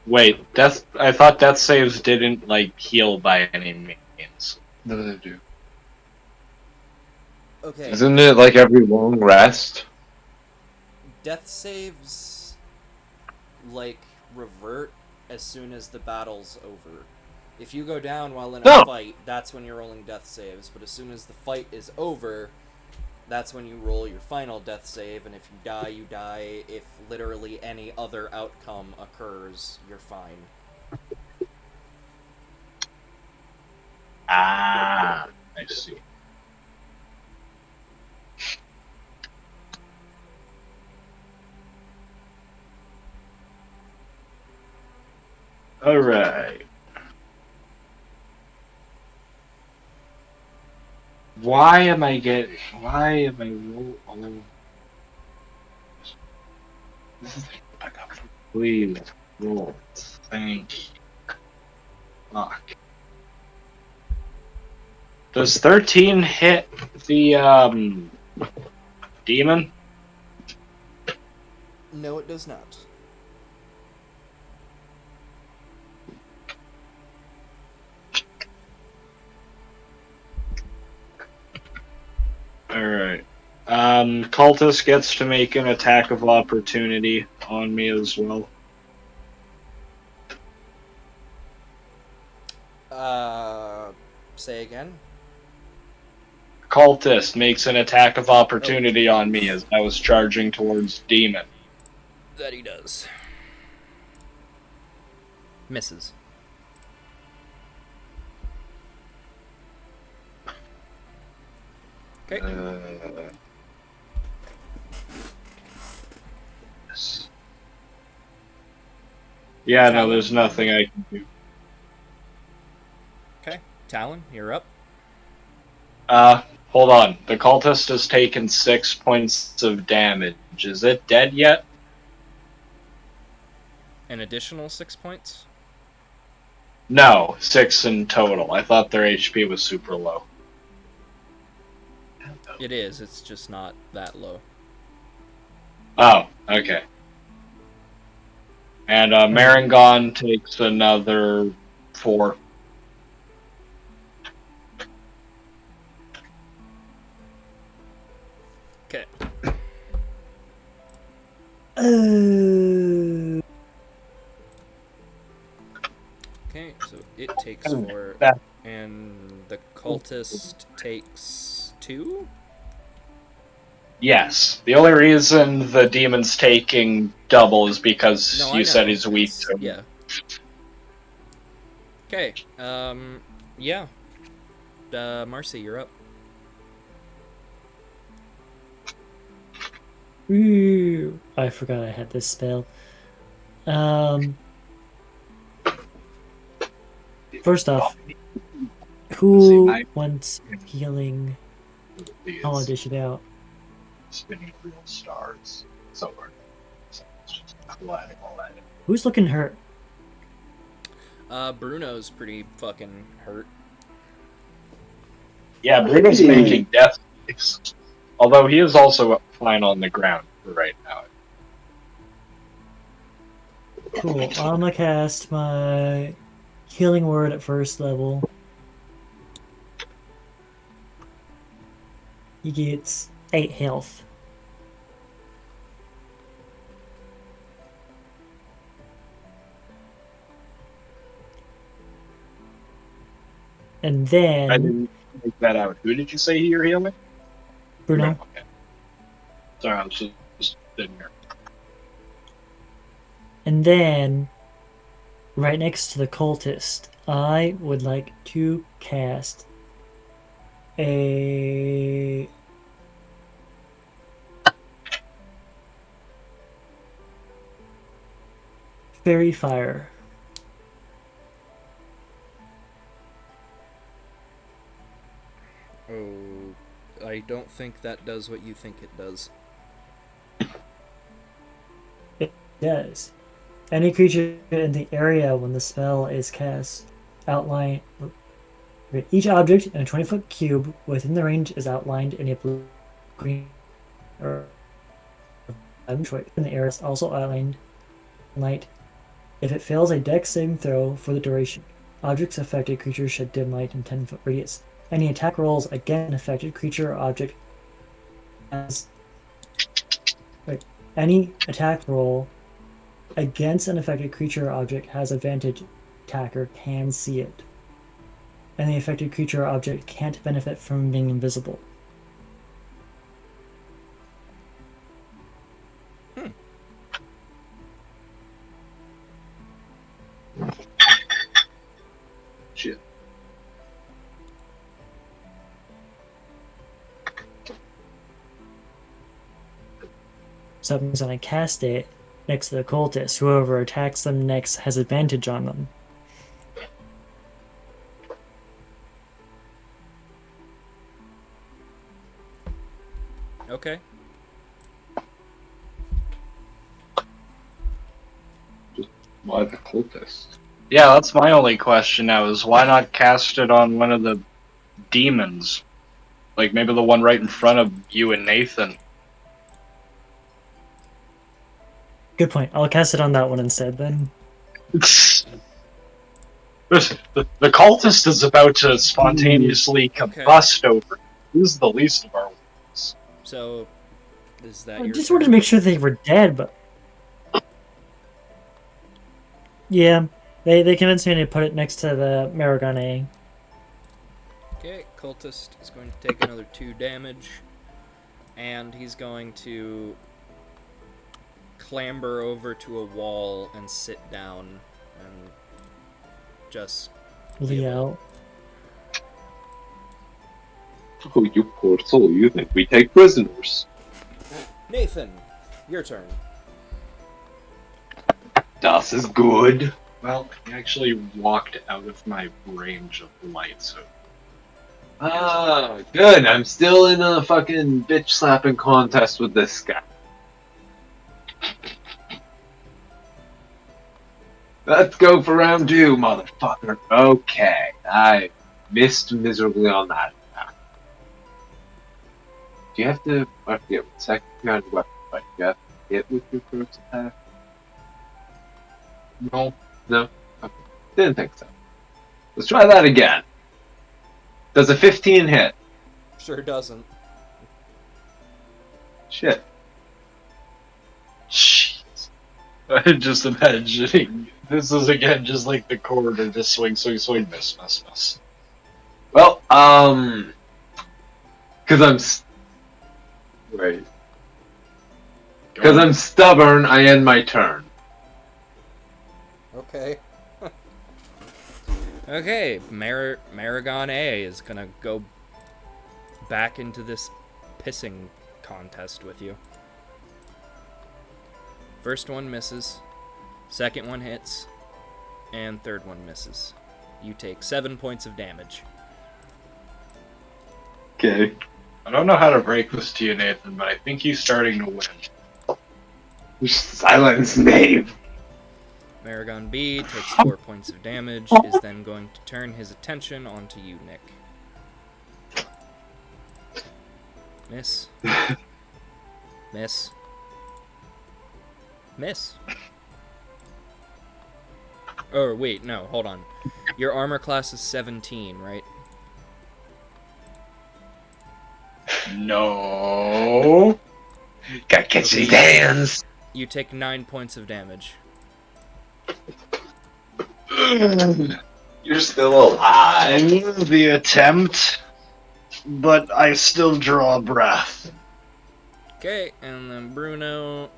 Wait, I thought death saves didn't heal by any means. No, they do. Okay. Isn't it like every long rest? Death saves revert as soon as the battle's over. If you go down while in a fight, that's when you're rolling death saves, but as soon as the fight is over, that's when you roll your final death save, and if you die, you die. If literally any other outcome occurs, you're fine. Ah, I see. Alright. Why am I roll? Please roll. Thank you. Fuck. Does 13 hit the demon? No, it does not. Alright. Cultist gets to make an attack of opportunity on me as well. Say again? Cultist makes an attack of opportunity on me as I was charging towards demon. That he does. Misses. Okay. Yeah, no, there's nothing I can do. Okay. Talon, you're up. Hold on. The cultist has taken 6 points of damage. Is it dead yet? An additional 6 points? No, 6 in total. I thought their HP was super low. It is, it's just not that low. Oh, okay. And Marangon takes another 4. Okay. Okay, so it takes 4, and the cultist takes 2? Yes. The only reason the demon's taking double is because you said he's weak. Yeah. Okay, yeah. Marcy, you're up. Ooh, I forgot I had this spell. First off, who wants healing? I want to dish it out. Spinning real stars. So we're just colliding all that. Who's looking hurt? Bruno's pretty fucking hurt. Yeah, Bruno's Hey. making death saves. Although he is also fine on the ground for right now. Cool. I'm gonna cast my healing word at first level. He gets 8 health. And I then didn't make that out. Who did you say you're healing? Bruno. Okay. Sorry, I was just sitting here. And then right next to the cultist, I would like to cast a fairy fire. Oh, I don't think that does what you think it does. It does. Any creature in the area when the spell is cast outline each object in a 20-foot cube within the range is outlined in a blue, green, or choice. In the area is also outlined in light. If it fails a dex saving throw for the duration, objects affected creatures shed dim light in 10-foot radius. Any attack rolls against an affected creature or object has any attack roll against an affected creature or object has advantage. Attacker can see it, and the affected creature or object can't benefit from being invisible. Shit. So when I cast it next to the cultist, whoever attacks them next has advantage on them. Okay. Why the cultist? Yeah, that's my only question now, is why not cast it on one of the demons? Like maybe the one right in front of you and Nathan. Good point. I'll cast it on that one instead then. The cultist is about to spontaneously combust over. This is the least of our worries. So, is that I your just turn? wanted to make sure they were dead, but yeah, they convinced me to put it next to the Maragane. Okay, cultist is going to take another 2 damage, and he's going to clamber over to a wall and sit down and just give up. Leo. Oh, you poor soul, you think we take prisoners. Nathan, your turn. Das is good. Well, he actually walked out of my range of light, so Ah, good. I'm still in a fucking bitch slapping contest with this guy. Let's go for round 2, motherfucker. Okay, I missed miserably on that. Do you have to? I forget. Second round weapon fight. Do you have to hit with your first attack? no. No. Okay. Didn't think so. Let's try that again. Does a 15 hit? Sure doesn't. Shit. Jeez. I'm just imagining this is again just like the corridor, just swing, swing, swing, miss, miss, miss. Well, because wait. Because I'm stubborn, I end my turn. Okay. Okay, Maragon A is gonna go back into this pissing contest with you. First one misses, second one hits, and third one misses. You take 7 points of damage. Okay. I don't know how to break this to you, Nathan, but I think he's starting to win. Silence, knave. Maragon B takes 4 points of damage, is then going to turn his attention onto you, Nick. Miss. Miss. Miss. Oh, wait, no, hold on. Your armor class is 17, right? No. Gotta catch Okay, these hands. You take 9 points of damage. You're still I alive. knew the attempt, but I still draw a breath. Okay, and then Bruno.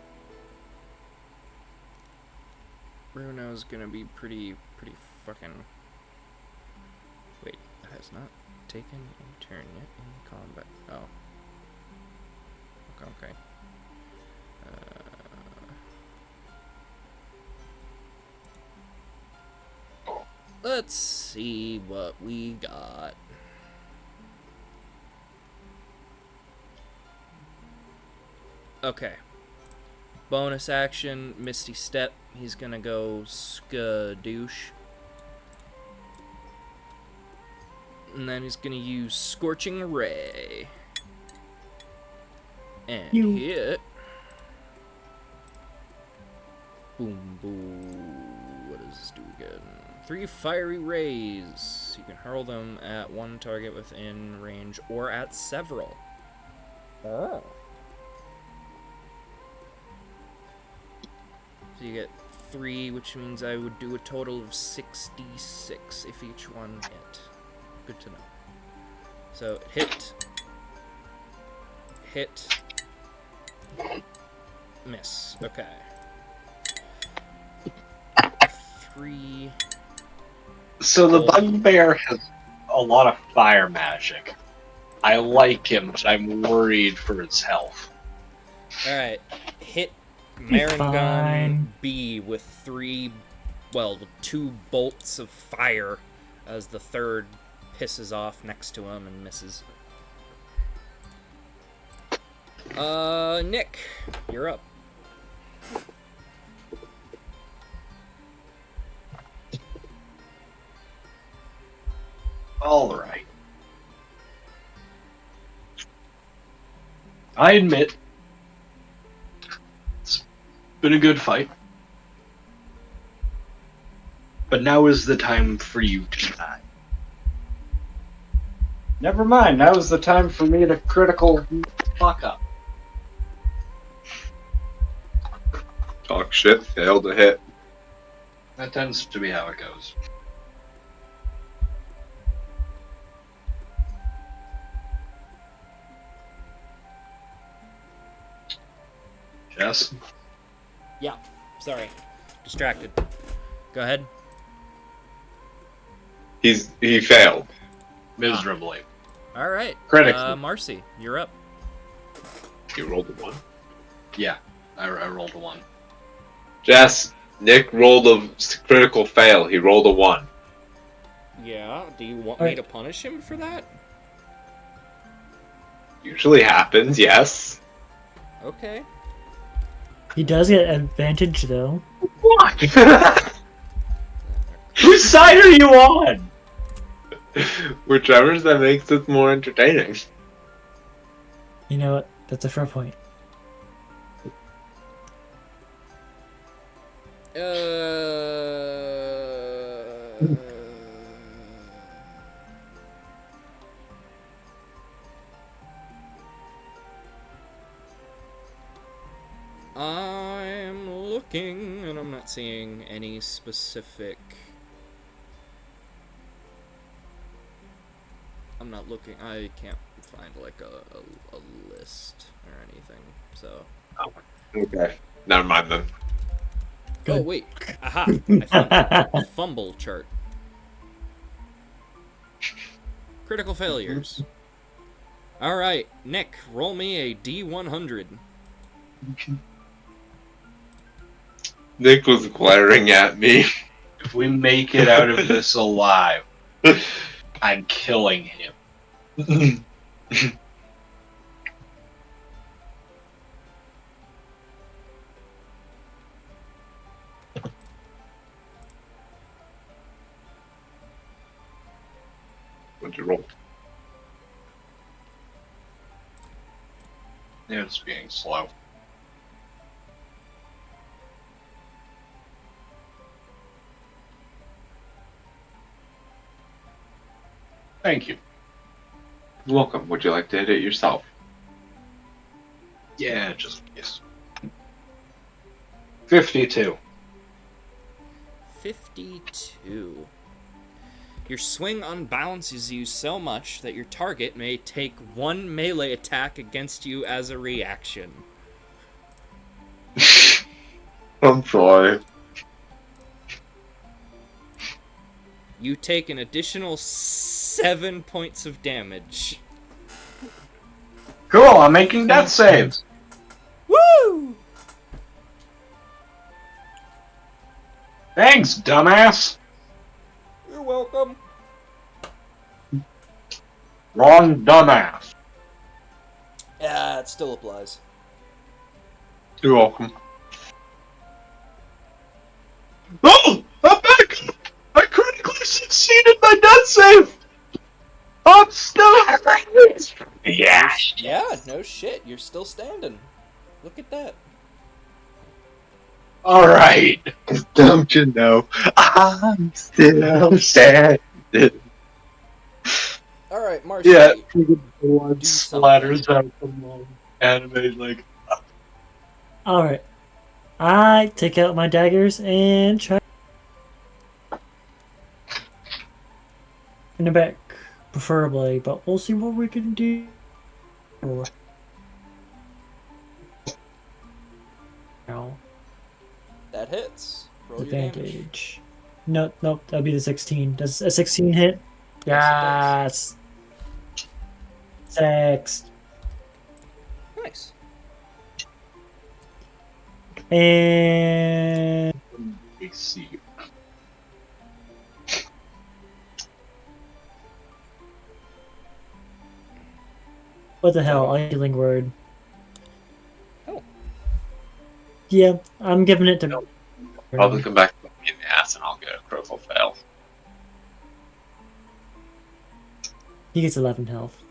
Bruno's gonna be pretty fucking. Wait, that has not taken a turn yet in combat. Oh. Okay. Let's see what we got. Okay. Bonus action, Misty Step. He's gonna go skadoosh. And then he's gonna use Scorching Ray. And hit. Boom, boom. What does this do again? 3 fiery rays. You can hurl them at one target within range or at several. Oh. So you get 3, which means I would do a total of 66 if each one hit. Good to know. So hit. Hit. Miss. Okay. 3. So the bugbear has a lot of fire magic. I like him, but I'm worried for his health. Alright. Hit Fine. Marengon B with 2 bolts of fire as the third pisses off next to him and misses. Nick, you're up. All right. I admit, it's been a good fight. But now is the time for you to die. Never mind, now is the time for me to critical fuck up. Talk shit, fail to hit. That tends to be how it goes. Jess? Yeah, sorry. Distracted. Go ahead. He failed. Miserably. Alright. Critically. Marcy, you're up. He rolled a 1. Yeah, I rolled a 1. Jess, Nick rolled a critical fail. He rolled a 1. Yeah, do you want me Alright. to punish him for that? Usually happens, yes. Okay. He does get advantage though. What? Whose side are you on? Whichever's that makes it more entertaining. You know what? That's a fair point. I'm looking, and I'm not seeing any specific... I'm not looking... I can't find, like, a list or anything, so... Okay. Never mind then. Oh, Good. wait. Aha! I found it. A fumble chart. Critical failures. Alright, Nick, roll me a D100. Nick was glaring at me. If we make it out of this alive, I'm killing him. to roll. Yeah, it's being slow. Thank you. Welcome. Would you like to hit it yourself? Yeah, just yes. 52. 52. Your swing unbalances you so much that your target may take one melee attack against you as a reaction. I'm sorry. You take an additional 7 points of damage. Cool, I'm making death saves. Woo! Thanks, dumbass. You're welcome. Wrong dumbass. Yeah, it still applies. You're welcome. Oh! I'm back! I critically succeeded my death save! I'm still Yeah! Yeah, no shit. You're still standing. Look at that. Alright. Don't you know I'm still standing? Alright, Marcy. Yeah. Blood Do something. splatters out from my anime like. Alright. I take out my daggers and try in the back, preferably, but we'll see what we can do. Now, That hits. Roll your damage. advantage. Nope, that'll be the 16. Does a 16 hit? Yes, Yes. 6. Nice. And AC. what the hell? A healing word. Oh. Yeah, I'm giving it to. Probably come back in the ass and I'll get a critical fail. He gets 11 health.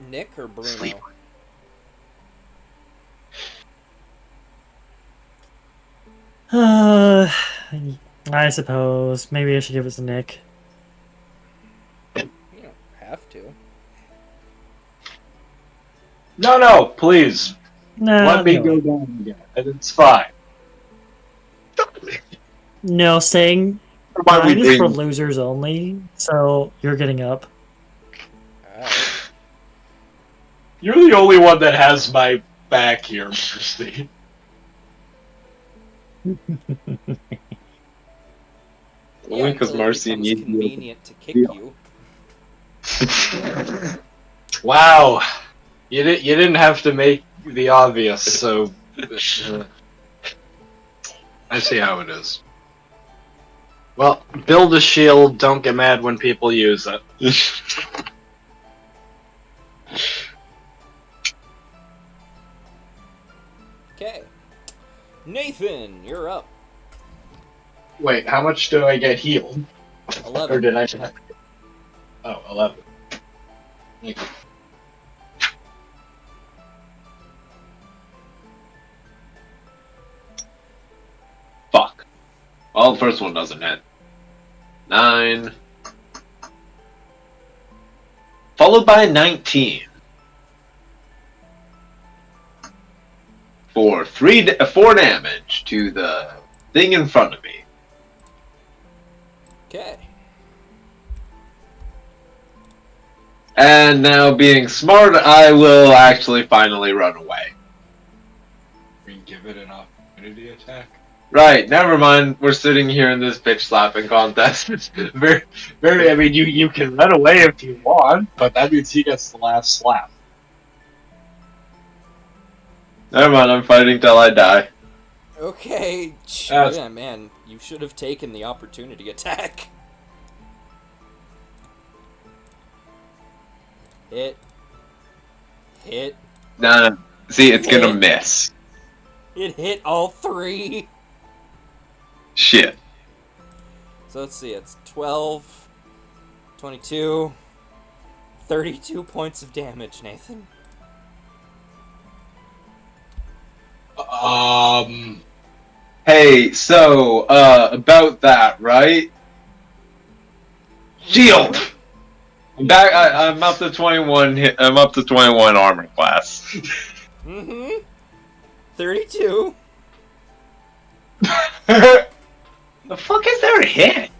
Nick or Bruno? Sleep. I suppose maybe I should give it to Nick. You don't have to. No, please. No, Let me no. go down again. And it's fine. No, saying Why are we mine is for doing? losers only, so you're getting up. Alright. You're the only one that has my back here, Mercy. Only because until it Marcy becomes needs you. convenient to kick Yeah. you. Wow. You didn't have to make the obvious, so I see how it is. Well, build a shield, don't get mad when people use it. Okay. Nathan, you're up. Wait, how much do I get healed? Or 11. did I... Oh, 11. Thank you. Fuck. Well, the first one doesn't hit. 9. Followed by 19. For 4 damage to the thing in front of me. Okay. And now, being smart, I will actually finally run away. We give it an opportunity attack. Right, never mind. We're sitting here in this bitch slapping contest. Very, I mean, you can run away if you want, but that means he gets the last slap. Never mind, I'm fighting till I die. Okay. That's- Yeah, man. You should have taken the opportunity attack. Hit. Hit. Nah, see, it's gonna Hit. miss. It hit all 3. Shit. So let's see. It's 12, 22. 32 points of damage, Nathan. Hey, so, about that, right? Shield! I'm up to 21. I'm up to 21 armor class. Mm-hmm. 32. The fuck is their hit?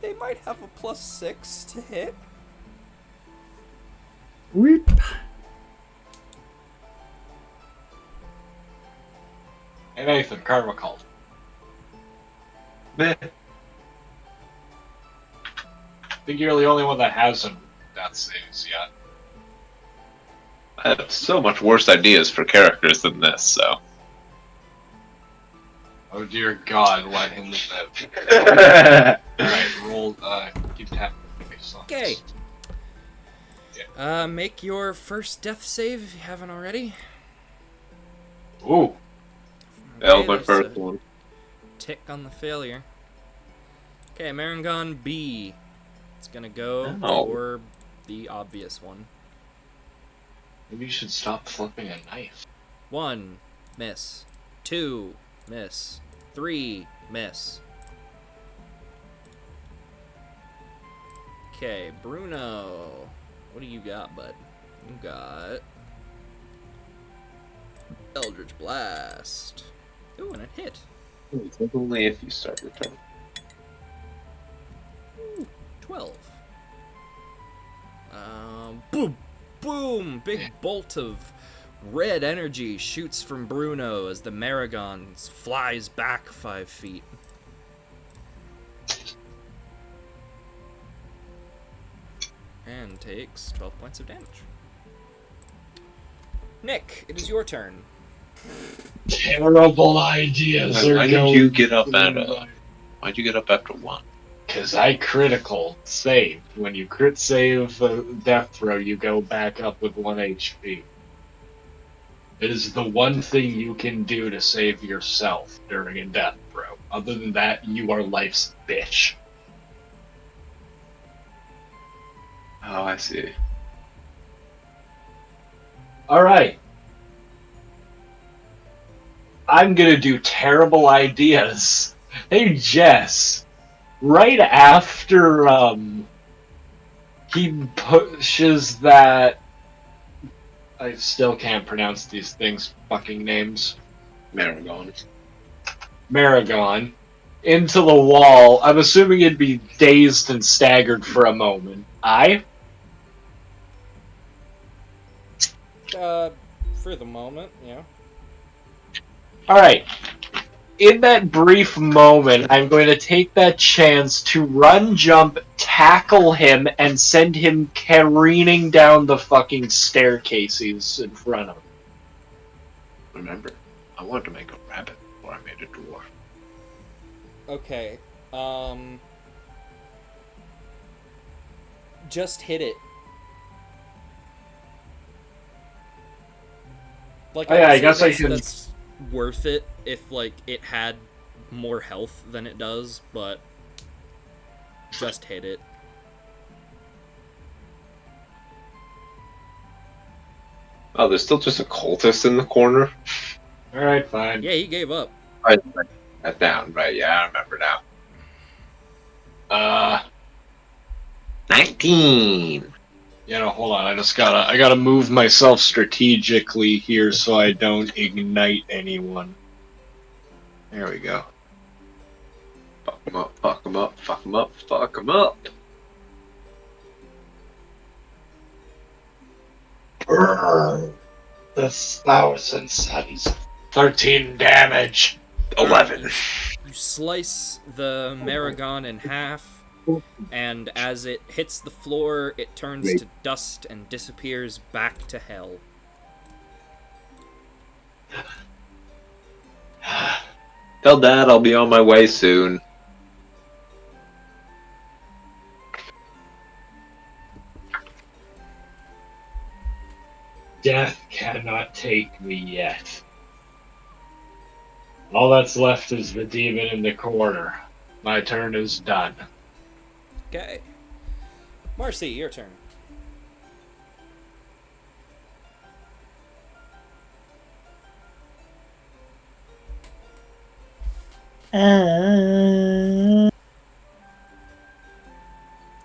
They might have a +6 to hit. Weep. Hey Nathan, Karma Cult. Meh. I think you're the only one that hasn't death saves yet. I have so much worse ideas for characters than this, so. Oh dear God, let him live. Alright, roll, keep tapping. Okay. Make your first death save if you haven't already. Ooh. Failed my there's first a one. Tick on the failure. Okay, Marangon B. It's gonna go Oh. for the obvious one. Maybe you should stop flipping a knife. 1, miss. 2, miss. 3, miss. Okay, Bruno. What do you got, bud? You got Eldritch Blast. Ooh, and it hit. Only if you start your turn. Ooh, 12. Boom! Boom! Big bolt of red energy shoots from Bruno as the Maragon flies back 5 feet. And takes 12 points of damage. Nick, it is your turn. Terrible ideas are Why going did you get up at through my- Why'd you get up after 1? Because I critical saved. When you crit save a death throw, you go back up with 1 HP. It is the one thing you can do to save yourself during a death throw. Other than that, you are life's bitch. Oh, I see. Alright. I'm gonna do terrible ideas. Hey, Jess. Right after, he pushes that... I still can't pronounce these things' fucking names. Maragon. Maragon. Into the wall. I'm assuming it'd be dazed and staggered for a moment. For the moment, yeah. Alright. In that brief moment, I'm going to take that chance to run, jump, tackle him, and send him careening down the fucking staircases in front of him. Remember, I wanted to make a rabbit before I made a dwarf. Okay, just hit it. Like, Oh, yeah, I would say guess I can- that's worth it if, like, it had more health than it does, but just hit it. Oh, there's still just a cultist in the corner? Alright, fine. Yeah, he gave up. Right, that down, right? Yeah, I remember now. 19! You know, hold on, I gotta move myself strategically here so I don't ignite anyone. There we go. Fuck him up, fuck him up, fuck him up, fuck him up! The 1,000 suns. 13 damage. 11. You slice the Maragon in half, and as it hits the floor, it turns to dust and disappears back to hell. Tell Dad I'll be on my way soon. Death cannot take me yet. All that's left is the demon in the corner. My turn is done. Okay. Marcy, your turn.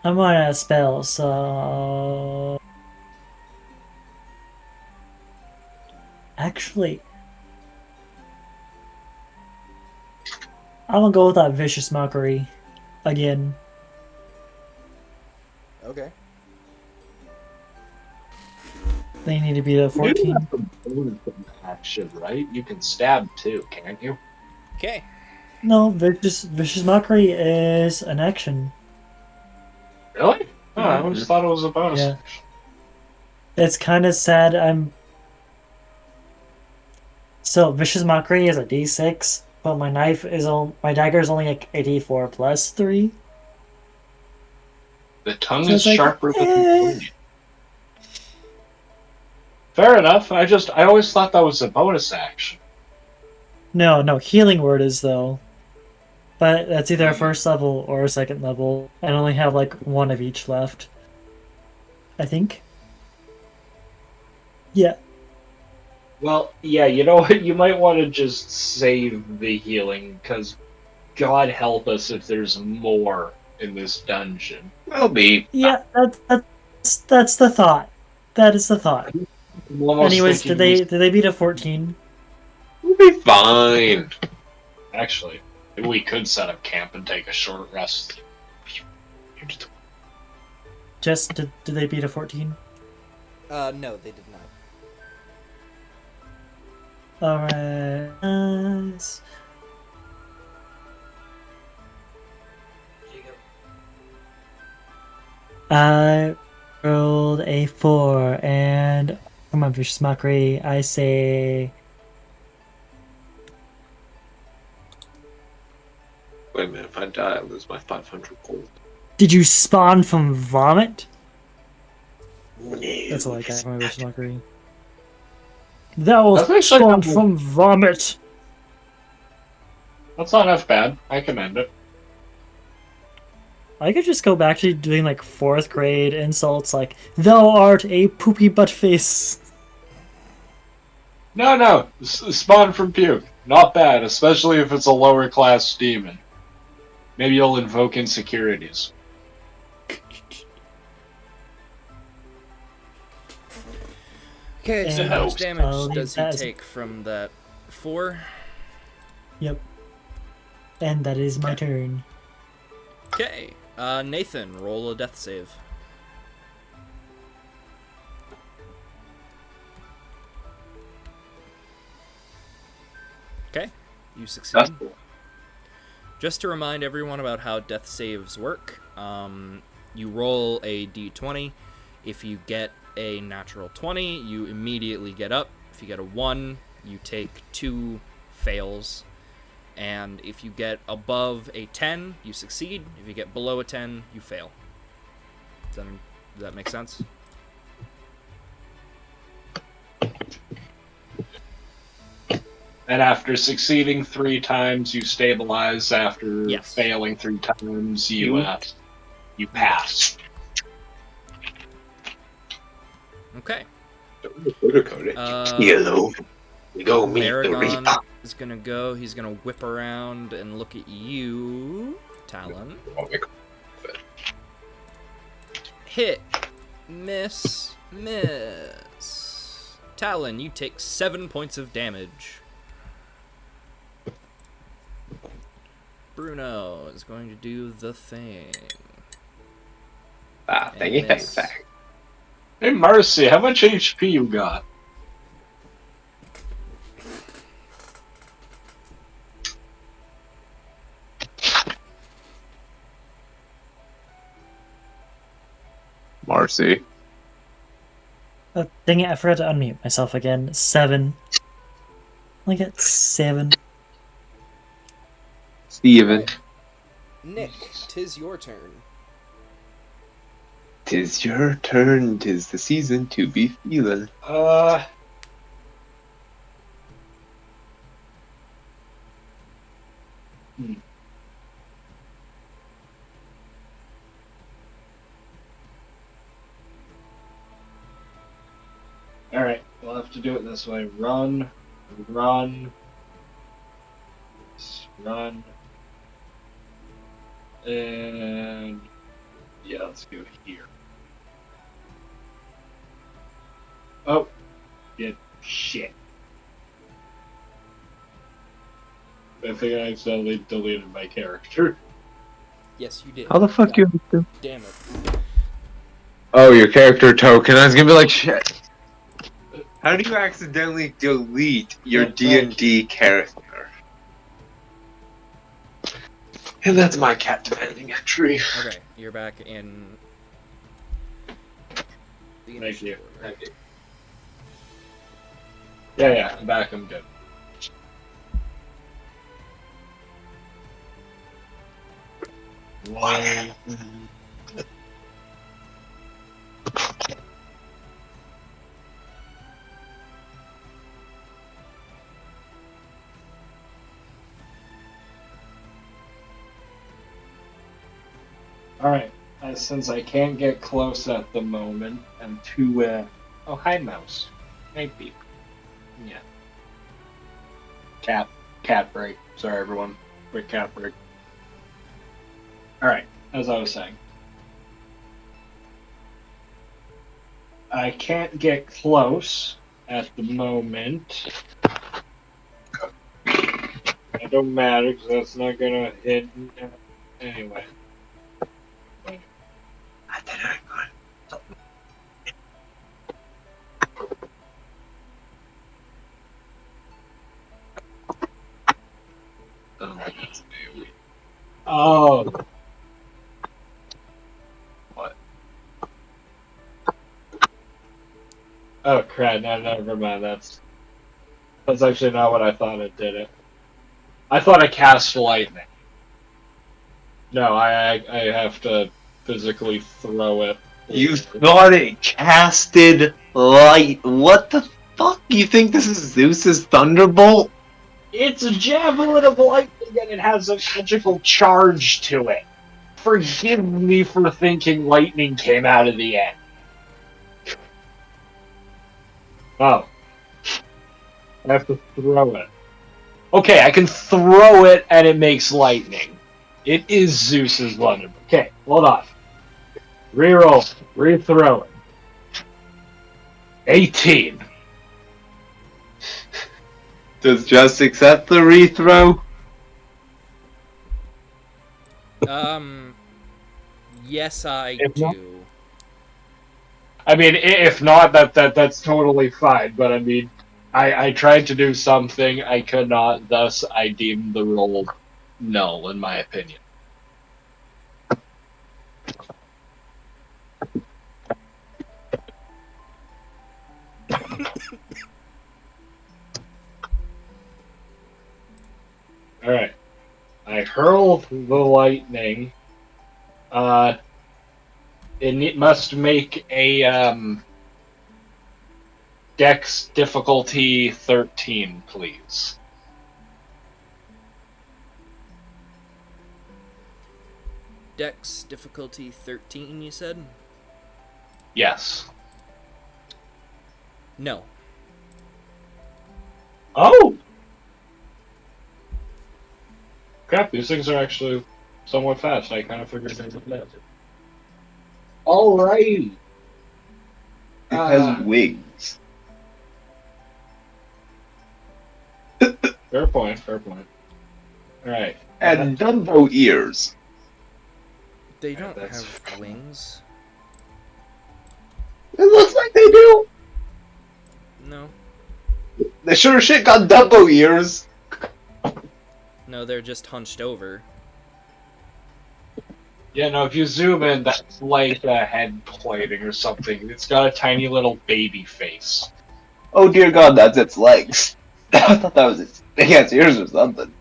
I'm on a spell, so actually, I'm gonna go with that vicious mockery again. Okay. They need to beat a You do 14. have some bonus action, right? You can stab too, can't you? Okay. No, vicious mockery is an action. Really? Oh, I always thought it was a bonus Yeah. action. It's kind of sad. So vicious mockery is a D6, but my my dagger is only like a D4 plus 3. The tongue So is it's like, sharper than the blade. Fair enough. I always thought that was a bonus action. No, healing word is though. But that's either a Hmm. first level or a second level. I only have like one of each left. I think. Yeah. Well, yeah, you know what? You might want to just save the healing, because God help us if there's more in this dungeon. Will be. Yeah, that's the thought. That is the thought. I'm almost Anyways, thinking we did they beat a 14? We'll be fine. actually we could set up camp and take a short rest. Just did they beat a 14? No, they did not. Alright. I rolled a 4, and for my vicious mockery, I say Wait a minute, if I die, I lose my 500 gold. did you spawn from vomit? That's all I got from my vicious mockery. That was That's actually spawned not, from vomit. that's not half bad. I commend it. I could just go back to doing like 4th grade insults like, thou art a poopy butt face. No, spawn from puke. Not bad, especially if it's a lower class demon. Maybe you'll invoke insecurities. Okay, so And how much I'll damage leave does he that as- take from that 4? Yep. And that is my turn. Okay. Nathan, roll a death save. Okay, you succeed. That's cool. Just to remind everyone about how death saves work, you roll a d20. If you get a natural 20, you immediately get up. If you get a 1, you take 2 fails. And if you get above a 10, you succeed. If you get below a 10, you fail. Does that make sense? And after succeeding 3 times, you stabilize. After Yes. failing 3 times, you pass. Okay. Yellow. We go meet the Aragon Reaper. is gonna go. He's gonna whip around and look at you, Talon. Hit. Miss. Talon, you take 7 points of damage. Bruno is going to do the thing. Ah, And thank miss. you. Hey, Mercy, how much HP you got? Marcy. Oh, dang it, I forgot to unmute myself again. 7. I get 7. Steven. Alright. Nick, 'tis your turn. Tis your turn, tis the season to be feeling. we'll have to do it this way. Run, run, run, and yeah, let's do it here. Oh, yeah, shit. I think I accidentally deleted my character. Yes, you did. How the fuck you? Damn it. Oh, your character token. I was gonna be like, shit. How do you accidentally delete your Yeah, thank D&D character? And that's my cat demanding entry. Okay, you're back in the Thank you. initiative order. Thank you. Yeah, I'm back. I'm good. One. Alright, since I can't get close at the moment, I'm too, oh, hi, mouse. Hey, beep. Yeah. Cat break. Sorry, everyone. Quick cat break. Alright, as I was saying. I can't get close at the moment. It don't matter, because that's not gonna hit anyway. Oh. What? Oh crap! No, never mind. That's actually not what I thought it did. It. I thought I cast lightning. No, I have to physically throw it. You thought it casted light. What the fuck? You think this is Zeus's thunderbolt? It's a javelin of lightning and it has a magical charge to it. Forgive me for thinking lightning came out of the end. Oh. I have to throw it. Okay, I can throw it and it makes lightning. It is Zeus's thunderbolt. Okay, hold on. Reroll. Rethrow it. 18. Does just accept the rethrow? Yes, I If not- do. I mean, if not, that's totally fine. But I mean, I tried to do something I could not. Thus, I deemed the roll null, in my opinion. All right, I hurl the lightning. It must make a Dex difficulty 13, please. Dex difficulty 13, you said? Yes. No. Oh! Crap, these things are actually somewhat fast. I kind of figured they would live. Alrighty. It has wings. Fair point, fair point. Alright. And Dumbo ears. They don't that's have wings. It looks like they do. No. They sure as shit got Dumbo ears. No, they're just hunched over. Yeah, no, if you zoom in, that's like a head plating or something. It's got a tiny little baby face. Oh dear God, that's its legs. I thought that was its big ass ears or something.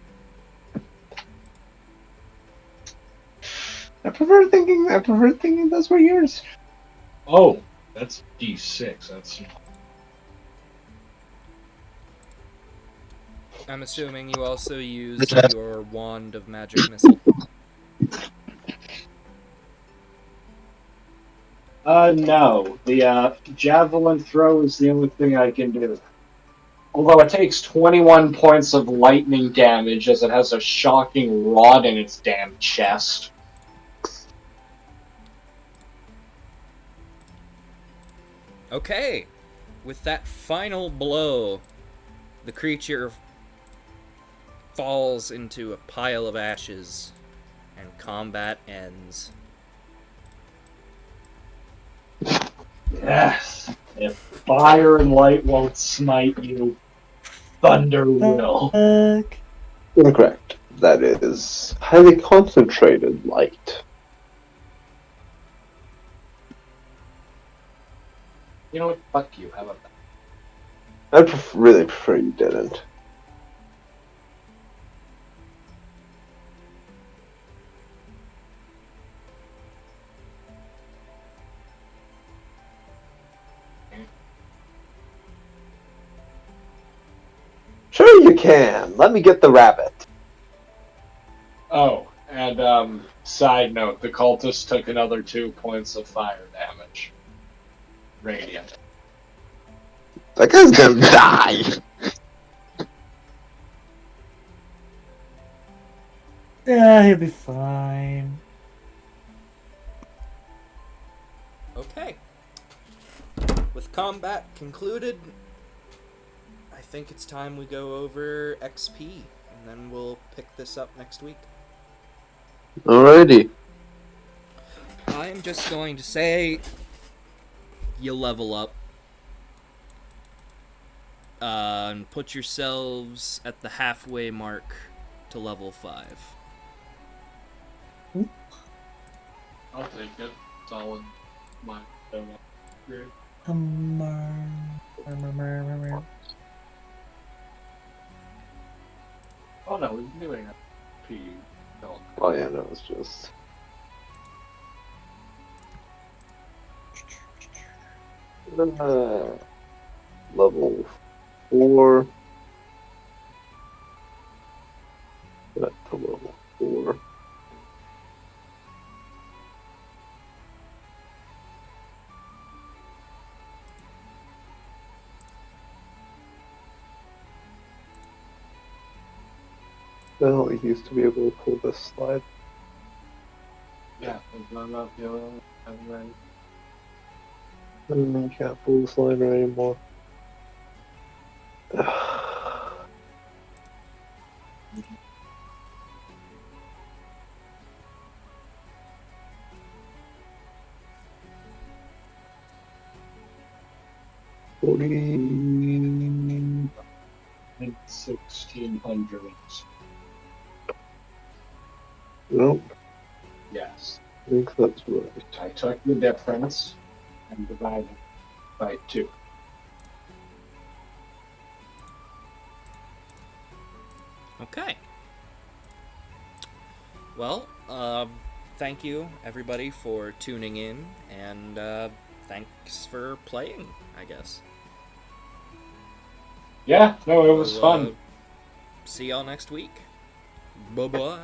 I prefer thinking those were ears. Oh, that's D6. That's I'm assuming you also used your wand of magic missile. No. The javelin throw is the only thing I can do. Although it takes 21 points of lightning damage as it has a shocking rod in its damn chest. Okay, with that final blow, the creature falls into a pile of ashes, and combat ends. Yes. If fire and light won't smite you, thunder will. Fuck. Incorrect. That is highly concentrated light. You know what? Fuck you. How about that? Really prefer you didn't. Sure you can. Let me get the rabbit. Oh, and side note, the cultist took another 2 points of fire damage. Radiant. That guy's gonna die. Yeah, he'll be fine. Okay. With combat concluded, I think it's time we go over XP, and then we'll pick this up next week. Alrighty. I'm just going to say you level up. And put yourselves at the halfway mark to level 5. I'll take it. Solid. My grade. Oh no, we're doing a P. No. Oh yeah, no, it's just. Level 4. That's to level 4. Well, he used to be able to pull this slide. Yeah, I'm not feeling I'm ready. I can't pull the slider anymore. Mid 1600s. Nope, Yes. I think that's right. I took the difference and divided by 2. Okay. Well, thank you, everybody, for tuning in, and thanks for playing, I guess. Yeah, no, it was So, fun. See y'all next week. Bye-bye.